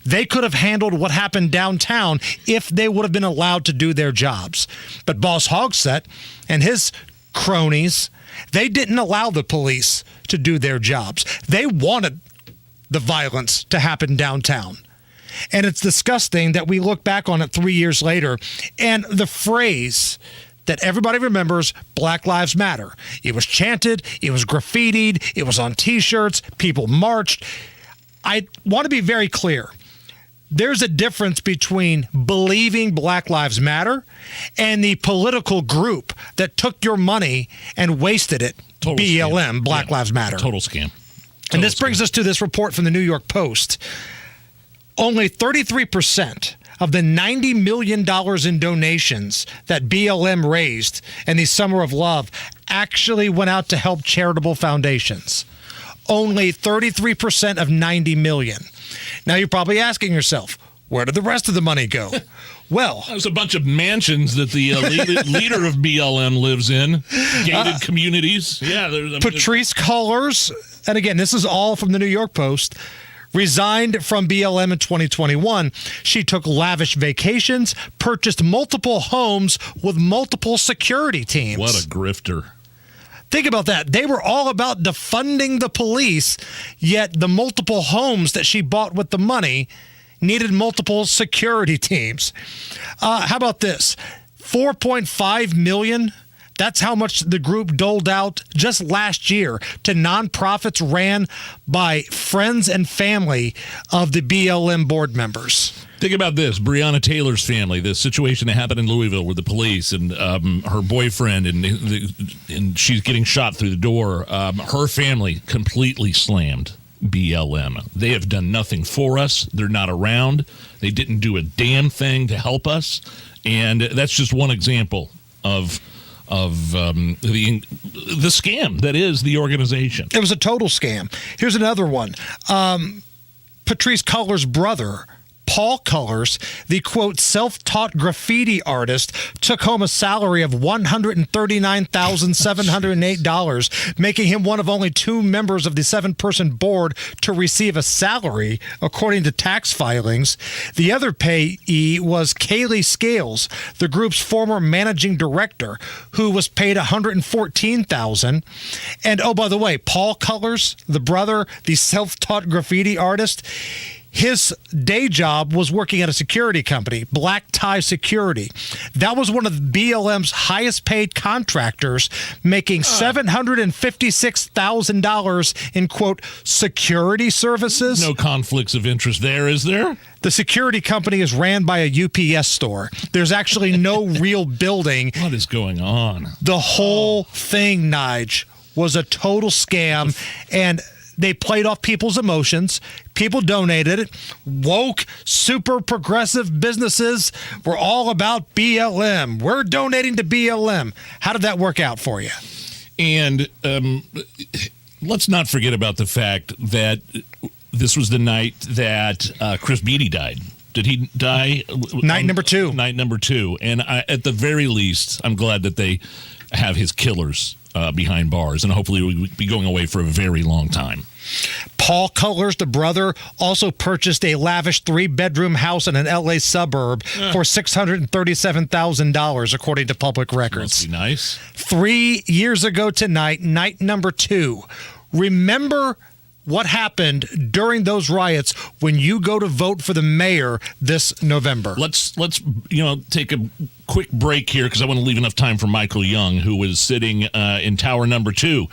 they could have handled what happened downtown if they would have been allowed to do their jobs. But Boss Hogsett and his cronies, they didn't allow the police to do their jobs. They wanted the violence to happen downtown. And it's disgusting that we look back on it 3 years later, and the phrase that everybody remembers, Black Lives Matter. It was chanted, it was graffitied, it was on T-shirts, people marched. I want to be very clear. There's a difference between believing Black Lives Matter and the political group that took your money and wasted it. Total BLM, scam. Black Lives Matter. Total scam. And this brings us to this report from the New York Post. Only 33% of the $90 million in donations that BLM raised in the Summer of Love actually went out to help charitable foundations. Only 33% of $90 million. Now you're probably asking yourself, where did the rest of the money go? Well, there's a bunch of mansions that the leader of BLM lives in, gated communities. Yeah, Patrice Cullors, and again, this is all from the New York Post, resigned from BLM in 2021. She took lavish vacations, purchased multiple homes with multiple security teams. What a grifter. Think about that. They were all about defunding the police, yet the multiple homes that she bought with the money needed multiple security teams. How about this? $4.5 million. That's how much the group doled out just last year to nonprofits ran by friends and family of the BLM board members. Think about this. Breonna Taylor's family, the situation that happened in Louisville with the police and her boyfriend, and she's getting shot through the door. Her family completely slammed BLM. They have done nothing for us. They're not around. They didn't do a damn thing to help us. And that's just one example of the scam that is the organization. It was a total scam. Here's another one. Patrice Cullors' brother, Paul Cullors, the, quote, self-taught graffiti artist, took home a salary of $139,708, making him one of only two members of the 7-person board to receive a salary, according to tax filings. The other payee was Kaylee Scales, the group's former managing director, who was paid $114,000. And, oh, by the way, Paul Cullors, the brother, the self-taught graffiti artist, his day job was working at a security company, Black Tie Security. That was one of BLM's highest paid contractors, making $756,000 in, quote, security services. No conflicts of interest there, is there? The security company is ran by a UPS store. There's actually no real building. What is going on? The whole thing, Nige, was a total scam, and they played off people's emotions. People donated it. Woke, super progressive businesses were all about BLM. We're donating to BLM. How did that work out for you? And let's not forget about the fact that this was the night that Chris Beatty died. Did he die? Night number 2. Night number 2. And at the very least, I'm glad that they have his killers behind bars, and hopefully we'll be going away for a very long time. Paul Cullors, the brother, also purchased a lavish 3-bedroom house in an L.A. suburb for $637,000, according to public records. Must be nice. 3 years ago tonight, night number 2. Remember what happened during those riots when you go to vote for the mayor this November. Let's take a quick break here because I want to leave enough time for Michael Young, who was sitting in tower number 2,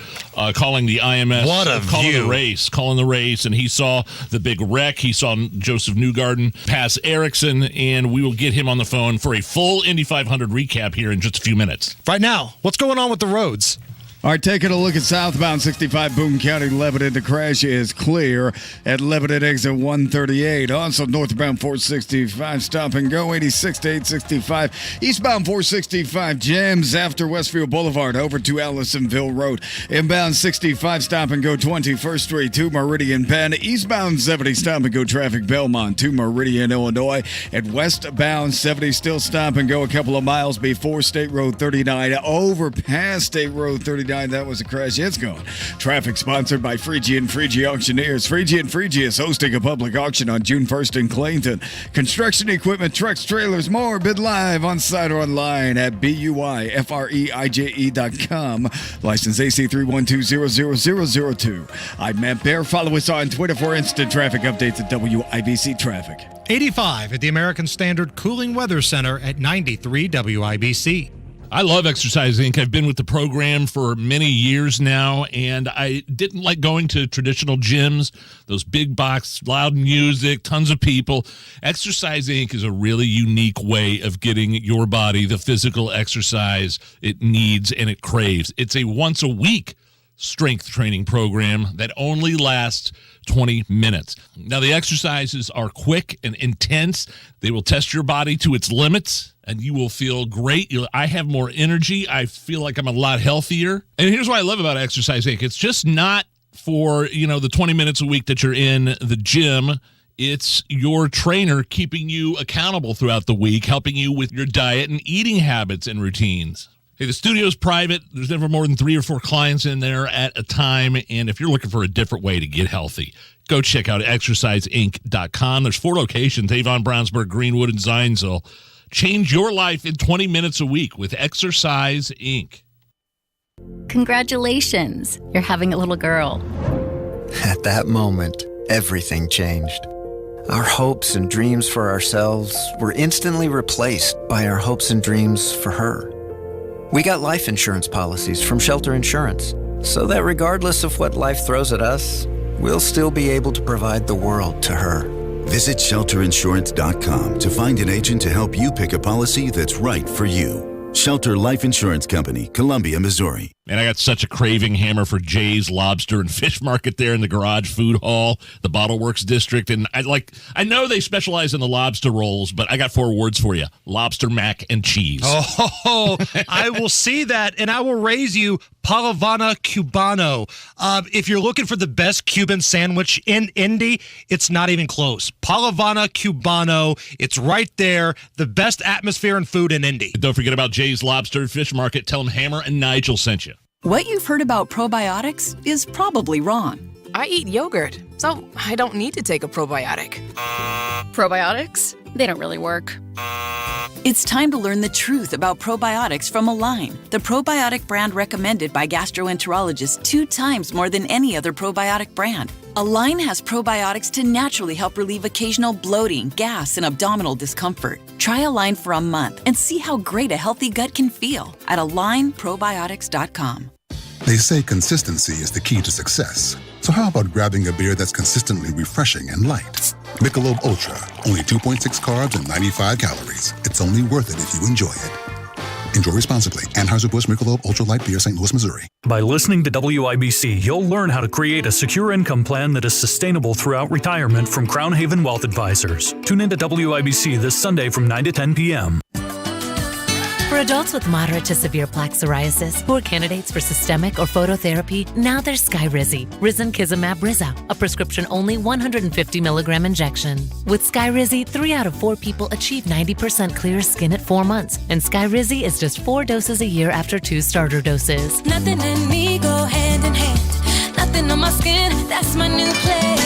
calling the IMS. What a view. Calling the race, and he saw the big wreck. He saw Joseph Newgarden pass Erickson, and we will get him on the phone for a full Indy 500 recap here in just a few minutes. Right now, what's going on with the roads? All right, taking a look at southbound 65 Boone County, Lebanon. The crash is clear at Lebanon exit 138. Also northbound 465, stop and go 86 to 865. Eastbound 465 jams after Westfield Boulevard over to Allisonville Road. Inbound 65, stop and go 21st Street to Meridian Penn. Eastbound 70, stop and go traffic Belmont to Meridian, Illinois. And westbound 70, still stop and go a couple of miles before State Road 39 over past State Road 39. That was a crash. It's gone. Traffic sponsored by Freegie and Freegie Auctioneers. Freegie and Freegie is hosting a public auction on June 1st in Clayton. Construction equipment, trucks, trailers, more. Bid live on site or online at BUIFREIJE.com. License AC 3120002. I'm Matt Bear. Follow us on Twitter for instant traffic updates at WIBC Traffic. 85 at the American Standard Cooling Weather Center at 93 WIBC. I love Exercise Inc. I've been with the program for many years now, and I didn't like going to traditional gyms, those big box, loud music, tons of people. Exercise Inc. is a really unique way of getting your body the physical exercise it needs and it craves. It's a once-a-week strength training program that only lasts 20 minutes. Now, the exercises are quick and intense. They will test your body to its limits, and you will feel great. I have more energy. I feel like I'm a lot healthier. And here's what I love about Exercise Inc. It's just not for, the 20 minutes a week that you're in the gym. It's your trainer keeping you accountable throughout the week, helping you with your diet and eating habits and routines. Hey, the studio's private. There's never more than 3 or 4 clients in there at a time. And if you're looking for a different way to get healthy, go check out exerciseinc.com. There's 4 locations, Avon, Brownsburg, Greenwood, and Zionsville. Change your life in 20 minutes a week with Exercise Inc. Congratulations, you're having a little girl. At that moment, everything changed. Our hopes and dreams for ourselves were instantly replaced by our hopes and dreams for her. We got life insurance policies from Shelter Insurance, so that regardless of what life throws at us, we'll still be able to provide the world to her. Visit shelterinsurance.com to find an agent to help you pick a policy that's right for you. Shelter Life Insurance Company, Columbia, Missouri. And I got such a craving, Hammer, for Jay's Lobster and Fish Market there in the Garage Food Hall, the Bottle Works District. And I know they specialize in the lobster rolls, but I got 4 words for you. Lobster, mac, and cheese. Oh, I will see that, and I will raise you Palavana Cubano. If you're looking for the best Cuban sandwich in Indy, it's not even close. Palavana Cubano, it's right there. The best atmosphere and food in Indy. Don't forget about Jay's Lobster and Fish Market. Tell them Hammer and Nigel sent you. What you've heard about probiotics is probably wrong. I eat yogurt, so I don't need to take a probiotic. Probiotics? They don't really work. It's time to learn the truth about probiotics from Align, the probiotic brand recommended by gastroenterologists 2 times more than any other probiotic brand. Align has probiotics to naturally help relieve occasional bloating, gas, and abdominal discomfort. Try Align for a month and see how great a healthy gut can feel at AlignProbiotics.com. They say consistency is the key to success. So how about grabbing a beer that's consistently refreshing and light? Michelob Ultra, only 2.6 carbs and 95 calories. It's only worth it if you enjoy it. Enjoy responsibly. Anheuser-Busch Michelob Ultra Light Beer, St. Louis, Missouri. By listening to WIBC, you'll learn how to create a secure income plan that is sustainable throughout retirement from Crown Haven Wealth Advisors. Tune into WIBC this Sunday from 9 to 10 p.m. For adults with moderate to severe plaque psoriasis who are candidates for systemic or phototherapy, now there's Skyrizi, Risankizumab Riza, a prescription-only 150 milligram injection. With Skyrizi, 3 out of 4 people achieve 90% clear skin at 4 months, and Skyrizi is just 4 doses a year after 2 starter doses. Nothing and me go hand in hand. Nothing on my skin, that's my new plan.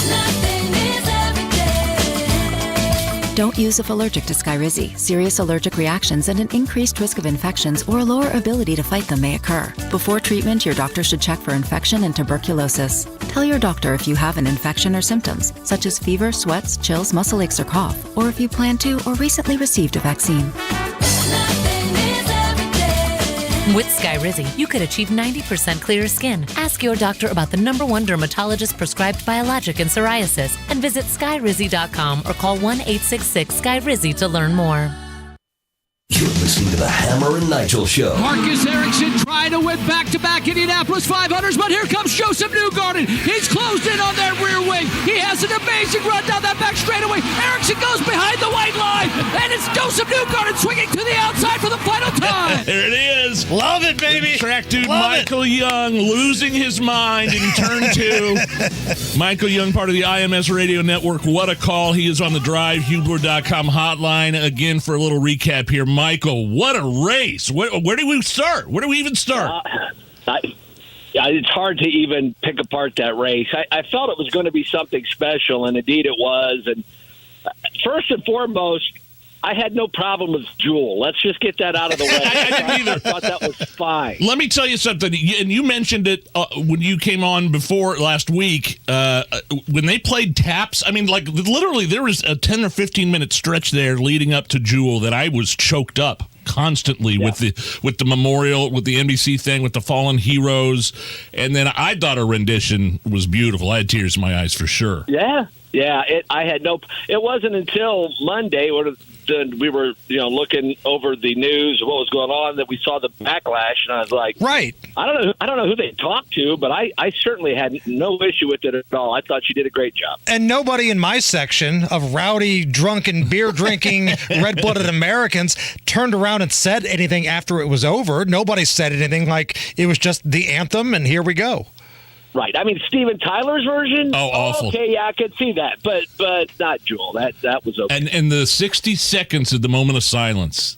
Nothing is every day. Don't use if allergic to Skyrizi. Serious allergic reactions and an increased risk of infections or a lower ability to fight them may occur. Before treatment, your doctor should check for infection and tuberculosis. Tell your doctor if you have an infection or symptoms, such as fever, sweats, chills, muscle aches, or cough, or if you plan to or recently received a vaccine. With Skyrizi, you could achieve 90% clearer skin. Ask your doctor about the #1 dermatologist prescribed biologic in psoriasis and visit skyrizi.com or call 1-866-SKYRIZI to learn more. You're listening to the Hammer and Nigel Show. Marcus Ericsson trying to win back-to-back Indianapolis 500s, but here comes Joseph Newgarden. He's closed in on that rear wing. He has an amazing run down that back straightaway. Ericsson goes behind the white line, and it's Joseph Newgarden swinging to the outside for the final time. There it is. Love it, baby. Track dude Michael Young losing his mind in turn 2. Michael Young, part of the IMS Radio Network. What a call. He is on the DriveHubler.com hotline. Again, for a little recap here. Michael, what a race. Where do we start? Where do we even start? It's hard to even pick apart that race. I felt it was going to be something special, and indeed it was. And first and foremost, I had no problem with Jewel. Let's just get that out of the way. I didn't either. I thought that was fine. Let me tell you something, and you mentioned it when you came on before last week. When they played taps, I mean, like literally there was a 10 or 15-minute stretch there leading up to Jewel that I was choked up constantly with the memorial, with the NBC thing, with the fallen heroes. And then I thought her rendition was beautiful. I had tears in my eyes for sure. Yeah. It wasn't until Monday where we were, looking over the news of what was going on that we saw the backlash, and I was like, right. I don't know who they talked to, but I certainly had no issue with it at all. I thought she did a great job. And nobody in my section of rowdy, drunken, beer-drinking, red-blooded Americans turned around and said anything after it was over. Nobody said anything. Like it was just the anthem, and here we go. Right. I mean, Steven Tyler's version. Oh, awful. Okay, yeah, I could see that, but not Jewel. That was okay. And the 60 seconds at the moment of silence,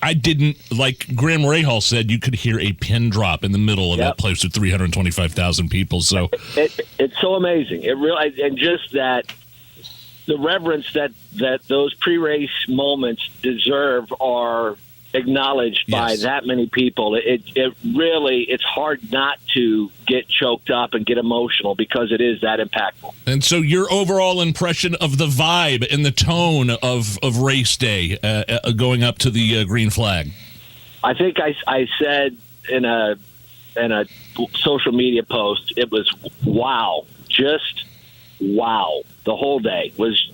I didn't, like Graham Rahal said, you could hear a pin drop in the middle of that place with 325,000 people. So it's so amazing. It really, and just that the reverence that those pre-race moments deserve are acknowledged by that many people. It really, it's hard not to get choked up and get emotional because it is that impactful. And so your overall impression of the vibe and the tone of race day going up to the green flag? I think I said in a social media post, it was wow, just wow. The whole day was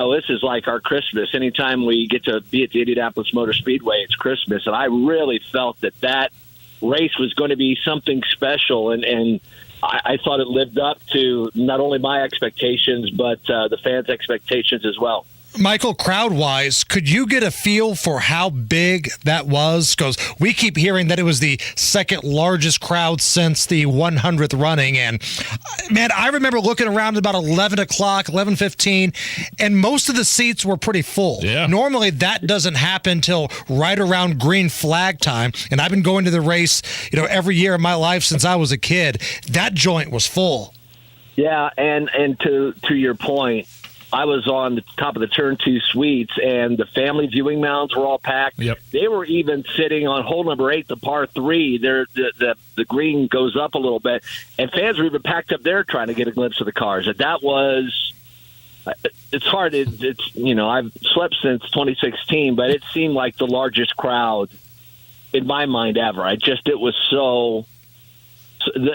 this is like our Christmas. Anytime we get to be at the Indianapolis Motor Speedway, it's Christmas. And I really felt that race was going to be something special. And I thought it lived up to not only my expectations, but the fans' expectations as well. Michael, crowd-wise, could you get a feel for how big that was? Because we keep hearing that it was the second largest crowd since the 100th running. And, man, I remember looking around at about 11 o'clock, 11:15, and most of the seats were pretty full. Yeah. Normally, that doesn't happen till right around green flag time. And I've been going to the race, every year of my life since I was a kid. That joint was full. Yeah, and to your point, I was on the top of the turn 2 suites, and the family viewing mounds were all packed. Yep. They were even sitting on hole number 8, the par 3. The green goes up a little bit, and fans were even packed up there trying to get a glimpse of the cars. And that was, it's hard. I've slept since 2016, but it seemed like the largest crowd in my mind ever. It was so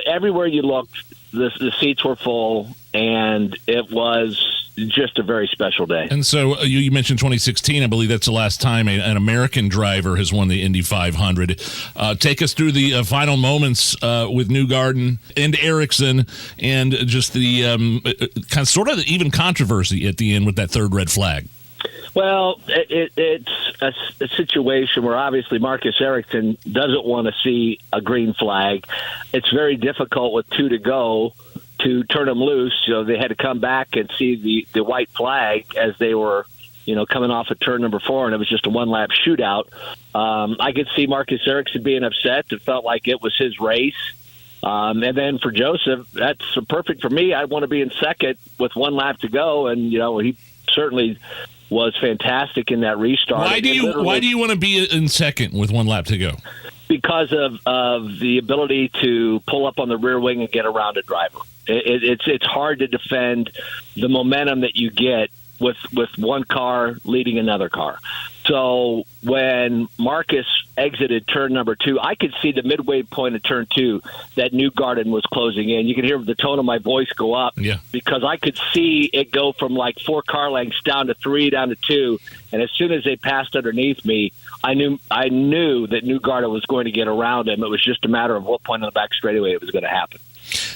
everywhere you looked, the seats were full, and it was just a very special day. And so you mentioned 2016. I believe that's the last time an American driver has won the Indy 500. Take us through the final moments with Newgarden and Ericsson, and just the kind of sort of even controversy at the end with that third red flag. Well, it's a situation where obviously Marcus Ericsson doesn't want to see a green flag. It's very difficult with 2 to go to turn them loose. So they had to come back and see the white flag as they were, coming off of turn number 4, and it was just a one-lap shootout. I could see Marcus Ericsson being upset. It felt like it was his race. And then for Joseph, that's perfect for me. I want to be in second with 1 lap to go, and he certainly was fantastic in that restart. Why do you want to be in second with 1 lap to go? Because of the ability to pull up on the rear wing and get around a driver. It's hard to defend the momentum that you get with one car leading another car. So when Marcus exited turn number 2, I could see the midway point of turn 2 that Newgarden was closing in. You can hear the tone of my voice go up because I could see it go from like 4 car lengths down to 3, down to 2. And as soon as they passed underneath me, I knew that Newgarden was going to get around him. It was just a matter of what point on the back straightaway it was going to happen.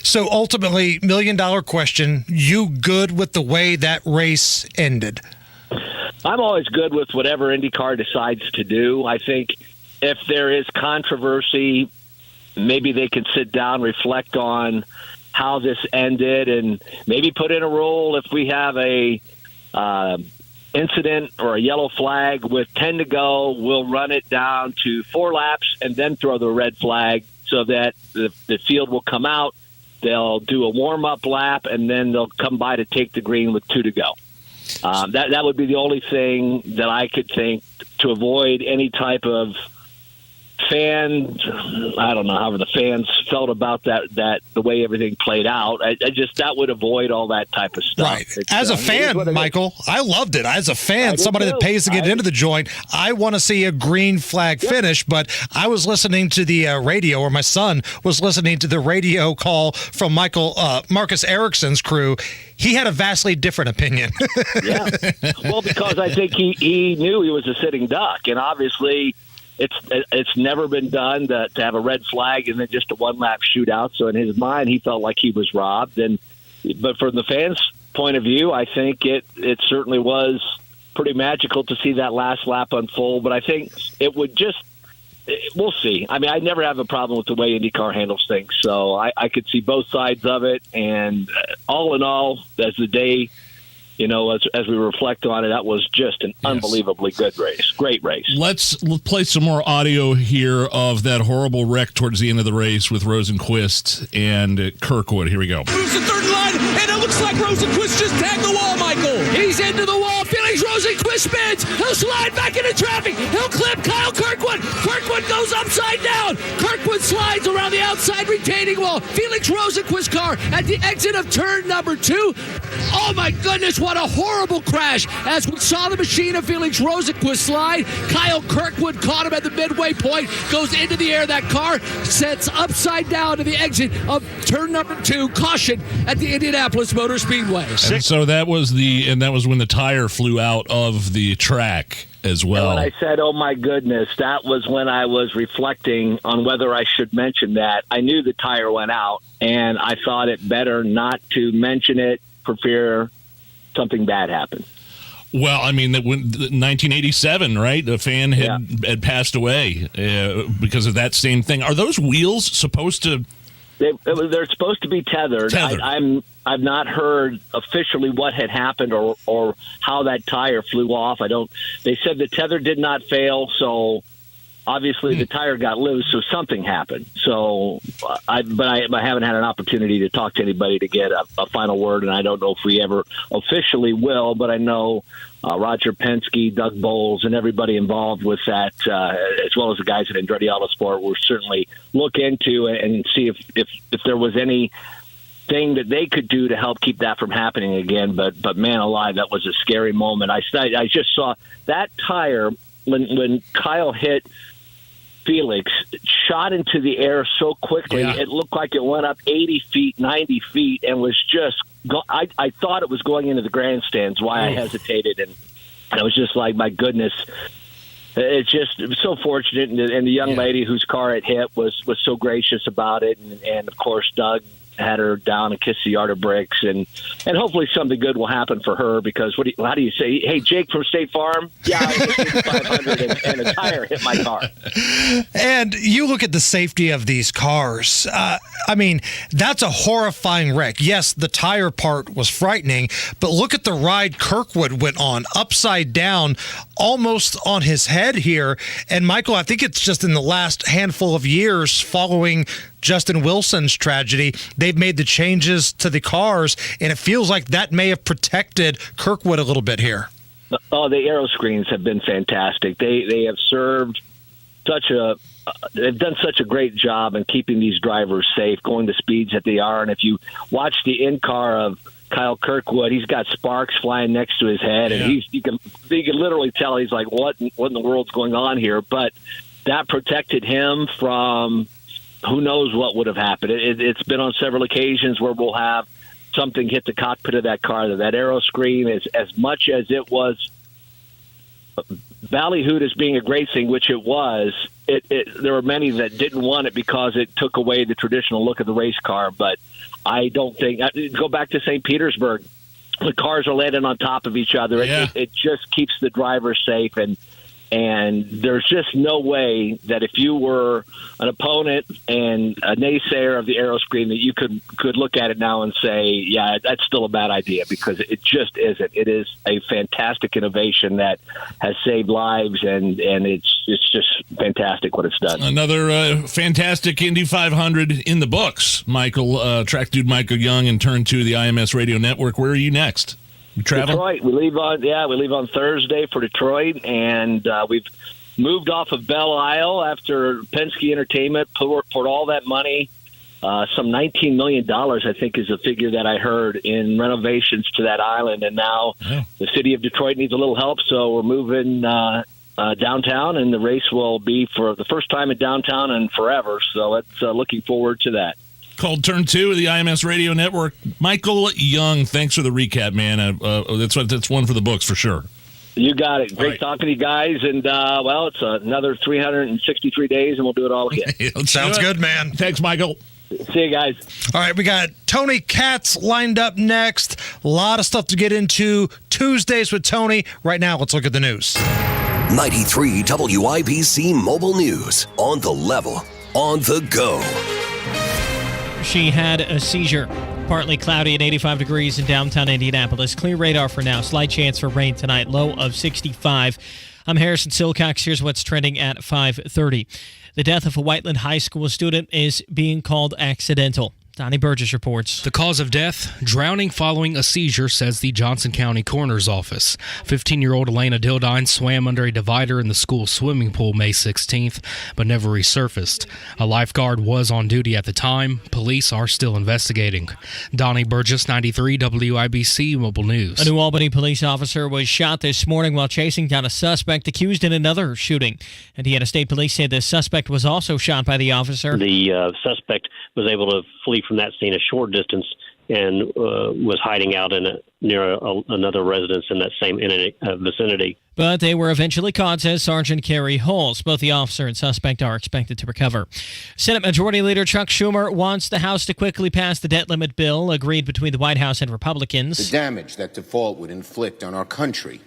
So ultimately, $1 million question, you good with the way that race ended? I'm always good with whatever IndyCar decides to do. I think if there is controversy, maybe they can sit down, reflect on how this ended, and maybe put in a rule if we have a incident or a yellow flag with 10 to go, we'll run it down to 4 laps and then throw the red flag so that the field will come out. They'll do a warm-up lap, and then they'll come by to take the green with 2 to go. That would be the only thing that I could think to avoid any type of fan. I don't know how the fans felt about that the way everything played out. I just that would avoid all that type of stuff. Right. As a fan, Michael, I loved it. As a fan, somebody that pays to get into the joint, I want to see a green flag finish. But I was listening to the radio, or my son was listening to the radio call from Marcus Ericsson's crew. He had a vastly different opinion. Yeah. Well, because I think he knew he was a sitting duck, and obviously it's never been done to have a red flag and then just a 1-lap shootout. So in his mind, he felt like he was robbed. But from the fans' point of view, I think it certainly was pretty magical to see that last lap unfold. But I think it would we'll see. I mean, I never have a problem with the way IndyCar handles things. So I could see both sides of it. And all in all, as the day, as we reflect on it, that was just an unbelievably good race. Great race. Let's play some more audio here of that horrible wreck towards the end of the race with Rosenquist and Kirkwood. Here we go. Moves the third line, and it looks like Rosenquist just tagged the wall, Michael. He's into the wall. Felix Rosenquist spins. He'll slide back into traffic. He'll clip Kyle Kirkwood. Kirkwood goes upside down. Kirkwood slides around the outside retaining wall. Felix Rosenquist car at the exit of turn number 2. Oh, my goodness, what a horrible crash. As we saw the machine of Felix Rosenquist slide, Kyle Kirkwood caught him at the midway point, goes into the air. That car sets upside down to the exit of turn number 2. Caution at the Indianapolis Motor Speedway. And so that was when the tire flew out of the track as well. And when I said, oh my goodness, that was when I was reflecting on whether I should mention that. I knew the tire went out, and I thought it better not to mention it for fear something bad happened. Well, I mean, 1987, right? A fan had passed away because of that same thing. Are those wheels supposed to? They're supposed to be tethered. I've not heard officially what had happened or how that tire flew off. They said the tether did not fail, so obviously the tire got loose, so something happened. So, I haven't had an opportunity to talk to anybody to get a final word, and I don't know if we ever officially will. But I know Roger Penske, Doug Bowles, and everybody involved with that, as well as the guys at Andretti Autosport, will certainly look into and see if there was any thing that they could do to help keep that from happening again. But man alive, that was a scary moment. I just saw that tire when Kyle hit Felix, shot into the air so quickly. Yeah. It looked like it went up 80 feet, 90 feet, and was just I thought it was going into the grandstands. Why I hesitated, and I was just like, my goodness. It was so fortunate, and the young lady whose car it hit was so gracious about it, and of course Doug had her down and kissed the yard of bricks, and hopefully something good will happen for her, because how do you say, hey, Jake from State Farm? Yeah, I hit 500 and a tire hit my car. And you look at the safety of these cars. I mean, that's a horrifying wreck. Yes, the tire part was frightening, but look at the ride Kirkwood went on, upside down, almost on his head here. And Michael, I think it's just in the last handful of years following Justin Wilson's tragedy, they've made the changes to the cars, and it feels like that may have protected Kirkwood a little bit here. Oh, the aero screens have been fantastic. They have served they've done such a great job in keeping these drivers safe, going the speeds that they are. And if you watch the in-car of Kyle Kirkwood, he's got sparks flying next to his head, and you can literally tell he's like, what in the world's going on here? But that protected him from who knows what would have happened. It's been on several occasions where we'll have something hit the cockpit of that car. That aero screen, as much as it was ballyhooed as being a great thing, which it was, there were many that didn't want it because it took away the traditional look of the race car. But I don't think, go back to St. Petersburg, the cars are landing on top of each other. Yeah. It just keeps the driver safe, and there's just no way that if you were an opponent and a naysayer of the aero screen that you could look at it now and say, yeah, that's still a bad idea, because it just isn't. It is a fantastic innovation that has saved lives, and it's just fantastic what it's done. Another fantastic Indy 500 in the books. Michael, track dude Michael Young, in turn 2 of the IMS Radio Network. Where are you next? You travel? Detroit. We leave on Thursday for Detroit, and we've moved off of Belle Isle after Penske Entertainment poured all that money, some $19 million, I think is the figure that I heard, in renovations to that island. And now the city of Detroit needs a little help, so we're moving downtown, and the race will be for the first time in downtown and forever. So it's looking forward to that. Called Turn 2 of the IMS Radio Network. Michael Young, thanks for the recap, man. That's one for the books for sure. You got it. Great talking to you guys. And, it's another 363 days, and we'll do it all again. Sounds good, man. Thanks, Michael. See you guys. All right, we got Tony Katz lined up next. A lot of stuff to get into. Tuesdays with Tony. Right now, let's look at the news. 93 WIBC Mobile News. On the level. On the go. She had a seizure. Partly cloudy and 85 degrees in downtown Indianapolis. Clear radar for now. Slight chance for rain tonight. Low of 65. I'm Harrison Silcox. Here's what's trending at 5:30. The death of a Whiteland High School student is being called accidental. Donnie Burgess reports. The cause of death, drowning following a seizure, says the Johnson County Coroner's Office. 15-year-old Elena Dildine swam under a divider in the school swimming pool May 16th, but never resurfaced. A lifeguard was on duty at the time. Police are still investigating. Donnie Burgess, 93 WIBC Mobile News. A New Albany police officer was shot this morning while chasing down a suspect accused in another shooting. Indiana State Police say the suspect was also shot by the officer. The suspect was able to flee from that scene a short distance and was hiding out near another residence in that same vicinity. But they were eventually caught, says Sergeant Kerry Hulse. Both the officer and suspect are expected to recover. Senate Majority Leader Chuck Schumer wants the House to quickly pass the debt limit bill agreed between the White House and Republicans. The damage that default would inflict on our country,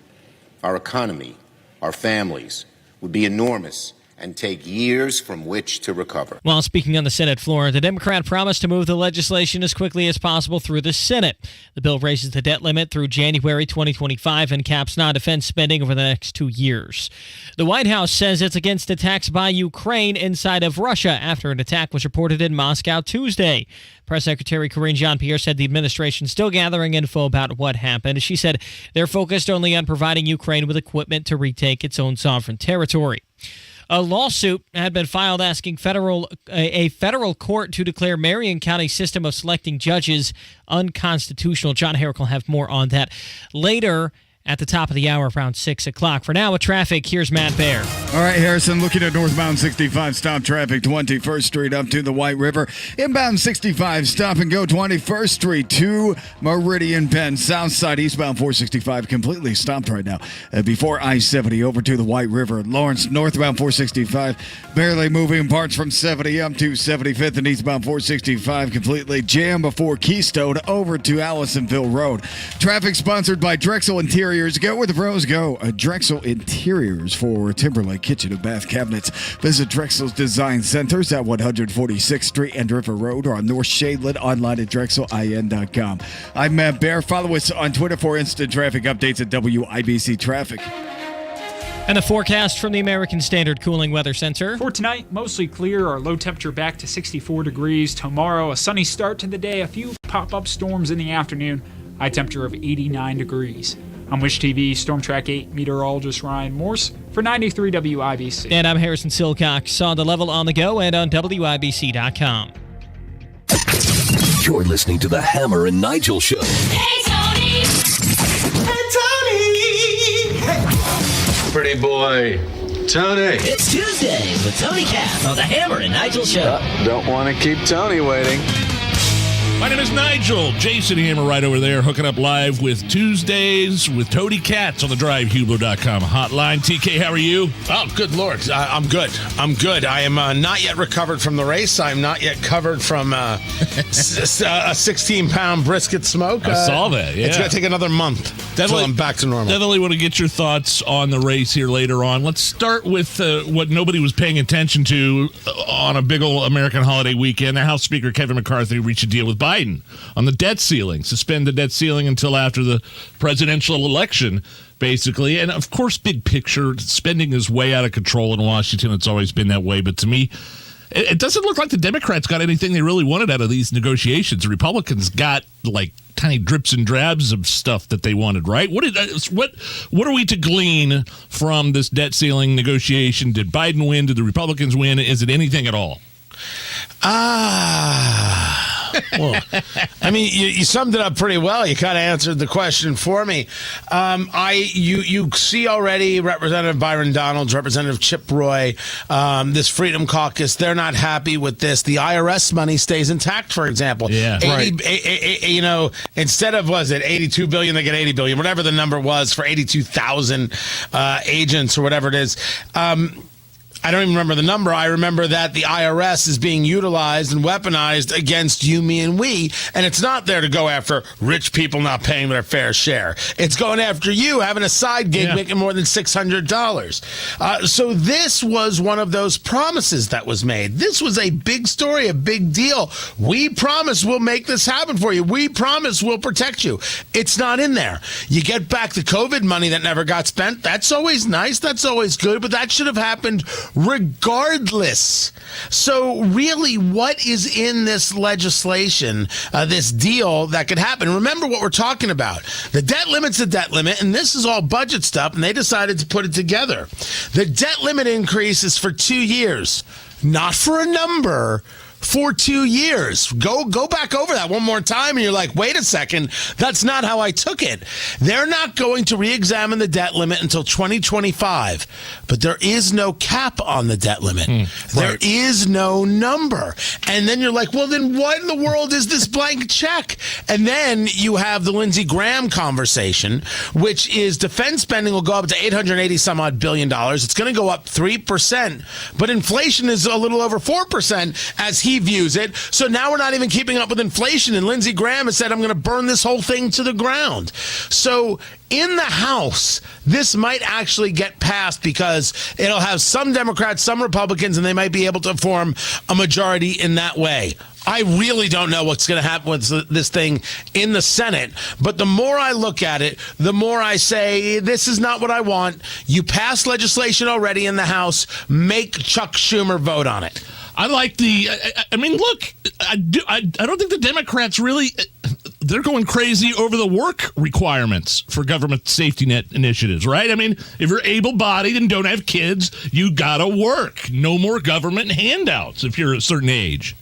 our economy, our families would be enormous and take years from which to recover. While speaking on the Senate floor, the Democrat promised to move the legislation as quickly as possible through the Senate. The bill raises the debt limit through January 2025 and caps non-defense spending over the next 2 years. The White House says it's against attacks by Ukraine inside of Russia after an attack was reported in Moscow Tuesday. Press Secretary Karine Jean-Pierre said the administration is still gathering info about what happened. She said they're focused only on providing Ukraine with equipment to retake its own sovereign territory. A lawsuit had been filed asking a federal court to declare Marion County's system of selecting judges unconstitutional. John Herrick will have more on that later at the top of the hour around 6 o'clock. For now, with traffic, here's Matt Baer. All right, Harrison, looking at northbound 65, stop traffic 21st Street up to the White River. Inbound 65, stop and go 21st Street to Meridian Bend. South side, eastbound 465, completely stopped right now. Before I-70 over to the White River. Lawrence, northbound 465, barely moving. Parts from 70 up to 75th and eastbound 465, completely jammed before Keystone over to Allisonville Road. Traffic sponsored by Drexel Interior. Go where the pros go. Drexel Interiors for Timberlake Kitchen and Bath Cabinets. Visit Drexel's Design Centers at 146th Street and River Road or on North Shadeland, online at drexelin.com. I'm Matt Baer. Follow us on Twitter for instant traffic updates at WIBC Traffic. And the forecast from the American Standard Cooling Weather Center. For tonight, mostly clear, our low temperature back to 64 degrees. Tomorrow, a sunny start to the day, a few pop-up storms in the afternoon, high temperature of 89 degrees. I'm Wish TV Storm Track 8 meteorologist Ryan Morse for 93 WIBC. And I'm Harrison Silcox on the level on the go and on WIBC.com. You're listening to the Hammer and Nigel Show. Hey, Tony! Hey, Tony! Hey. Pretty boy, Tony. It's Tuesday with Tony Katz on the Hammer and Nigel Show. Don't want to keep Tony waiting. My name is Nigel. Jason Hammer right over there, hooking up live with Tuesdays with Tony Katz on the DriveHubler.com hotline. TK, how are you? Oh, good Lord. I'm good. I am not yet recovered from the race. I'm not yet covered from a 16-pound brisket smoke. I saw that, yeah. It's going to take another month until I'm back to normal. Definitely want to get your thoughts on the race here later on. Let's start with what nobody was paying attention to on a big old American holiday weekend. The House Speaker Kevin McCarthy reached a deal with Biden on the debt ceiling, suspend the debt ceiling until after the presidential election, basically. And, of course, big picture, spending is way out of control in Washington. It's always been that way. But to me, it doesn't look like the Democrats got anything they really wanted out of these negotiations. The Republicans got, like, tiny drips and drabs of stuff that they wanted, right? What are we to glean from this debt ceiling negotiation? Did Biden win? Did the Republicans win? Is it anything at all? Well, I mean, you summed it up pretty well. You kind of answered the question for me. You see already Representative Byron Donalds, Representative Chip Roy, this Freedom Caucus. They're not happy with this. The IRS money stays intact, for example. Yeah, instead of was it $82 billion, they get $80 billion, whatever the number was for 82,000 agents or whatever it is. I don't even remember the number. I remember that the IRS is being utilized and weaponized against you, me, and we, and it's not there to go after rich people not paying their fair share. It's going after you having a side gig making more than $600. So this was one of those promises that was made. This was a big story, a big deal. We promise we'll make this happen for you. We promise we'll protect you. It's not in there. You get back the COVID money that never got spent. That's always nice. That's always good, but that should have happened regardless. So really, what is in this legislation, this deal that could happen? Remember what we're talking about. The debt limit's the debt limit, and this is all budget stuff, and they decided to put it together. The debt limit increase is for 2 years, not for a number. For 2 years. Go back over that one more time and you're like, wait a second, that's not how I took it. They're not going to re-examine the debt limit until 2025, but there is no cap on the debt limit. There is no number. And then you're like, well, then what in the world is this blank check? And then you have the Lindsey Graham conversation, which is defense spending will go up to $880 billion. It's going to go up 3%, but inflation is a little over 4% as he views it. So now we're not even keeping up with inflation. And Lindsey Graham has said, I'm going to burn this whole thing to the ground. So in the House, this might actually get passed because it'll have some Democrats, some Republicans, and they might be able to form a majority in that way. I really don't know what's going to happen with this thing in the Senate. But the more I look at it, the more I say, this is not what I want. You passed legislation already in the House. Make Chuck Schumer vote on it. I like I mean, look, I don't think the Democrats really, they're going crazy over the work requirements for government safety net initiatives, right? I mean, if you're able-bodied and don't have kids, you gotta work. No more government handouts if you're a certain age.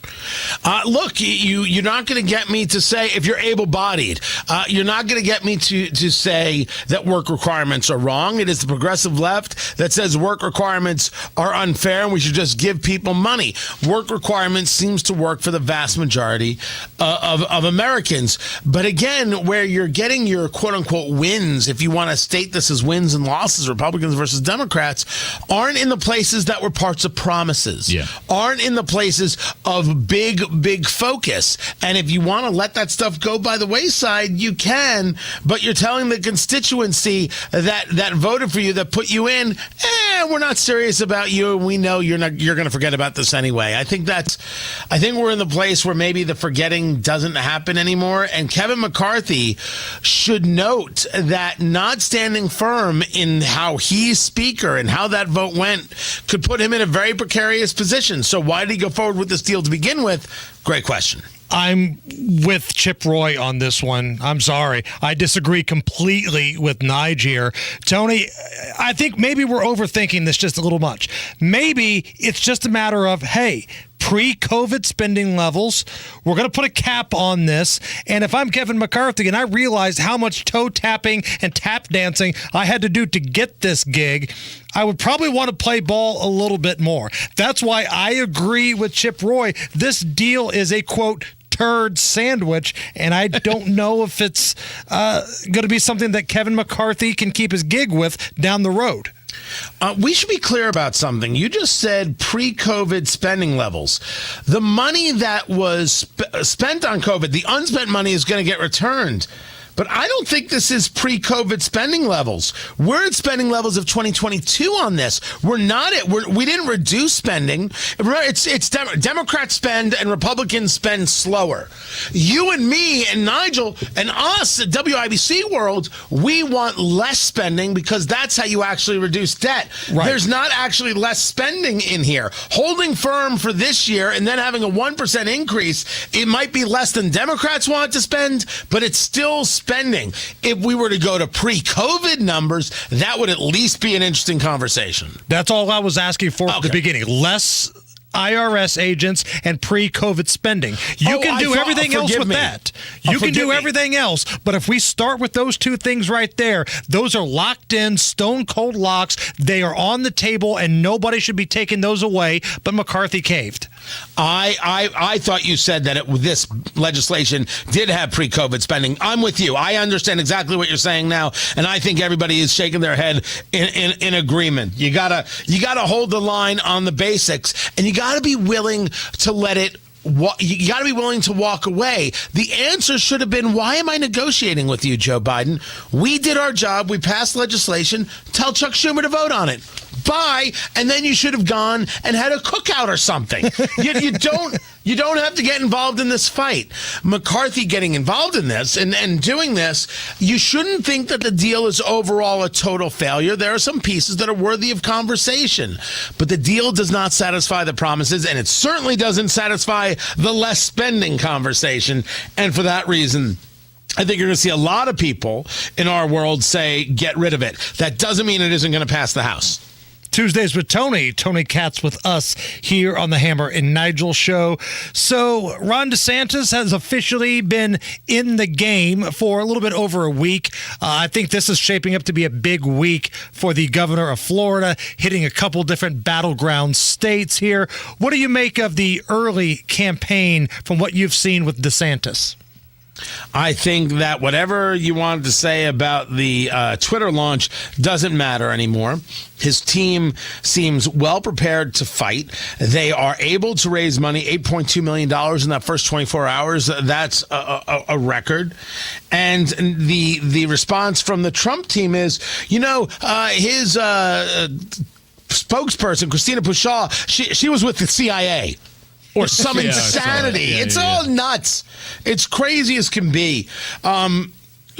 Look, you're not going to get me to say, if you're able-bodied, you're not going to get me to say that work requirements are wrong. It is the progressive left that says work requirements are unfair and we should just give people money. Work requirements seems to work for the vast majority of Americans. But again, where you're getting your quote-unquote wins, if you want to state this as wins and losses, Republicans versus Democrats, aren't in the places that were parts of promises, aren't in the places of big focus. And if you want to let that stuff go by the wayside, you can, but you're telling the constituency that voted for you, that put you in, we're not serious about you, and we know you're going to forget about this anyway. I think we're in the place where maybe the forgetting doesn't happen anymore, and Kevin McCarthy should note that not standing firm in how he's speaker and how that vote went could put him in a very precarious position. So why did he go forward with this deal to begin with? Great question. I'm with Chip Roy on this one. I'm sorry. I disagree completely with Nigel here. Tony, I think maybe we're overthinking this just a little much. Maybe it's just a matter of, hey, pre-COVID spending levels, we're going to put a cap on this. And if I'm Kevin McCarthy and I realize how much toe tapping and tap dancing I had to do to get this gig, I would probably want to play ball a little bit more. That's why I agree with Chip Roy. This deal is a, quote, turd sandwich, and I don't know if it's going to be something that Kevin McCarthy can keep his gig with down the road. We should be clear about something. You just said pre-COVID spending levels. The money that was spent on COVID, the unspent money is going to get returned. But I don't think this is pre-COVID spending levels. We're at spending levels of 2022 on this. We're not at. We didn't reduce spending. Remember, it's Democrats spend and Republicans spend slower. You and me and Nigel and us at WIBC World, we want less spending because that's how you actually reduce debt. Right. There's not actually less spending in here. Holding firm for this year and then having a 1% increase, it might be less than Democrats want to spend, but it's still spending. If we were to go to pre-COVID numbers, that would at least be an interesting conversation. That's all I was asking for at the beginning. Less IRS agents and pre-COVID spending. You can do everything else with that. You can do everything else, but if we start with those two things right there, those are locked in, stone cold locks. They are on the table, and nobody should be taking those away, but McCarthy caved. I thought you said that this legislation did have pre-COVID spending. I'm with you. I understand exactly what you're saying now, and I think everybody is shaking their head in agreement. You gotta hold the line on the basics, and you gotta be willing to let it. You got to be willing to walk away. The answer should have been, why am I negotiating with you, Joe Biden? We did our job. We passed legislation. Tell Chuck Schumer to vote on it. Bye. And then you should have gone and had a cookout or something. You don't have to get involved in this fight. McCarthy getting involved in this and doing this, you shouldn't think that the deal is overall a total failure. There are some pieces that are worthy of conversation. But the deal does not satisfy the promises, and it certainly doesn't satisfy the less spending conversation. And for that reason, I think you're going to see a lot of people in our world say, get rid of it. That doesn't mean it isn't going to pass the House. Tuesdays with Tony Katz with us here on the Hammer and Nigel show. So Ron DeSantis has officially been in the game for a little bit over a week. I think this is shaping up to be a big week for the governor of Florida, hitting a couple different battleground states here. What do you make of the early campaign from what you've seen with DeSantis? I think that whatever you wanted to say about the Twitter launch doesn't matter anymore. His team seems well prepared to fight. They are able to raise money, $8.2 million in that first 24 hours. That's a record. And the response from the Trump team is, his spokesperson, Christina Pushaw, she was with the CIA. Or some insanity. It's all nuts. It's crazy as can be.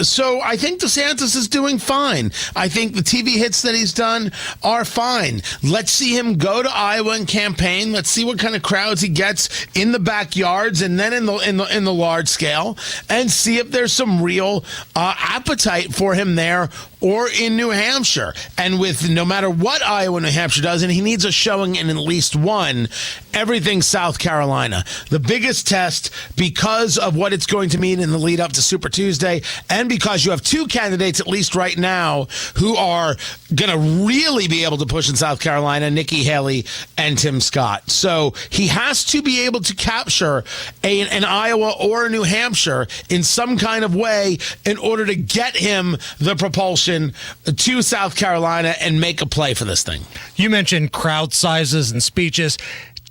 So I think DeSantis is doing fine. I think the TV hits that he's done are fine. Let's see him go to Iowa and campaign. Let's see what kind of crowds he gets in the backyards and then in the large scale, and see if there's some real appetite for him there or in New Hampshire. And with no matter what Iowa and New Hampshire does, and he needs a showing in at least one, everything South Carolina. The biggest test because of what it's going to mean in the lead up to Super Tuesday, and because you have two candidates, at least right now, who are going to really be able to push in South Carolina, Nikki Haley and Tim Scott. So he has to be able to capture an Iowa or a New Hampshire in some kind of way in order to get him the propulsion to South Carolina and make a play for this thing. You mentioned crowd sizes and speeches.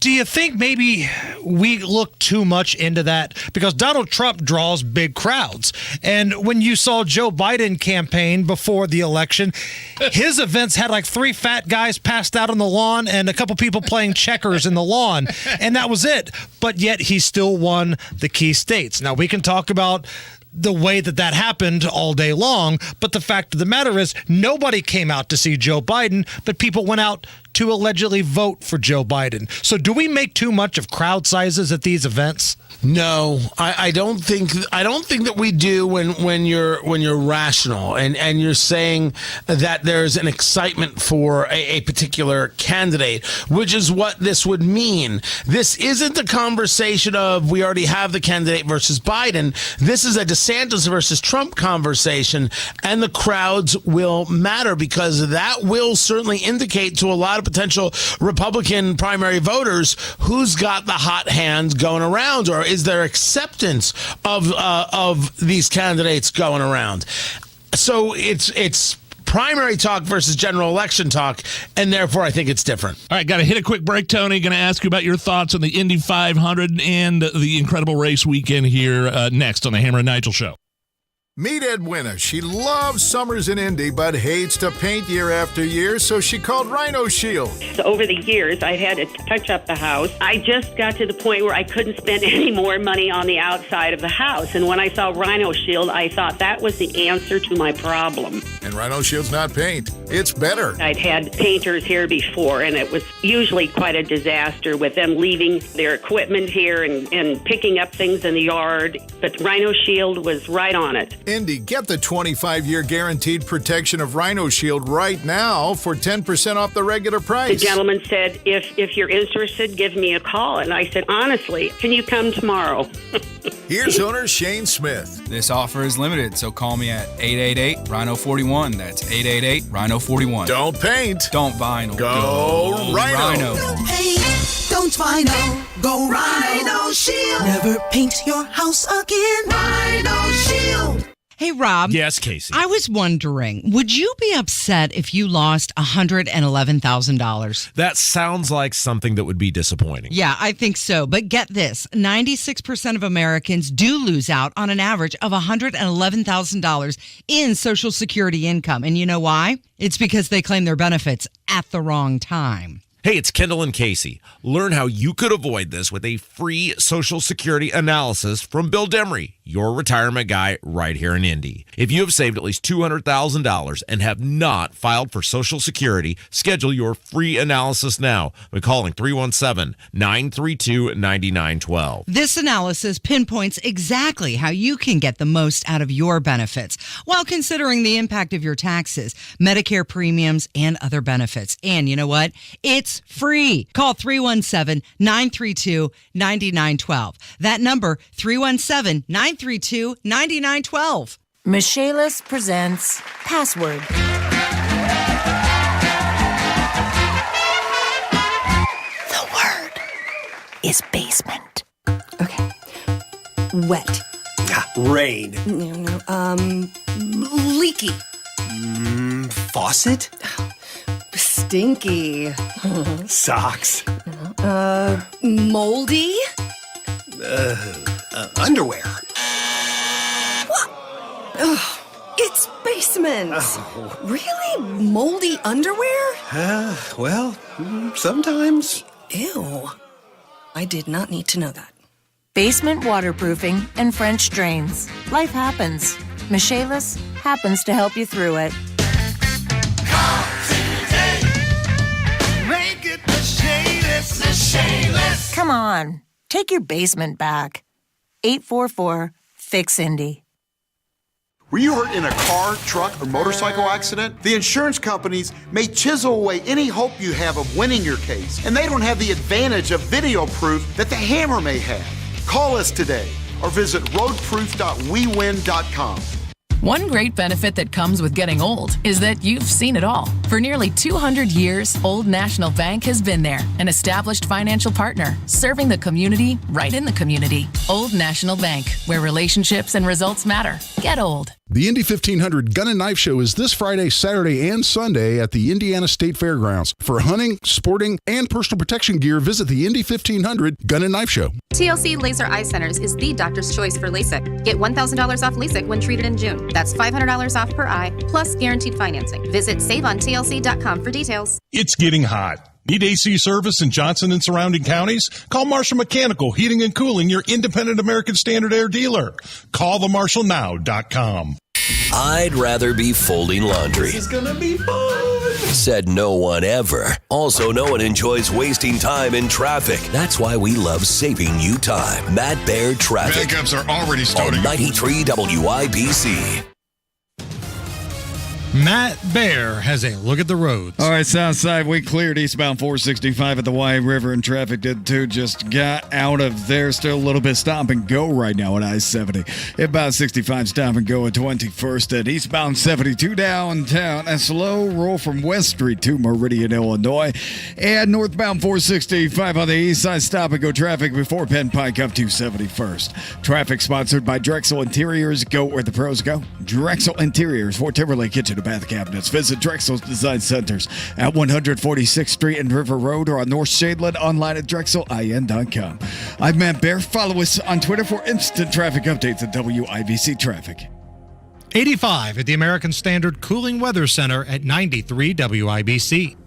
Do you think maybe we look too much into that? Because Donald Trump draws big crowds. And when you saw Joe Biden campaign before the election, his events had like 3 fat guys passed out on the lawn and a couple people playing checkers in the lawn. And that was it. But yet he still won the key states. Now, we can talk about the way that happened all day long, but the fact of the matter is nobody came out to see Joe Biden, but people went out to allegedly vote for Joe Biden. So do we make too much of crowd sizes at these events? No, I don't think that we do when you're rational and you're saying that there's an excitement for a particular candidate, which is what this would mean. This isn't a conversation of we already have the candidate versus Biden. This is a DeSantis versus Trump conversation, and the crowds will matter because that will certainly indicate to a lot of potential Republican primary voters who's got the hot hand going around, or is there acceptance of these candidates going around? So it's primary talk versus general election talk, and therefore I think it's different. All right, got to hit a quick break, Tony. Going to ask you about your thoughts on the Indy 500 and the incredible race weekend here next on the Hammer and Nigel Show. Meet Edwina. She loves summers in Indy, but hates to paint year after year, so she called Rhino Shield. So over the years, I've had to touch up the house. I just got to the point where I couldn't spend any more money on the outside of the house. And when I saw Rhino Shield, I thought that was the answer to my problem. And Rhino Shield's not paint. It's better. I'd had painters here before, and it was usually quite a disaster with them leaving their equipment here and picking up things in the yard. But Rhino Shield was right on it. Indy, get the 25-year guaranteed protection of Rhino Shield right now for 10% off the regular price. The gentleman said, if you're interested, give me a call. And I said, honestly, can you come tomorrow? Here's owner Shane Smith. This offer is limited, so call me at 888-RHINO-41. That's 888-RHINO-41. Don't paint. Don't vinyl. Go Rhino. Don't paint. Don't vinyl. Go Rhino Shield. Never paint your house again. Rhino Shield. Hey, Rob. Yes, Casey. I was wondering, would you be upset if you lost $111,000? That sounds like something that would be disappointing. Yeah, I think so. But get this, 96% of Americans do lose out on an average of $111,000 in Social Security income. And you know why? It's because they claim their benefits at the wrong time. Hey, it's Kendall and Casey. Learn how you could avoid this with a free Social Security analysis from Bill Demery, your retirement guy right here in Indy. If you have saved at least $200,000 and have not filed for Social Security, schedule your free analysis now by calling 317-932-9912. This analysis pinpoints exactly how you can get the most out of your benefits while considering the impact of your taxes, Medicare premiums, and other benefits. And you know what? It's free. Call 317-932-9912. That number, 317-932-9912. Michaelis presents Password. The word is basement. Okay. Wet. Rain. Leaky. Faucet. Stinky. Socks. Moldy. Underwear. What? Ugh, it's basement. Oh. Really? Moldy underwear? Well, sometimes. Ew. I did not need to know that. Basement waterproofing and French drains. Life happens. Michaelis happens to help you through it. Make it Michaelis. Come on, take your basement back. 844-FIX-INDY. Were you hurt in a car, truck, or motorcycle accident? The insurance companies may chisel away any hope you have of winning your case, and they don't have the advantage of video proof that the Hammer may have. Call us today or visit roadproof.wewin.com. One great benefit that comes with getting old is that you've seen it all. For nearly 200 years, Old National Bank has been there, an established financial partner, serving the community right in the community. Old National Bank, where relationships and results matter. Get old. The Indy 1500 Gun and Knife Show is this Friday, Saturday, and Sunday at the Indiana State Fairgrounds. For hunting, sporting, and personal protection gear, visit the Indy 1500 Gun and Knife Show. TLC Laser Eye Centers is the doctor's choice for LASIK. Get $1,000 off LASIK when treated in June. That's $500 off per eye, plus guaranteed financing. Visit SaveOnTLC.com for details. It's getting hot. Need AC service in Johnson and surrounding counties? Call Marshall Mechanical Heating and Cooling, your independent American Standard Air dealer. Call themarshallnow.com. I'd rather be folding laundry. This is gonna be fun. Said no one ever. Also, no one enjoys wasting time in traffic. That's why we love saving you time. Matt Baird Traffic. Backups are already starting. On 93 WIBC. Matt Baer has a look at the roads. All right, south side, we cleared eastbound 465 at the Wye River, and traffic did too. Just got out of there. Still a little bit stop and go right now at I-70. About 65 stop and go at 21st and eastbound 72 downtown. A slow roll from West Street to Meridian, Illinois. And northbound 465 on the east side, stop and go traffic before Penn Pike up to 71st. Traffic sponsored by Drexel Interiors. Go where the pros go. Drexel Interiors for Timberlake Kitchen Bath Cabinets. Visit Drexel's Design Centers at 146th Street and River Road or on North Shadeland, online at drexelin.com. I'm Matt Baer. Follow us on Twitter for instant traffic updates at WIBC Traffic. 85 at the American Standard Cooling Weather Center at 93 WIBC.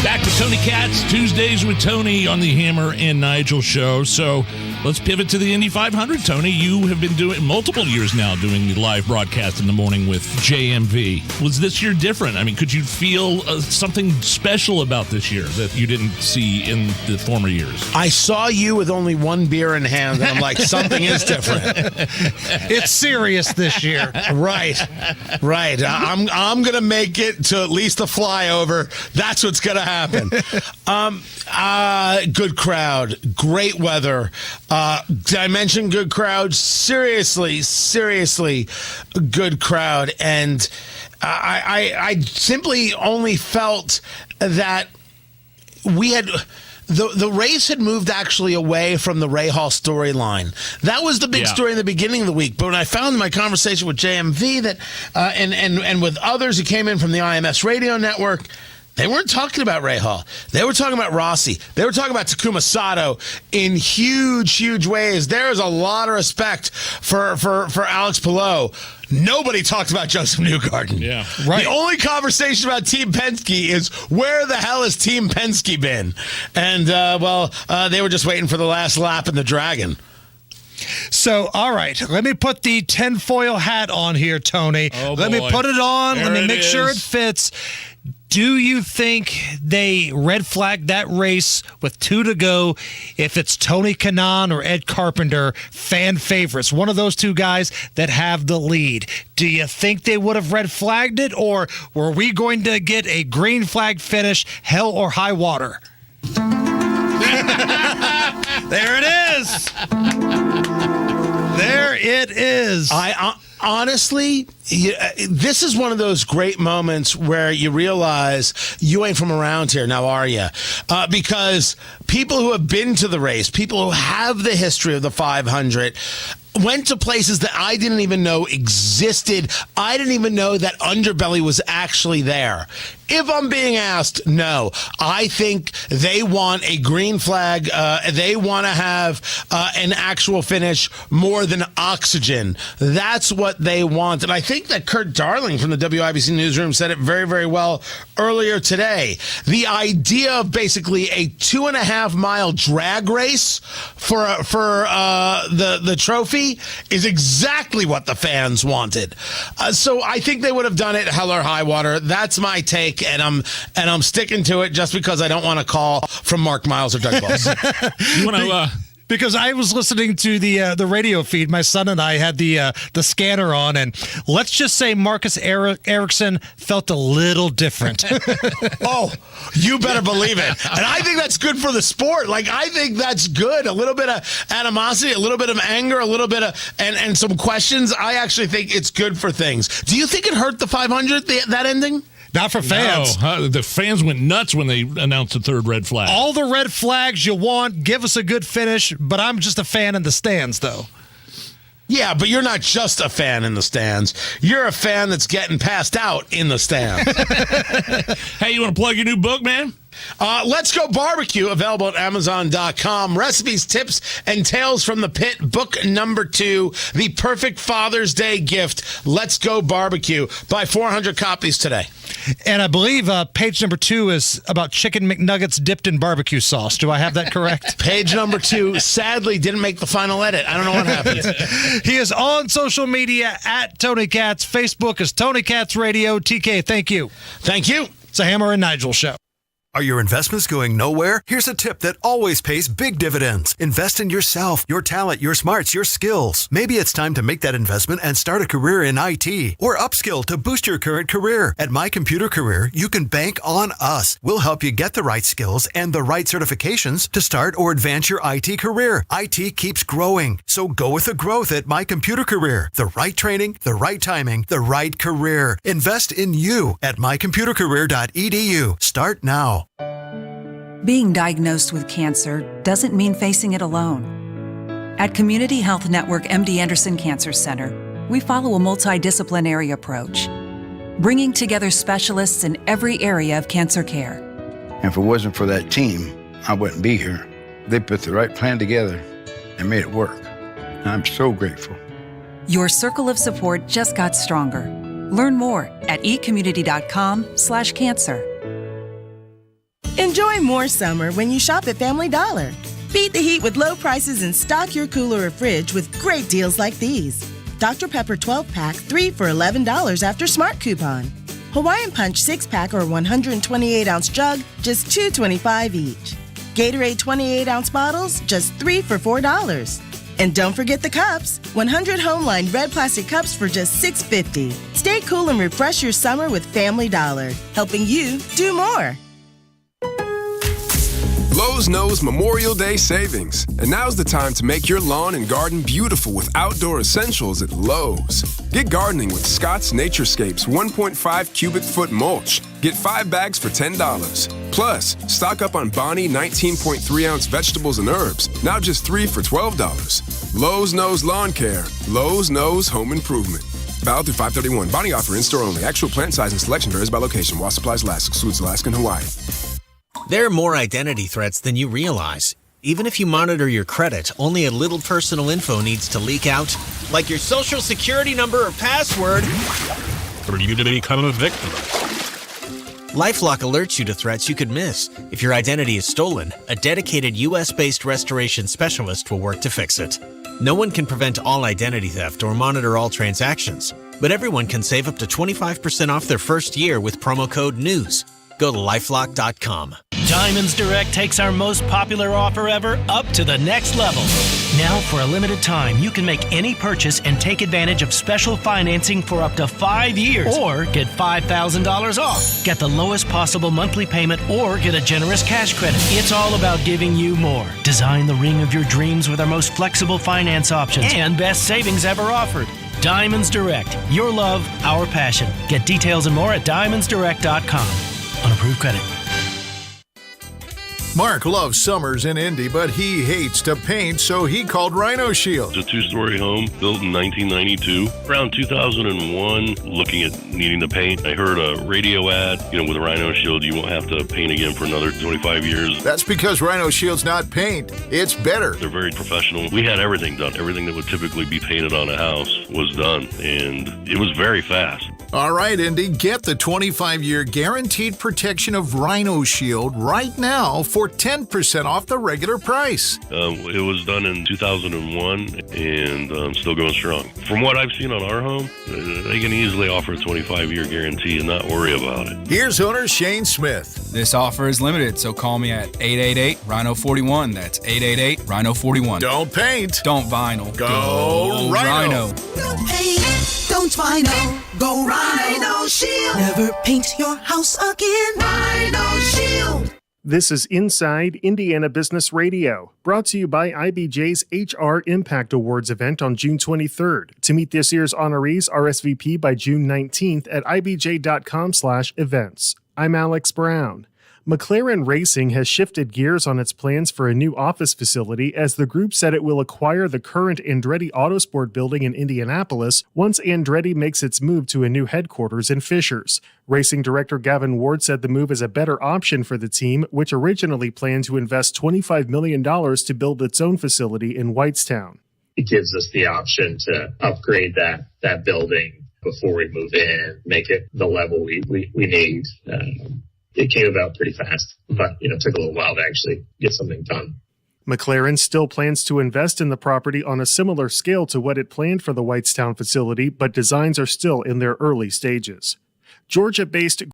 Back to Tony Katz, Tuesdays with Tony on the Hammer and Nigel show. So let's pivot to the Indy 500. Tony, you have been doing multiple years now doing the live broadcast in the morning with JMV. Was this year different? I mean, could you feel something special about this year that you didn't see in the former years? I saw you with only one beer in hand, and I'm like, something is different. It's serious this year. Right. I'm going to make it to at least the flyover. That's what's going to happen. Good crowd, great weather. Did I mention good crowd? Seriously, good crowd. And I simply only felt that we had... The race had moved actually away from the Rahal storyline. That was the big story in the beginning of the week. But when I found in my conversation with JMV that and with others who came in from the IMS radio network, they weren't talking about Rahal. They were talking about Rossi. They were talking about Takuma Sato in huge ways. There is a lot of respect for Alex Palou. Nobody talked about Joseph Newgarden. Yeah, right. The only conversation about Team Penske is where the hell has Team Penske been? And, they were just waiting for the last lap in the Dragon. So, all right, let me put the tinfoil hat on here, Tony. Oh, let me put it on. There let me it make sure is. it fits. Do you think they red flagged that race with 2 to go if it's Tony Kanaan or Ed Carpenter, fan favorites, one of those two guys that have the lead? Do you think they would have red flagged it, or were we going to get a green flag finish, hell or high water? There it is. There it is. Honestly, this is one of those great moments where you realize you ain't from around here, now are you? Because people who have been to the race, people who have the history of the 500, went to places that I didn't even know existed. I didn't even know that underbelly was actually there. If I'm being asked, no. I think they want a green flag. They want to have an actual finish more than oxygen. That's what they want. And I think that Kurt Darling from the WIBC newsroom said it very, very well earlier today. The idea of basically a 2.5-mile drag race for the trophy is exactly what the fans wanted. So I think they would have done it hell or high water. That's my take, and I'm sticking to it just because I don't want a call from Mark Miles or Doug Boss. You want to... Because I was listening to the radio feed. My son and I had the scanner on, and let's just say Marcus Ericsson felt a little different. Oh, you better believe it. And I think that's good for the sport. Like, I think that's good. A little bit of animosity, a little bit of anger, a little bit of and some questions. I actually think it's good for things. Do you think it hurt the 500, that ending? Not for fans. No, the fans went nuts when they announced the third red flag. All the red flags you want. Give us a good finish. But I'm just a fan in the stands, though. Yeah, but you're not just a fan in the stands. You're a fan that's getting passed out in the stands. Hey, you want to plug your new book, man? Let's Go Barbecue, available at Amazon.com. Recipes, tips, and tales from the pit. Book number 2, the perfect Father's Day gift. Let's Go Barbecue. Buy 400 copies today. And I believe page number 2 is about chicken McNuggets dipped in barbecue sauce. Do I have that correct? Page number 2, sadly, didn't make the final edit. I don't know what happened. He is on social media at Tony Katz. Facebook is Tony Katz Radio. TK, thank you. Thank you. It's a Hammer and Nigel show. Are your investments going nowhere? Here's a tip that always pays big dividends. Invest in yourself, your talent, your smarts, your skills. Maybe it's time to make that investment and start a career in IT or upskill to boost your current career. At My Computer Career, you can bank on us. We'll help you get the right skills and the right certifications to start or advance your IT career. IT keeps growing, so go with the growth at My Computer Career. The right training, the right timing, the right career. Invest in you at mycomputercareer.edu. Start now. Being diagnosed with cancer doesn't mean facing it alone. At Community Health Network MD Anderson Cancer Center, we follow a multidisciplinary approach, bringing together specialists in every area of cancer care. If it wasn't for that team, I wouldn't be here. They put the right plan together and made it work. I'm so grateful. Your circle of support just got stronger. Learn more at ecommunity.com/cancer. Enjoy more summer when you shop at Family Dollar. Beat the heat with low prices and stock your cooler or fridge with great deals like these. Dr. Pepper 12-pack, 3 for $11 after Smart Coupon. Hawaiian Punch 6-pack or 128-ounce jug, just $2.25 each. Gatorade 28-ounce bottles, just 3 for $4. And don't forget the cups. 100 Homeline red plastic cups for just $6.50. Stay cool and refresh your summer with Family Dollar, helping you do more. Lowe's knows Memorial Day savings, and now's the time to make your lawn and garden beautiful with outdoor essentials at Lowe's. Get gardening with Scott's Naturescapes 1.5 cubic foot mulch. Get 5 bags for $10. Plus, stock up on Bonnie 19.3 ounce vegetables and herbs, now just 3 for $12. Lowe's knows lawn care. Lowe's knows home improvement. Valid through 5/31. Bonnie offer in-store only. Actual plant size and selection varies by location. While supplies last, excludes Alaska and Hawaii. There are more identity threats than you realize. Even if you monitor your credit, only a little personal info needs to leak out, like your social security number or password, for you to become a victim. LifeLock alerts you to threats you could miss. If your identity is stolen, a dedicated U.S.-based restoration specialist will work to fix it. No one can prevent all identity theft or monitor all transactions, but everyone can save up to 25% off their first year with promo code NEWS. Go to LifeLock.com. Diamonds Direct takes our most popular offer ever up to the next level. Now, for a limited time, you can make any purchase and take advantage of special financing for up to 5 years. Or get $5,000 off. Get the lowest possible monthly payment or get a generous cash credit. It's all about giving you more. Design the ring of your dreams with our most flexible finance options and best savings ever offered. Diamonds Direct. Your love, our passion. Get details and more at diamondsdirect.com. On approved credit. Mark loves summers in Indy, but he hates to paint, so he called Rhino Shield. It's a 2-story home built in 1992. Around 2001, looking at needing to paint, I heard a radio ad, with Rhino Shield, you won't have to paint again for another 25 years. That's because Rhino Shield's not paint. It's better. They're very professional. We had everything done. Everything that would typically be painted on a house was done, and it was very fast. All right, Indy, get the 25-year guaranteed protection of Rhino Shield right now for 10% off the regular price. It was done in 2001 and still going strong. From what I've seen on our home, they can easily offer a 25-year guarantee and not worry about it. Here's owner Shane Smith. This offer is limited, so call me at 888-RHINO-41. That's 888-RHINO-41. Don't paint. Don't vinyl. Go Rhino. Don't paint. Don't vinyl. Go Rhino Shield. Never paint your house again. Rhino Shield. This is Inside Indiana Business Radio, brought to you by IBJ's HR Impact Awards event on June 23rd. To meet this year's honorees, RSVP by June 19th at ibj.com/events. I'm Alex Brown. McLaren Racing has shifted gears on its plans for a new office facility as the group said it will acquire the current Andretti Autosport building in Indianapolis once Andretti makes its move to a new headquarters in Fishers. Racing director Gavin Ward said the move is a better option for the team, which originally planned to invest $25 million to build its own facility in Whitestown. It gives us the option to upgrade that building before we move in, make it the level we need. It came about pretty fast, but it took a little while to actually get something done. McLaren still plans to invest in the property on a similar scale to what it planned for the Whitestown facility, but designs are still in their early stages. Georgia-based